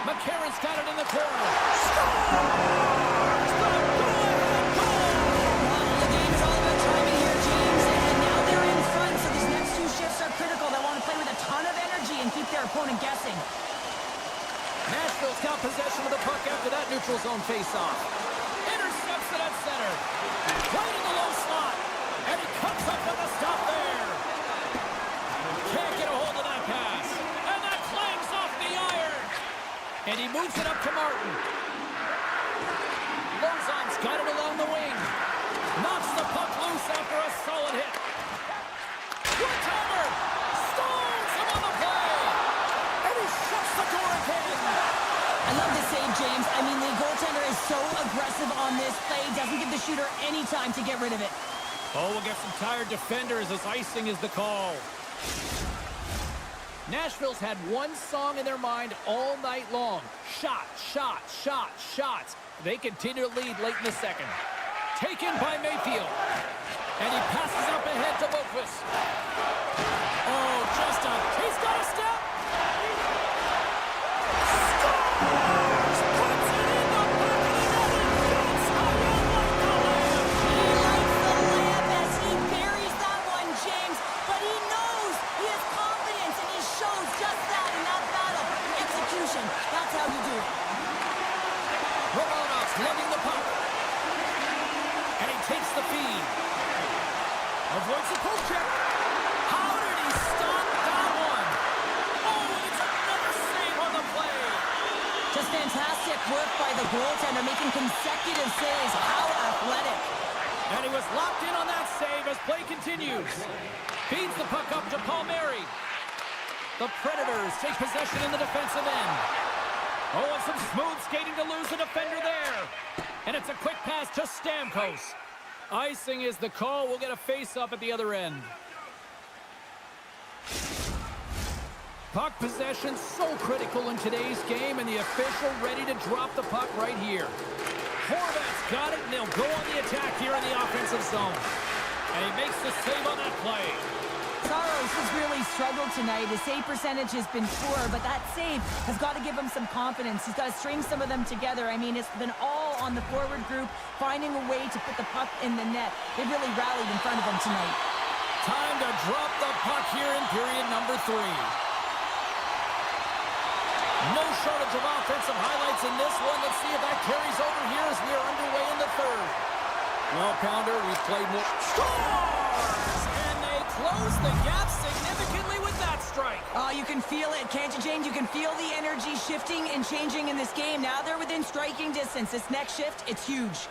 McCarron's got it in the corner. Scores! The go-ahead goal! The game is all about timing here, James, and now they're in front, so these next 2 shifts are critical. They want to play with a ton of energy and keep their opponent guessing. Nashville's got possession of the puck after that neutral zone face-off. Intercepts it at center. Right in the low slot. And he comes up with a stop there. Can't get a hold of that pass. And that clangs off the iron. And he moves it up to Martin. Lozon's got it along the wing. Knocks the puck loose after a solid hit. One-timer. Stalls him on the play. And he shuts the door again. I love this save, James. I mean, the goaltender is so aggressive on this play. Doesn't give the shooter any time to get rid of it. Oh, we'll get some tired defenders as icing is the call. Nashville's had one song in their mind all night long. Shot, shot, shot, shots. They continue to lead late in the second. Taken by Mayfield. And he passes up ahead to Boqvist. Oh, he's got a step. Scores! Puts it in the back of the net and shoots high like the lamb. He likes the lamb as he buries that one, James. But he knows he has confidence, and he shows just that in that battle. Execution, that's how you do it. Romanov's lugging the puck. And he takes the feed. Avoids the poke check. How did he stop that one? Oh, and it's another save on the play. Just fantastic work by the goaltender, making consecutive saves. How athletic. And he was locked in on that save as play continues. Feeds the puck up to Palmieri. The Predators take possession in the defensive end. Oh, and some smooth skating to lose the defender there. And it's a quick pass to Stamkos. Icing is the call. We'll get a face-up at the other end. Puck possession so critical in today's game, and the official ready to drop the puck right here. Horvat's got it, and they'll go on the attack here in the offensive zone. And he makes the save on that play. Saros has really struggled tonight. His save percentage has been poor, but that save has got to give him some confidence. He's got to string some of them together. I mean, it's been all on the forward group, finding a way to put the puck in the net. They really rallied in front of him tonight. Time to drop the puck here in period number 3. No shortage of offensive highlights in this one. Let's see if that carries over here as we are underway in the third. Well, Pounder, we've played more. Scores! And they close the gap significantly with that strike. Oh, you can feel it, can't you, James? You can feel the energy shifting and changing in this game. Now they're within striking distance. This next shift, it's huge.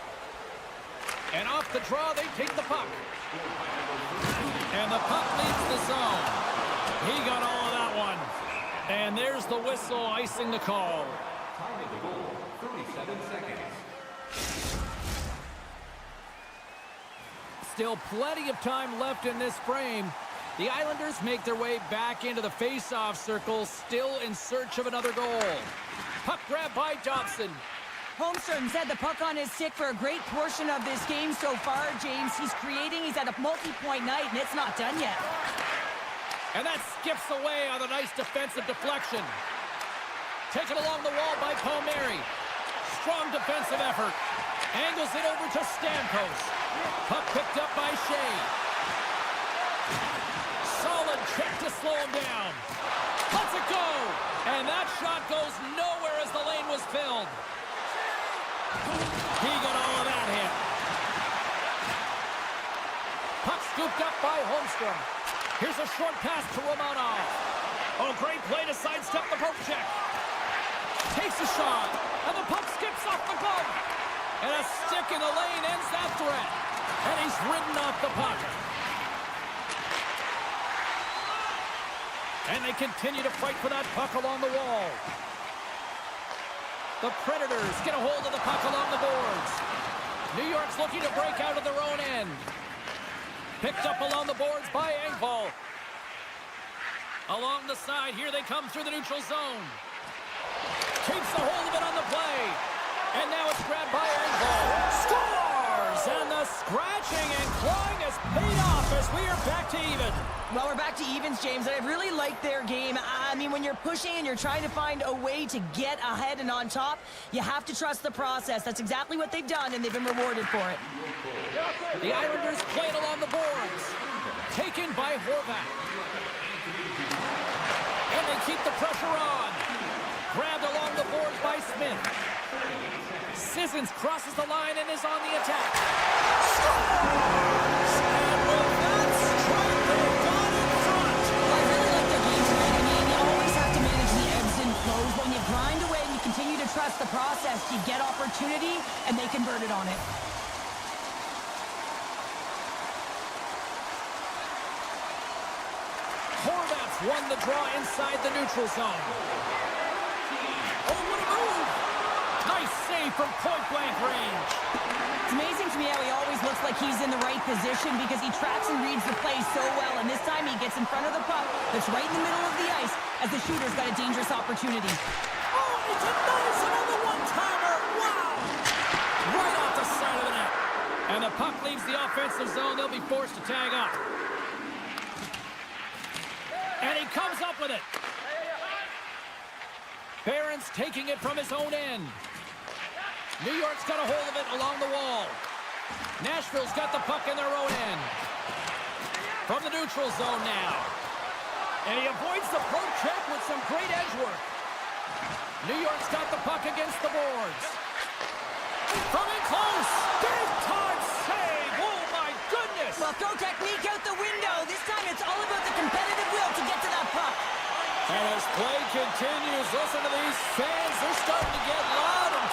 And off the draw, they take the puck. And the puck leaves the zone. He got all of that one. And there's the whistle, icing the call. Time of the goal, 37 seconds. Still plenty of time left in this frame. The Islanders make their way back into the face-off circle, still in search of another goal. Puck grab by Dobson. Holmstrom's had the puck on his stick for a great portion of this game so far, James. He's had a multi-point night, and it's not done yet. And that skips away on a nice defensive deflection. Taken along the wall by Palmieri. Strong defensive effort. Angles it over to Stamkos. Puck picked up by Shea. Solid check to slow him down. Lets it go. And that shot goes nowhere as the lane was filled. He got all of that hit. Puck scooped up by Holmstrom. Here's a short pass to Romanov. Oh, great play to sidestep the poke check. Takes a shot, and the puck skips off the glove. And a stick in the lane ends that threat. And he's ridden off the puck. And they continue to fight for that puck along the wall. The Predators get a hold of the puck along the boards. New York's looking to break out of their own end. Picked up along the boards by Engvall. Along the side, here they come through the neutral zone. Keeps a hold of it on the play. And now it's grabbed by Engvall. Scores! And the scratching and clawing has paid off as we are back to even. Well, we're back to evens, James, and I really like their game. I mean, when you're pushing and you're trying to find a way to get ahead and on top, you have to trust the process. That's exactly what they've done, and they've been rewarded for it. The Islanders play it along the boards. Taken by Horvat. And they keep the pressure on. Grabbed along the boards by Smith. Sissons crosses the line and is on the attack. Scores! And with that strike, they got in front. I really like their game tonight. I mean, you always have to manage the ebbs and flows. When you grind away and you continue to trust the process, you get opportunity, and they converted on it. Horvat's won the draw inside the neutral zone. Oh, what a move! Nice save from point-blank range. It's amazing to me how he always looks like he's in the right position because he tracks and reads the play so well. And this time he gets in front of the puck that's right in the middle of the ice as the shooter's got a dangerous opportunity. Oh, it's a nice another one-timer. Wow! Right off the side of the net. And the puck leaves the offensive zone. They'll be forced to tag up. And he comes up with it. Barron's taking it from his own end. New York's got a hold of it along the wall. Nashville's got the puck in their own end. From the neutral zone now. And he avoids the poke check with some great edge work. New York's got the puck against the boards. From in close. Big time save. Oh, my goodness. Well, throw technique out the window. This time it's all about the competitive will to get to that puck. And as play continues, listen to these fans. They're starting to get loud and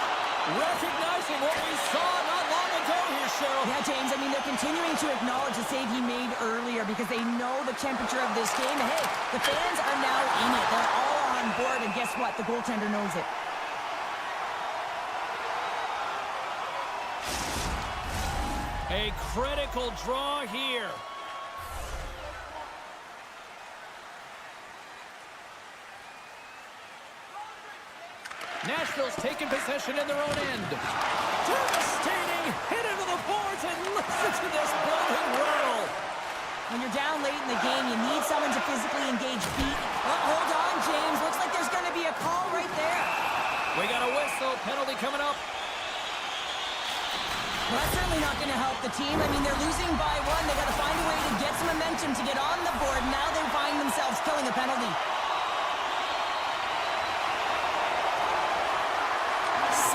recognizing what we saw not long ago here, Cheryl. Yeah, James, I mean, they're continuing to acknowledge the save he made earlier because they know the temperature of this game. And hey, the fans are now in it. They're all on board, and guess what? The goaltender knows it. A critical draw here. Nashville's taken possession in their own end. Devastating hit into the boards, and listen to this building roll. When you're down late in the game, you need someone to physically engage feet. Oh, hold on, James. Looks like there's going to be a call right there. We got a whistle. Penalty coming up. Well, that's certainly not going to help the team. I mean, they're losing by one. They got to find a way to get some momentum to get on the board. Now they find themselves killing a penalty.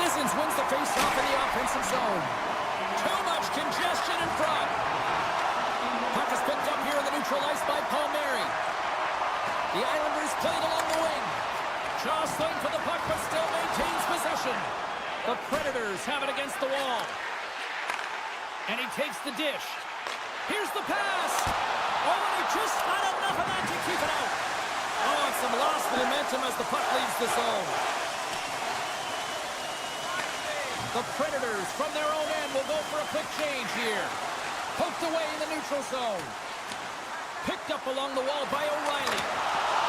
Sissons wins the faceoff in the offensive zone. Too much congestion in front. Puck is picked up here in the neutral ice by Palmieri. The Islanders played along the wing. Jostling for the puck, but still maintains possession. The Predators have it against the wall. And he takes the dish. Here's the pass. Oh, and he just had enough of that to keep it out. Oh, and some lost momentum as the puck leaves the zone. The Predators, from their own end, will go for a quick change here. Poked away in the neutral zone. Picked up along the wall by O'Reilly.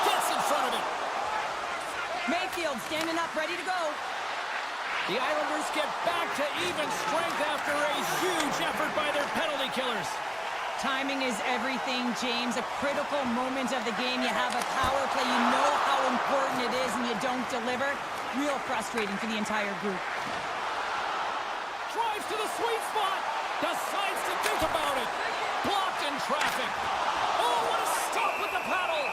Gets in front of it. Mayfield standing up, ready to go. The Islanders get back to even strength after a huge effort by their penalty killers. Timing is everything, James. A critical moment of the game. You have a power play. You know how important it is, and you don't deliver. Real frustrating for the entire group. Drives to the sweet spot. Decides to think about it. Blocked in traffic. Oh, what a stop with the paddle.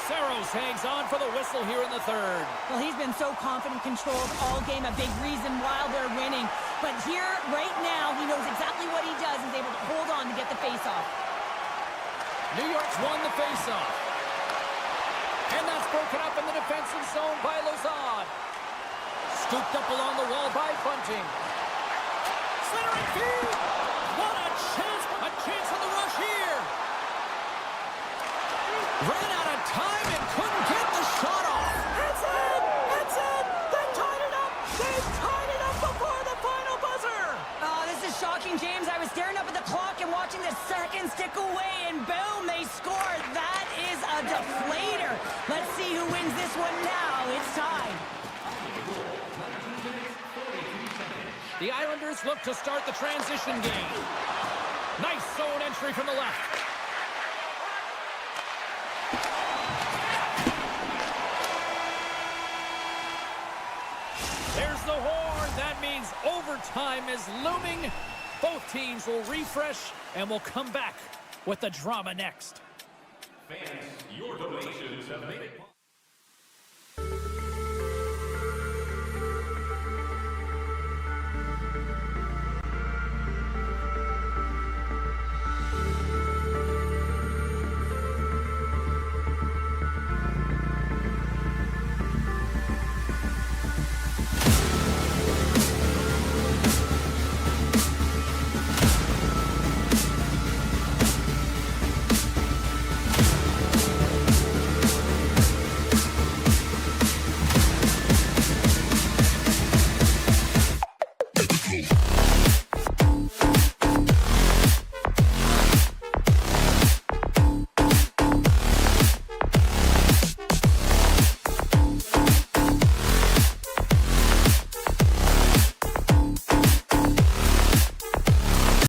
Saros hangs on for the whistle here in the third. Well, he's been so confident, controlled all game. A big reason why they're winning. But here, right now, he knows exactly what he does. He's able to hold on to get the faceoff. New York's won the faceoff. And that's broken up in the defensive zone by Lazard. Scooped up along the wall by Bunting. Centering feed. What a chance. A chance on the rush here. Ran out of time and couldn't get the shot off. It's in. It's in. They tied it up. They tied it up before the final buzzer. Oh, this is shocking, James. I was staring up at the clock and watching the seconds tick away, and boom, they scored. That is a deflator. Let's see who wins this one now. It's tied. The Islanders look to start the transition game. Nice zone entry from the left. There's the horn. That means overtime is looming. Both teams will refresh, and we'll come back with the drama next. Fans, your donations have made it possible.